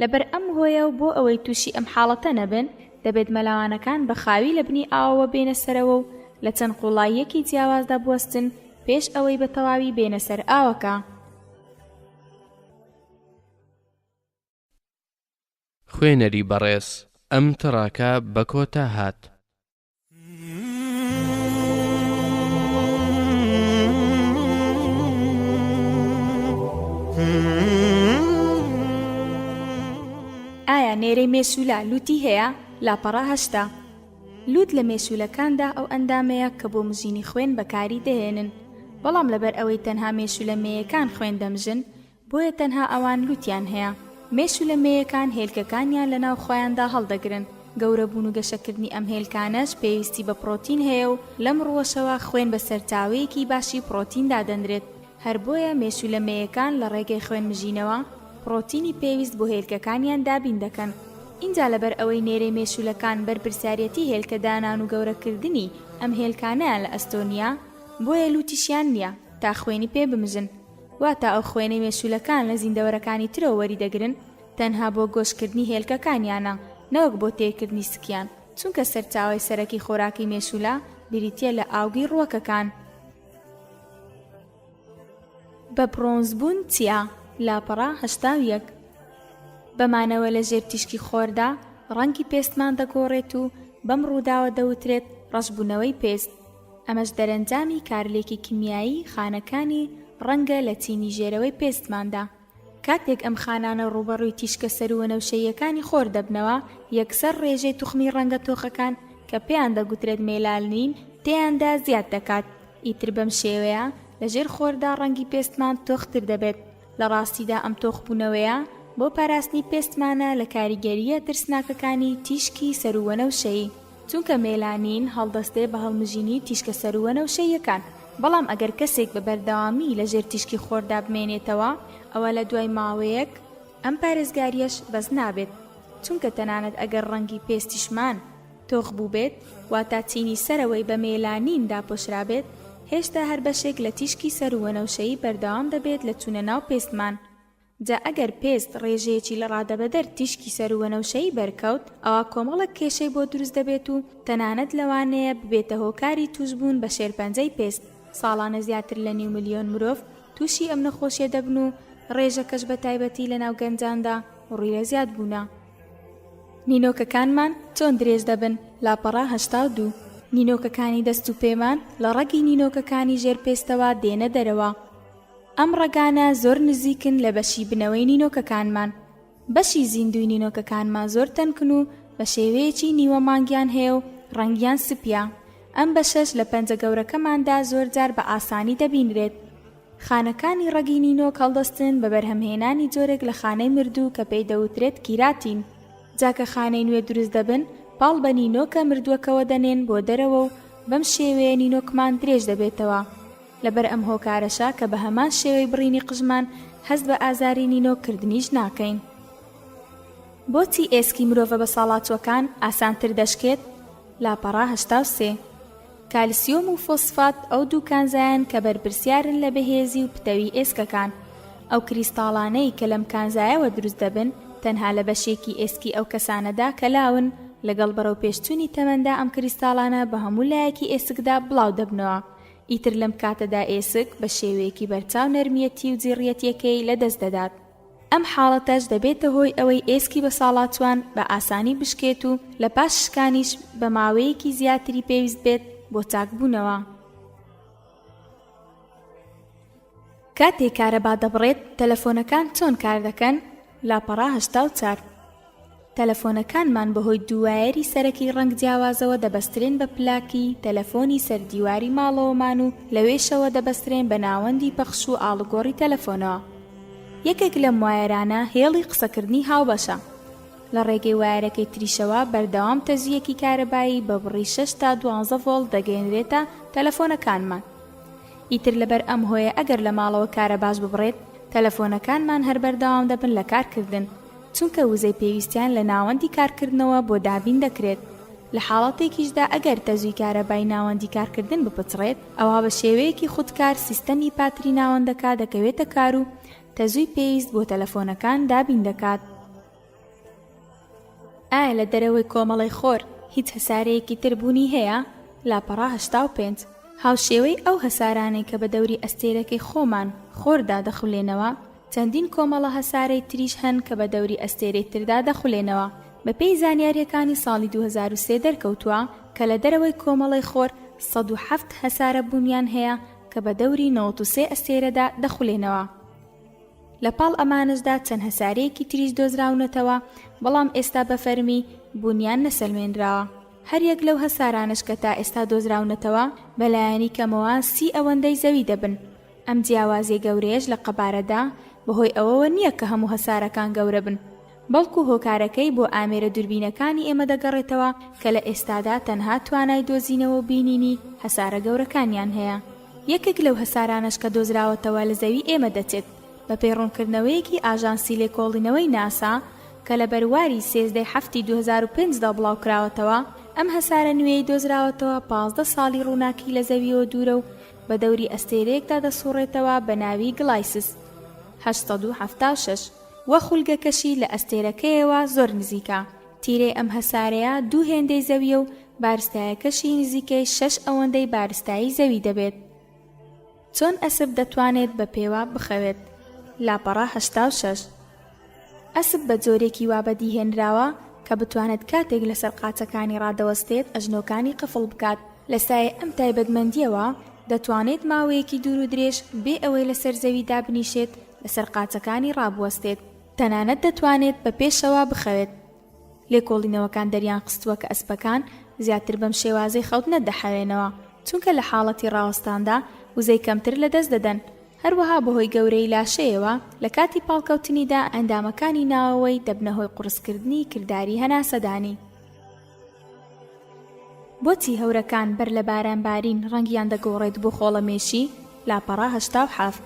لەبەر ئەم هۆیە و بۆ ئەوەی تووشی ئەم حاڵەتە نەبن، دەبێت مەلاوانەکان بە خاوی لە بنی ئاوەوە بێنە سەرەوە و لە چەند قوڵاییەکی جیاوازدا بوەستن پێش ئەوەی بە تەواوی بێنە سەر ئاوەکە.
خوێنەری بەڕێز، ئەم تڕاکە بە کۆتا هات.
ئایا نێرەی مێسوولە لوتی هەیە؟ لاپەڕە 8. لوت لە مێسوولەکاندا ئەو ئەندامەیە کە بۆ مژینی خوێن بەکاری دەهێنن، بەڵام لەبەر ئەوەی تەنها مێسوولەمێیەکان خوێن دەمژن، بۆیە تەنها ئەوان لوتیان هەیە. مێسوولەمێیەکان هێلکەکانیان لە ناو خۆیاندا هەڵدەگرن. گەورەبوون و گەشەکردنی ئەم هێلکانەش پێویستی بە پرۆتین هەیە و لەم ڕۆژەوە خوێن بە سەرچاوەیەکی باشی پرۆتیندا دەنرێت. هەر بۆیە مێسوولەمێیەکان لە ڕێگەی خوێن مژینەوە پرۆتینی پێویست بۆ هێلکەکانیان دابین دەکەن. اینجا لەبەر ئەوەی نێرەی مێسوولەکان بەرپرسیارەتی هێلکە دانان و گەورەکردنی ئەم هێلکانەیان لە ئەستۆنیا، بۆیە لوتیشیان نییە تا خوێنی پێ بمژن. واتە ئەو خوێنەی مێسوولەکان لە زیندەوەرەکانی ترەوە وەریدەگرن تەنها بۆ گۆشتکردنی هێلکەکانیانە، نەوەک بۆ تێکردنی سکیان، چونکە سەرچاوەی سەرەکی خۆراکی مێسوولە بریتیە لە ئاوگی ڕووەکەکان. بە برۆنزبوون چییە؟ لاپەڕە 81. بەمانەوە لە ژێر تیشکی خۆردا ڕەنگی پێستمان دەگۆڕێت و بەم ڕووداوە دەوترێت ڕەشبوونەوەی پێست. ئەمەش دەرەنجامی کارلێکی کیمیایی خانەکانی ڕەنگە لە چینی ژێرەوەی پێستماندا. کاتێک ئەم خانانە ڕوبەڕووی تیشکە سەروەنەوشەیەکانی خۆر دەبنەوە، یەکسەر ڕێژەی توخمی ڕەنگە تۆخەکان کە پێیان دەگوترێت مێلالنین تێیاندا زیاد دەکات. ئیتر بەم شێوەیە لە ژێر خۆردا ڕەنگی پێستمان تۆختر دەبێت. لە ڕاستیدا ئەم تۆخبوونەوەیە بۆ پاراستنی پێستمانە لە کاریگەریە ترسناکەکانی تیشکی سەروەنەوشەیی، چونکە مێلانین هەڵدەستێ بە هەڵمژینی تیشکە سەروەنەوشەیەکان. بەڵام ئەگەر کەسێک بە بەردەوامی لە ژێر تیشکی خۆردا بمێنێتەوە، ئەوە لە دوای ماوەیەک ئەم پارێزگاریەش بەس نابێت، چونکە تەنانەت ئەگەر ڕەنگی پێستیشمان تۆخ بوو بێت، واتە چینی سەرەوەی بە مێلانین داپۆشرابێت، هێشتا هەر بەشێک لە تیشکی سەروەنەوشەیی بەردەوام دەبێت لە چوونە ناو پێستمان. جا ئەگەر پێست ڕێژەیەکی لە ڕادەبەدەر تیشکی سەروەنەوشەیی بەرکەوت، ئەوە کۆمەڵێک کێشەی بۆ دروست دەبێت و تەنانەت لەوانەیە ببێتە هۆکاری توشبوون بە شێرپەنجەی پێست. ساڵانە زیاتر لە 9 ملیۆن مرۆڤ تووشی ئەم نەخۆشیە دەبن و ڕێژەکەش بە تایبەتی لە ناو گەنجاندا ڕووی لە زیاد بوونە. نینۆکەکانمان چۆن درێژ دەبن؟ لاپەڕە 82. نینۆکەکانی دەست و پێمان لە ڕەگی نینۆکەکانی ژێرپێستەوە دێنە دەرەوە. ئەم ڕەگانە زۆر نزیکن لە بەشی بنەوەی نینۆکەکانمان. بەشی زیندوی نینۆکەکانمان زۆر تەنکن و بە شێوەیەکی نیوە مانگیان هەیە و ڕەنگیان سپیە. ئەم بەشەش لە پەنجە گەورەکەماندا زۆر جار بە ئاسانی دەبینرێت. خانەکانی ڕەگی نینۆک هەڵدەستن بە بەرهەمهێنانی جۆرێک لە خانەی مردوو کە پێی دەوترێت کیراتین. جاکە خانەی نوێ دروست دەبن، پاڵ بە نینۆکە مردووەکەوە دەنێن بۆ دەرەوە و بەم شێوەیە نینۆکمان درێژ دەبێتەوە. لەبەر ئەم هۆکارەشە کە بە هەمان شێوەی بڕینی قژمان هەست بە ئازاری نینۆکردنیش ناکەین. بۆچی ئێسکی مرۆڤە بە ساڵاتچوەکان ئاسانتر دەشکێت؟ لاپەڕە 83. کالسیۆم و فۆسفات ئەو دوو کانزایان کە بەرپرسیارن لە بەهێزی و پتەوی ئێسکەکان. ئەو کریستاڵانەی کە لەم کانزایەوە دروست دەبن تەنها لە بەشێکی ئێسکی ئەو کەسانەدا کە لاون، لەگەڵ بەرەو پێشچوونی تەمەندا ئەم کریستاڵانە بە هەموو لایەکی ئێسکدا بڵاو دەبنەوە. ئیتر لەم کاتەدا ئێسک بە شێوەیەکی بەرچاو نەرمیەتی و جیڕیەتیەکەی لەدەست دەدات. ئەم حاڵەتەش دەبێتە هۆی ئەوەی ئێسکی بە ساڵاتچوان بە ئاسانی بشکێت و لە پاش شکانیش بە ماوەیەکی زیاتری پێویست بێت بۆ چاکبوونەوە. کاتێک کارەبا دەبڕێت تەلەفۆنەکان چۆن کار دەکەن؟ لاپەڕە 84. تەلەفۆنەکانمان بەهۆی دووایەری سەرەکی ڕەنگ جیاوازەوە دەبەسترێن بە پلاکی تەلەفۆنی سەردیواری ماڵەوەمان و لەوێشەوە دەبەسترێن بە ناوەندی پەخش و ئاڵوگۆڕی تەلەفۆنەوە. یەکێک لەم وایەرانە هێڵی قسەکردنی هاوبەشە. لە ڕێگەی وایەرەکەی تریشەوە بەردەوام تەزیەکی کارەبایی بە بڕی 6 تا 12 ڤۆڵت دەگەێنرێتە تەلەفۆنەکانمان. ئیتر لەبەر ئەم هۆیە ئەگەر لە ماڵەوە کارەباش ببڕێت، تەلەفۆنەکانمان هەر بەردەوام دەبن لە کارکردن. چونکە وزەی پێویستیان لە ناوەندی کارکردنەوە بۆ دابین دەکرێت. لە حاڵەتێکیشدا ئەگەر تەزوی کارەبای ناوەندی کارکردن بپچڕێت، ئەوە بە شێوەیەکی خودکار سیستەمی پاتری ناوەندەکە دەکەوێتە کار و تەزوی پێویست بۆ تەلەفۆنەکان دابین دەکات. ئایا لە دەرەوەی کۆمەڵی خۆر هیچ هەسارەیەکی تربوونی هەیە؟ لاپەڕا 85. هاوشێوەی ئەو هەسارانەی کە بە دەوری ئەستێرەکەی خۆمان خۆردا دەخولێنەوە، چەندین کۆمەڵە هەسارەی تریش هەن کە بە دەوری ئەستێرەی تردا دەخولێنەوە. بەپێی زانیاریەکانی ساڵی 2003 دەرکەوتووە کە لە دەرەوەی کۆمەڵی خۆر 107 هەسارە بوونیان هەیە کە بە دەوری 93 ئەستێرەدا دەخولێنەوە. لە پاڵ ئەمانشدا چەند هەسارەیەکی تریش دۆزراونەتەوە، بەڵام ئێستا بە فەرمی بوونیان نەسەلمێنراوە. هەر یەک لەو هەسارانش کە تا ئێستا دۆزراونەتەوە بەلایەنی کەمەوە 30 ئەوەندەی زەوی دەبن. ئەم جیاوازیە گەورەیەش لە قەبارەدا بەهۆی ئەوەوە نییە کە هەموو هەسارەکان گەورە بن، بەڵکو هۆکارەکەی بۆ ئامێرە دووربینەکانی ئێمە دەگەڕێتەوە کە لە ئێستادا تەنها توانای دۆزینەوە و بینینی هەسارە گەورەکانیان هەیە. یەکێک لەو هەسارانش کە دۆزراوەتەوە لە زەوی ئێمە دەچێت بە پەیڕۆنکردنەوەیەکی ئاژانسی لێکۆڵینەوەی ناسا کە لە بەرواری 13 2005دا بڵاوکراوەتەوە. ئەم هەسارە نوێی دۆزراوەتەوە 15 ساڵی ڕووناکی لە زەویەوە دوورە و بە دەوری ئەستێرەیەکدا دەسوڕێتەوە بە ناوی گلایسس 876 وە خولگەکەشی لە ئەستێرەکەیەوە زۆر نزیکە. تیرەی ئەم هەسارەیە 2 هێندەی زەویە و بارستایەکەشی نزیکەی 6 ئەوەندەی بارستایی زەوی دەبێت. چۆن ئەسپ دەتوانێت بە پێوە بخەوێت؟ لاپەڕا 86. ئەسپ بە جۆرێکی وابەدی هێنراوە کە بتوانێت کاتێک لەسەر قاچەکانی ڕادەوەستێت ئەژنۆکانی قفڵ بکات. لە سایە ئەم تایبەتمەندیەوە دەتوانێت ماوەیەکی دوور و درێژ بێ ئەوەی لەسەر زەویدا بنیشێت لەسەر قاچەکانی ڕابوەستێت. تەنانەت دەتوانێت بە پێشەوە بخەوێت. لێکۆڵینەوەکان دەریان قستووە کە ئەسپەکان زیاتر بەم شێوازەی خەوت نەدەحەوێنەوە، چونکە لە حاڵەتی ڕاوەستاندا وزەی کەمتر لەدەست دەدەن. هەروەها بەهۆی گەورەی لاشەیەوە لە کاتی پاڵکەوتنیدا ئەندامەکانی ناوەوەی دەبنە هۆی قورسکردنی کردداری هەناسەدانی. بۆچی هەورەکان بەر لە بارانبارین ڕەنگیان دەگۆڕێت بۆ خۆڵەمێشی؟ لاپەڕا 87.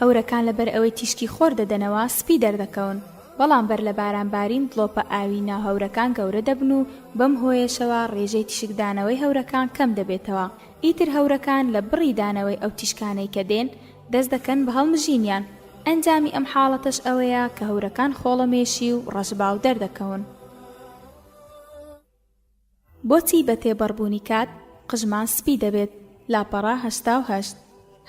هەورەکان لەبەر ئەوەی تیشکی خۆر دەدەنەوە سپی دەردەکەون، بەڵام بەر لە بارانبارین دڵۆپە ئاوی ناو هەورەکان گەورە دەبن و بەم هۆیەشەوە ڕێژەی تیشکدانەوەی هەورەکان کەم دەبێتەوە. ئیتر هەورەکان لە بڕیدانەوەی ئەو تیشکانەی کە دێن دەست دەکەن بە هەڵمژینیان. ئەنجامی ئەم حاڵەتەش ئەوەیە کە هەورەکان خۆڵەمێشی و ڕەشباو دەردەکەون. بۆچی بە تێبەڕبوونی کات قژمان سپی دەبێت؟ لاپەڕا 88.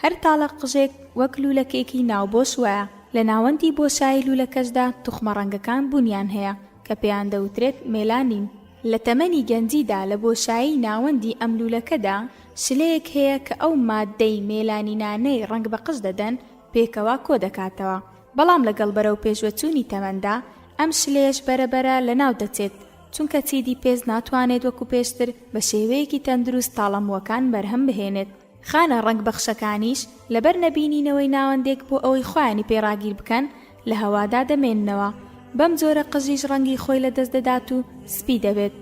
هەر تاڵە قژێک وەک لوولەکێکی ناوبۆش وایە. لە ناوەندی بۆشایی لوولەکەشدا توخمە ڕەنگەکان بوونیان هەیە کە پێیان دەوترێت مێلانین. لە تەمەنی گەنجیدا لە بۆشایی ناوەندی ئەم لوولەکەدا شلەیەک هەیە کە ئەو مادەی مێلانینانەی ڕەنگ بە قژ دەدەن پێکەوە کۆ دەکاتەوە، بەڵام لەگەڵ بەرەو پێشوەچوونی تەمەندا ئەم شلەیەش بەرەبەرە لە ناو دەچێت، چونکە چیدی پێز ناتوانێت وەکو پێشتر بە شێوەیەکی تەندروست تاڵەمووەکان بەرهەم بهێنێت. خانە ڕەنگ بەخشەکانیش لەبەر نەبینینەوەی ناوەندێک بۆ ئەوەی خۆیانی پێڕاگیر بکەن لە هەوادا دەمێننەوە. بەم جۆرە قژیش ڕەنگی خۆی لە دەست دەدات و سپی دەبێت.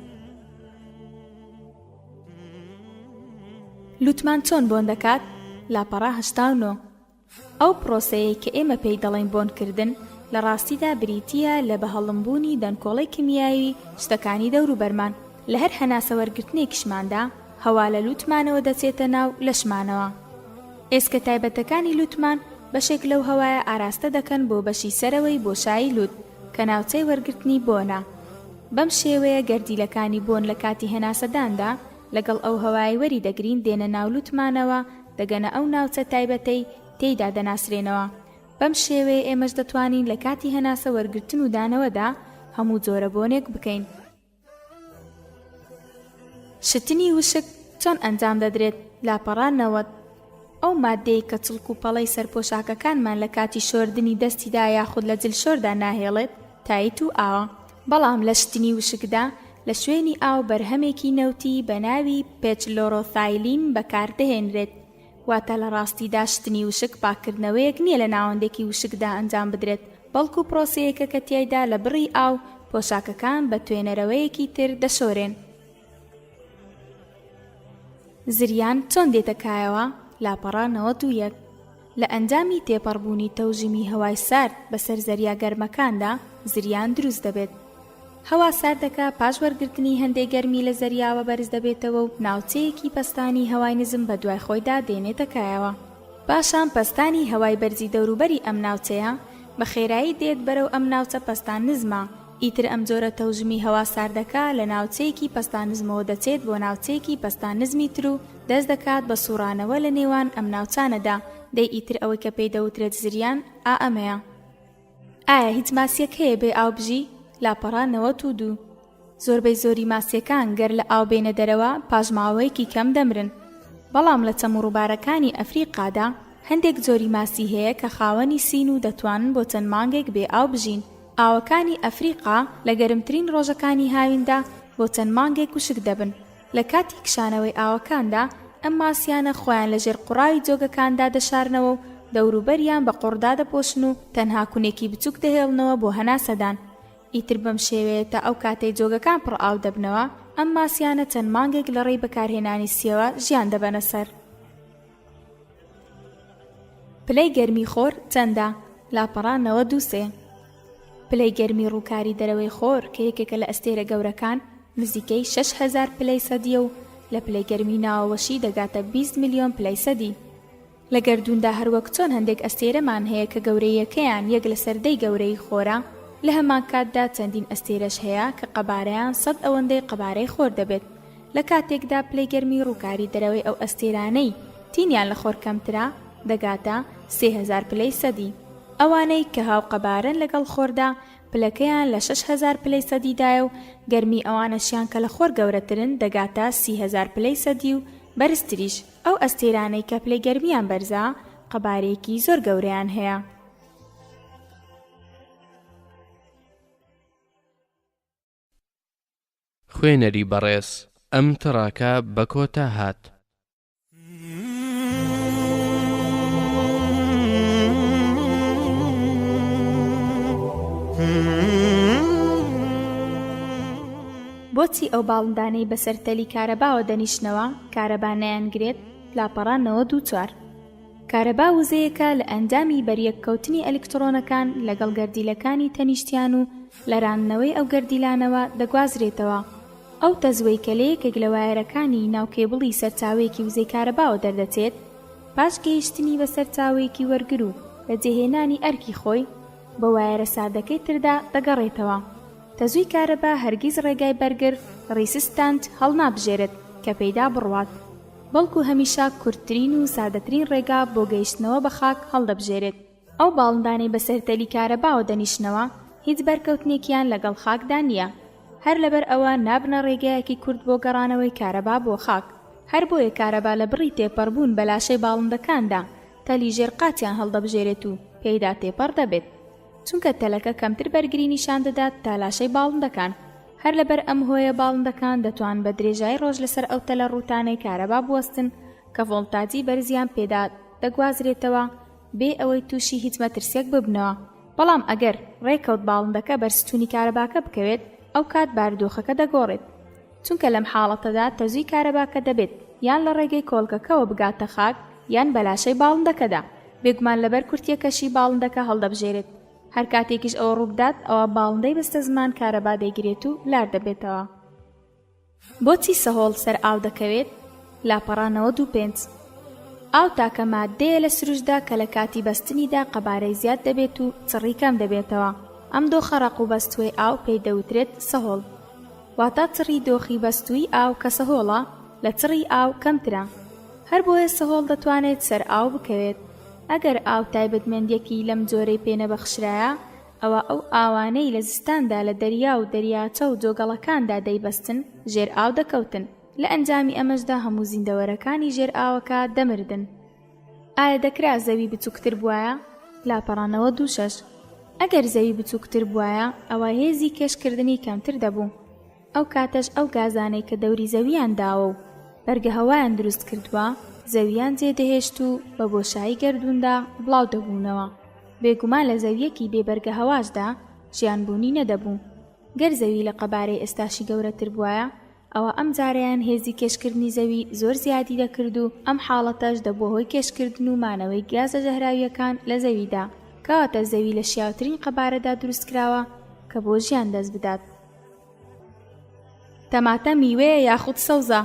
لوتمان چۆن بۆن دەکات؟ لاپەڕا 89. ئەو پرۆسەیە کە ئێمە پێی دەڵێن بۆنکردن لە ڕاستیدا بریتیە لە بەهەڵمبوونی دەنکۆڵی کیمیایی شتەکانی دەوروبەرمان. لە هەر هەناسە وەرگرتنێکیشماندا هەوا لە لوتمانەوە دەچێتە ناو لەشمانەوە. ئێسکە تایبەتەکانی لوتمان بەشێک لەو هەوایە ئاراستە دەکەن بۆ بەشی سەرەوەی بۆشایی لوت کە ناوچەی وەرگرتنی بۆنە. بەم شێوەیە گەردیلەکانی بۆن لە کاتی هەناسەداندا لەگەڵ ئەو هەوای وەری دەگرین دێنە ناو لوتمانەوە، دەگەنە ئەو ناوچە تایبەتەی تێیدا دەناسرێنەوە. بەم شێوەیە ئێمەش دەتوانین لە کاتی هەناسە وەرگرتن و دانەوەدا هەموو جۆرە بۆنێک بکەین. شتنی وشک چۆن ئەنجام دەدرێت؟ لاپەڕا 90. ئەو مادەی کە چڵک و پەڵەی سەرپۆشاکەکانمان لە کاتی شۆردنی دەستیدا یاخود لە جلشۆردا ناهێڵێت تایت و ئاوە، بەڵام لە شتنی وشکدا لە شوێنی ئاو بەرهەمێکی نەوتی بە ناوی پێچلۆرۆثایلین بەکاردەهێنرێت. واتە لە ڕاستیدا شتنی وشک پاکردنەوەیەک نییە لە ناوەندێکی وشکدا ئەنجام بدرێت، بەڵکو پرۆسەیەکە کە تیایدا لە بڕی ئاو پۆشاکەکان بە توێنەرەوەیەکی تر دەشۆرێن. زریان چۆن دێتە کایەوە؟ لاپەڕا 91. لە ئەنجامی تێپەڕبوونی تەوژمی هەوای سارد بەسەر زەریا گەرمەکاندا زریان دروست دەبێت. هەوا ساردەکە پاش وەرگرتنی هەندێک گەرمی لە زەریاوە بەرز دەبێتەوە و ناوچەیەکی پەستانی هەوای نزم بە دوای خۆیدا دێنێتە کایەوە. پاشان پەستانی هەوای بەرزی دەوروبەری ئەم ناوچەیە بە خێرایی دێت بەرەو ئەم ناوچە پەستان نزمە. ئیتر ئەم جۆرە تەوژمی هەوا ساردەکە لە ناوچەیەکی پەستان نزمەوە دەچێت بۆ ناوچەیەکی پەستان نزمی تر و دەست دەکات بە سوڕانەوە لە نێوان ئەم ناوچانەدا. دەی ئیتر ئەوەی کە پێی دەوترێت زریان ئەمەیە. ئایا هیچ ماسیەک هەیە بێ ئاو بژی؟ لاپەڕا 92. زۆربەی زۆری ماسیەکان گەر لە ئاو بێنە دەرەوە پاش ماوەیەکی کەم دەمرن. بەڵام لە چەموڕووبارەکانی ئەفریقادا هەندێک زۆری ماسی هەیە کە خاوەنی سین و دەتوانن بۆ چەند مانگێک بێ ئاو بژین. ئاوەکانی ئەفریقا لە گەرمترین ڕۆژەکانی هاویندا بۆ چەند مانگێک وشک دەبن. لە کاتی کشانەوەی ئاوەکاندا ئەم ماسیانە خۆیان لە ژێر قوڕاوی جۆگەکاندا دەشارنەوە و دەوروبەریان بە قوڕدا دەپۆشن و تەنها کونێکی بچووک دەهێڵنەوە بۆ هەناسەدان. ئیتر بەم شێوەیە تا ئەو کاتەی جۆگەکان پڕ ئاو دەبنەوە ئەم ماسیانە چەند مانگێک لە ڕێی بەکارهێنانی سیەوە ژیان دەبەنە سەر. پلەی گەرمی خۆر چەندە؟ لاپەڕا 93. پلەی گەرمی ڕووکاری دەرەوەی خۆر کە یەکێکە لە ئەستێرە گەورەکان نزیکەی 6000 پلەی سەدیە و لە پلەی گەرمی ناوەوەشی دەگاتە 20 میلیۆن پلەی سەدی. لە گەردووندا هەروەک چۆن هەندێک ئەستێرەمان هەیە کە گەورەیەکەیان یەک لە سەردەی گەورەی خۆرە، لە هەمان کاتدا چەندین ئەستێرەش هەیە کە قەبارەیان 100 ئەوەندەی قەبارەی خۆر دەبێت. لە کاتێکدا پلەی گەرمی ڕووکاری دەرەوەی ئەو ئەستێرانەی تینیان لە خۆر کەمترا دەگاتە 3000 پلەی سەدی. ئەوانەی کە هاو قەبارن لەگەڵ خۆردا پلەکەیان لە 6000 پلەی سەدیدایە و گەرمی ئەوانەشیان کە لە خۆر گەورەترن دەگاتە 30000 پلەی سەدی و بەرزتریش. ئەو ئەستێرانەی کە پلەی گەرمیان بەرزە قەبارەیەکی زۆر گەورەیان هەیە.
خوێنەری بەڕێز ئەم تڕاکە بە کۆتا هات.
بۆچی ئەو باڵندانەی بەسەر تەلی کارەباوە دەنیشنەوە کارەبا نەیانگرێت؟ لاپەڕا 94. کارەبا وزەیەکە لە ئەنجامی بەریەککەوتنی ئەلکترۆنەکان لەگەڵ گەردیلەکانی تەنیشتیان و لەراننەوەی ئەو گەردیلانەوە دەگوازرێتەوە. ئەو تەزوەی کە لە یەکێک لە وایەرەکانی ناوکێبڵی سەرچاوەیەکی وزەی کارەباوە دەردەچێت، پاش گەیشتنی بە سەرچاوەیەکی وەرگر و بەجێهێنانی ئەرکی خۆی بە وایەرە سادەکەی تردا دەگەڕێتەوە. تەزووی کارەبا هەرگیز ڕێگای بەرگر ڕیسستانت هەڵنابژێرێت کە پەیدا بڕوات، بەڵکو هەمیشە کورتترین و سادەترین ڕێگا بۆ گەیشتنەوە بە خاک هەڵدەبژێرێت. ئەو باڵندانەی بەسەر تەلی کارەباوە دەنیشنەوە هیچ بەرکەوتنێکیان لەگەڵ خاکدا نییە، هەر لەبەر ئەوە نابنە ڕێگایەکی کورت بۆ گەڕانەوەی کارەبا بۆ خاک. هەر بۆیە کارەبا لە بڕی تێپەڕبوون بە لاشەی باڵندەکاندا تەلی ژێرقاتیان هەڵدەبژێرێت و پێیدا تێپەڕ دەبێت، چونکە تەلەکە کەمتر بەرگری نیشان دەدات تا لاشەی باڵندەکان. هەر لەبەر ئەم هۆیە باڵندەکان دەتوان بە درێژایی ڕۆژ لەسەر ئەو تەلە ڕووتانەی کارەبا بوەستن کە ڤۆڵتاجی بەرزیان پێدا دەگوازرێتەوە بێ ئەوەی تووشی هیچ مەترسیەک ببنەوە. بەڵام ئەگەر ڕێکەوت باڵندەکە بەرستوونی کارەباکە بکەوێت ئەو کات بارودۆخەکە دەگۆڕێت، چونکە لەم حاڵەتەدا تەزووی کارەباکە دەبێت یان لە ڕێگەی کۆڵکەکەوە بگاتە خاک یان بە لاشەی باڵندەکەدا، بێگومان لەبەر کورتیەکەشی باڵندەکە هەڵدەبژێرێت. هەر کاتێکیش ئەوە ڕووبدات ئەوە باڵندەی بەستە زمان کارەبا دەیگرێت و لار دەبێتەوە. بۆچی سەهۆڵ سەر ئاو دەکەوێت؟ لاپەڕا 95. ئاو تاکە مادەیە لە سروشدا کە لە کاتی بەستنیدا قەبارەی زیاد دەبێت و چڕی کەم دەبێتەوە. ئەم دۆخە ڕق و بەستووی ئاو پێی دەوترێت سەهۆڵ، واتە چڕی دۆخی بەستووی ئاو کە سەهۆڵە لە چڕی ئاو کەمترە. هەر بۆیە سەهۆڵ دەتوانێت سەر ئاو بکەوێت. ئەگەر ئاو تایبەتمەندیەکی لەم جۆرەی پێنەبەخشرایە ئەوە ئەو ئاوانەی لە زستاندا لە دەریا و دەریاچە و جۆگەڵەکاندا دەیبەستن ژێر ئاو دەکەوتن. لە ئەنجامی ئەمەشدا هەموو زیندەوەرەکانی ژێر ئاوەکە دەمردن. ئایا دەکرا زەوی بچووکتر بووایە؟ لاپەڕا 96. ئەگەر زەوی بچووکتر بووایە ئەوە هێزی کێشکردنی کەمتر دەبوو. ئەو کاتەش ئەو گازانەی کە دەوری زەویان داوە و بەرگە هەوایان دروست کردووە زەویان جێدەهێشت و بە بۆشایی گەردووندا بڵاو دەبوونەوە. بێگومان لە زەویەکی بێبەرگە هەواشدا ژیانبوونی نەدەبوو. گەر زەوی لە قەبارەی ئێستاشی گەورەتر بووایە ئەوە ئەم جارەیان هێزی کێشکردنی زەوی زۆر زیادی دەکرد و ئەم حاڵەتەش دەبووە هۆی کێشکردن و مانەوەی گازە ژەهراویەکان لە زەویدا، کەواتە زەوی لە شیاوترین قەبارەدا دروستکراوە کە بۆ ژیان دەست بدات. تەماتە میوەیە یاخود سەوزە.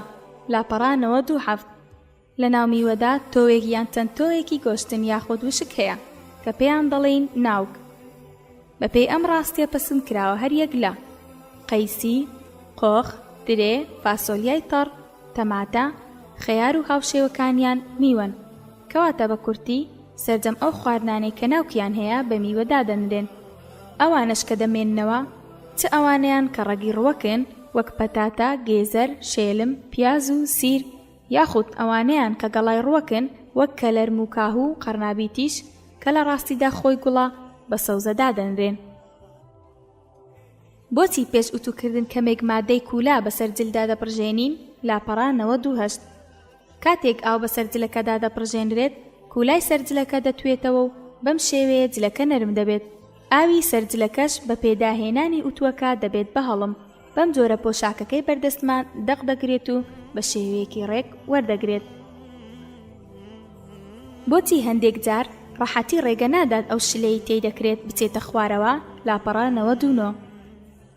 لاپەڕا 97. لە ناو میوەدا تۆوێک یان چەند تۆوێکی گۆشتن یاخود وشک هەیە کە پێیان دەڵێن ناوک. بەپێی ئەم ڕاستیە پەسەند کراوە هەر یەک لە قەیسی، قۆخ، درێ، فاسۆلیای تەڕ، تەماتە، خەیار و هاوشێوەکانیان میوەن، کەواتە بە کورتی سەرجەم ئەو خواردنانەی کە ناوکیان هەیە بە میوەدا دەنرێن. ئەوانش کە دەمێننەوە چ ئەوانەیان کە ڕەگی ڕوەکن وەک پەتاتە، گێزەر، شێلم، پیاز و سیر، یاخود ئەوانەیان کە گەڵای ڕوەکن وەک کەلەرم و کاهوو و قەرنابیتیش کە لە ڕاستیدا خۆی گوڵە بە سەوزەدا دەنرێن. بۆچی پێش ئوتوکردن کەمێک مادەی کولا بەسەر جلدا دەپڕژێنین؟ لاپەڕا 98. کاتێک ئاو بەسەر جلەکەدا دەپڕژێنرێت، کولای سەرجلەکە دەتوێتەوە و بەم شێوەیە جلەکە نەرم دەبێت. ئاوی سەرجلەکەش بە پێداهێنانی ئوتوەکە دەبێت بە هەڵم. بەم جۆرە پۆشاکەکەی بەردەستمان دەق دەگرێت و بە شێوەیەکی ڕێک وەردەگرێت. بۆچی هەندێک جار ڕەحەتی ڕێگە نادات ئەو شلەی تێی دەکرێت بچێتە خوارەوە؟ لاپەڕا 99.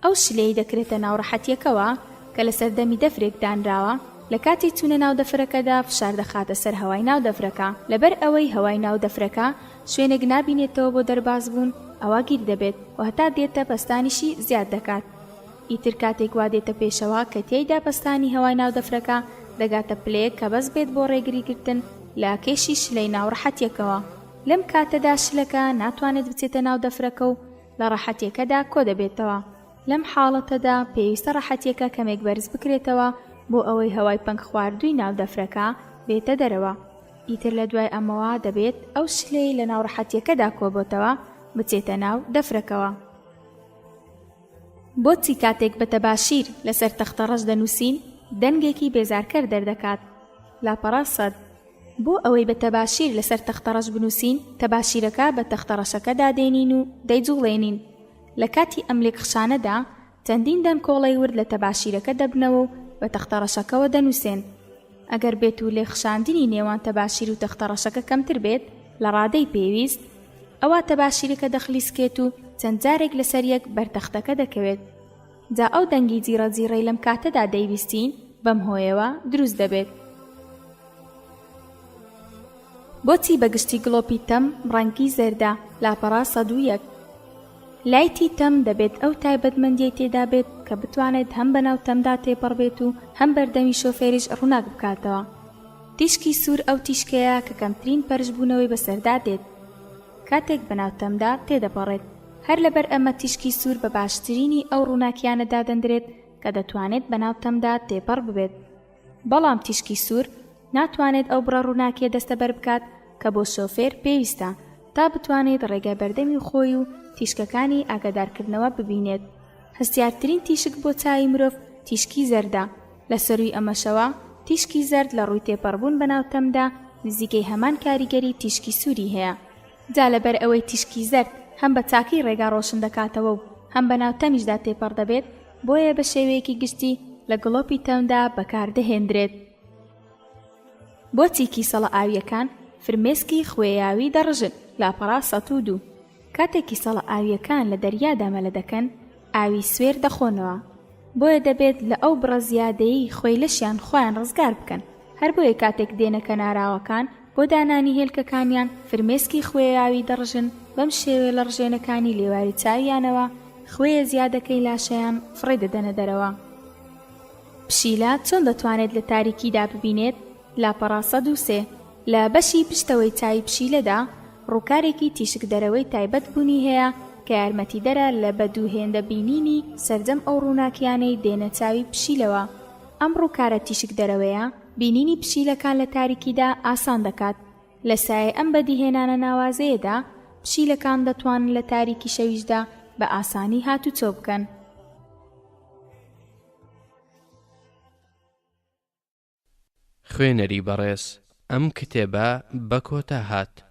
ئەو شلەی دەکرێتە ناو ڕەحەتیەکەوە کە لە سەردەمی دەفرێک دانراوە، لە کاتی چوونە ناو دەفرەکەدا فشار دەخاتە سەر هەوای ناو دەفرەکە. لەبەر ئەوەی هەوای ناو دەفرەکە شوێنێک نابینێتەوە بۆ دەرباز بوون، ئەوە گیر دەبێت و هەتا دێتە پەستانیشی زیاد دەکات. ئیتر کاتێک وا دێتە پێشەوە کە تێیدا پەستانی هەوای ناو دەفرەکە دەگاتە پلەیەک کە بەس بێت بۆ ڕێگریگرتن لە کێشی شلەی ناو ڕەحەتیەکەوە. لەم کاتەدا شلەکە ناتوانێت بچێتە ناو دەفرەکە و لە ڕەحەتیەکەدا کۆ دەبێتەوە. لەم حاڵەتەدا پێویستە ڕەحەتیەکە کەمێک بەرز بکرێتەوە بۆ ئەوەی هەوای پەنگ خواردووی ناو دەفرەکە بێتە دەرەوە. ئیتر لە دوای ئەمەوە دەبێت ئەو شلەی لە ناو ڕەحەتیەکەدا کۆبۆتەوە بچێتە ناو دەفرەکەوە. بۆچی کاتێک بە تەباشیر لەسەر تەختە ڕەش دەنووسین دەنگێکی بێزارکەر دەردەکات؟ لاپەڕا 100. بۆ ئەوەی بە تەباشیر لەسەر تەختە ڕەش بنووسین، تەباشیرەکە بە تەختە ڕەشەکەدا دێنین و دەیجوڵێنین. لە کاتی ئەم لێکخشانەدا چەندین دەن کۆڵەی ورد لە تەباشیرەکە دەبنەوە و بە تەختە ڕەشەکەوە دەنووسێن. ئەگەر بێت و لێخشاندنی نێوان تەباشیر و تەختە ڕەشەکە کەمتر بێت لە ڕادەی پێویست، ئەوە تەباشیرەکە دەخلیسکێت و چەند جارێک لەسەر یەک بەرتەختەکە دەکەوێت. جا ئەو دەنگی جیرەجیرەی لەم کاتەدا دەیویستین بەم هۆیەوە دروست دەبێت. بۆچی بەگشتی گڵۆپی تەم ڕەنگی زەردە؟ لاپەڕا 101. لایتی تەم دەبێت ئەو تایبەتمەندیەی تێدا بێت کە بتوانێت هەم بەناو تەمدا تێپەڕ بێت و هەم بەردەمی شۆفێریش ڕووناک بکاتەوە. تیشکی سوور ئەو تیشکەیە کە کەمترین پەرشبوونەوەی بەسەردا دێت کاتێک بەناو تەمدا تێدەپەڕێت. هەر لەبەر ئەمە تیشکی سوور بە باشترینی ئەو ڕووناکیانەدا دەندرێت کە دەتوانێت بەناو تەمدا تێپەڕ ببێت. بەڵام تیشکی سوور ناتوانێت ئەو بڕە ڕووناکیە دەستەبەر بکات کە بۆ شۆفێر پێویستە تا بتوانێت ڕێگای بەردەمی خۆی و تیشکەکانی ئاگادارکردنەوە ببینێت. هەستیارترین تیشک بۆ چاوی مرۆڤ تیشکی زەردە. لە سەروی ئەمەشەوە تیشکی زەرد لە ڕووی تێپەڕبوون بەناو تەمدا نزیکەی هەمان کاریگەری تیشکی سووری هەیە. جا لەبەر ئەوەی تیشکی زەرد هەم بە چاکی ڕێگا ڕۆشن دەکاتەوە و هەم بەناو تەمیشدا تێپەڕ دەبێت، بۆیە بە شێوەیەکی گشتی لە گڵۆپی تەمدا بەکاردەهێنرێت. بۆچی کیسەڵە ئاویەکان فرمێسکی خوێیاوی دەڕژن؟ لاپەڕا 102. کاتێک کیسەڵە ئاویەکان لە دەریادا مەلە دەکەن، ئاوی سوێر دەخۆنەوە، بۆیە دەبێت لە ئەو بڕە زیادەیی خۆی لەشیان خۆیان ڕزگار بکەن. هەر بۆیە کاتێک دێنە کەناراوەکان بۆ دانانی هێلکەکانیان فرمێسکی خوێیاوی دەڕژن، بەم شێوەیە لە ڕژێنەکانی لێواری چاویانەوە خوێیە زیادەکەی لاشەیان فڕێ دەدەنە دەرەوە. پشیلە چۆن دەتوانێت لە تاریکیدا ببینێت؟ لاپەڕا 103. لە بەشی پشتەوەی چاوی پشیلەدا ڕووکارێکی تیشک دەرەوەی تایبەت بوونی هەیە کە یارمەتیدەرە لە بەدووهێندە بینینی سەرجەم ئەو ڕووناکیانەی دێنە چاوی پشیلەوە. ئەم ڕووکارە تیشک دەرەوەیە بینینی پشیلەکان لە تاریکیدا ئاسان دەکات. لە سایە ئەم بەدیهێنانە ناوازەیەدا پشیلەکان دەتوانن لە تاریکی شەویشدا بە ئاسانی هاتوچۆ بکەن.
خوێنەری بەڕێز، ئەم کتێبە بە کۆتا هات.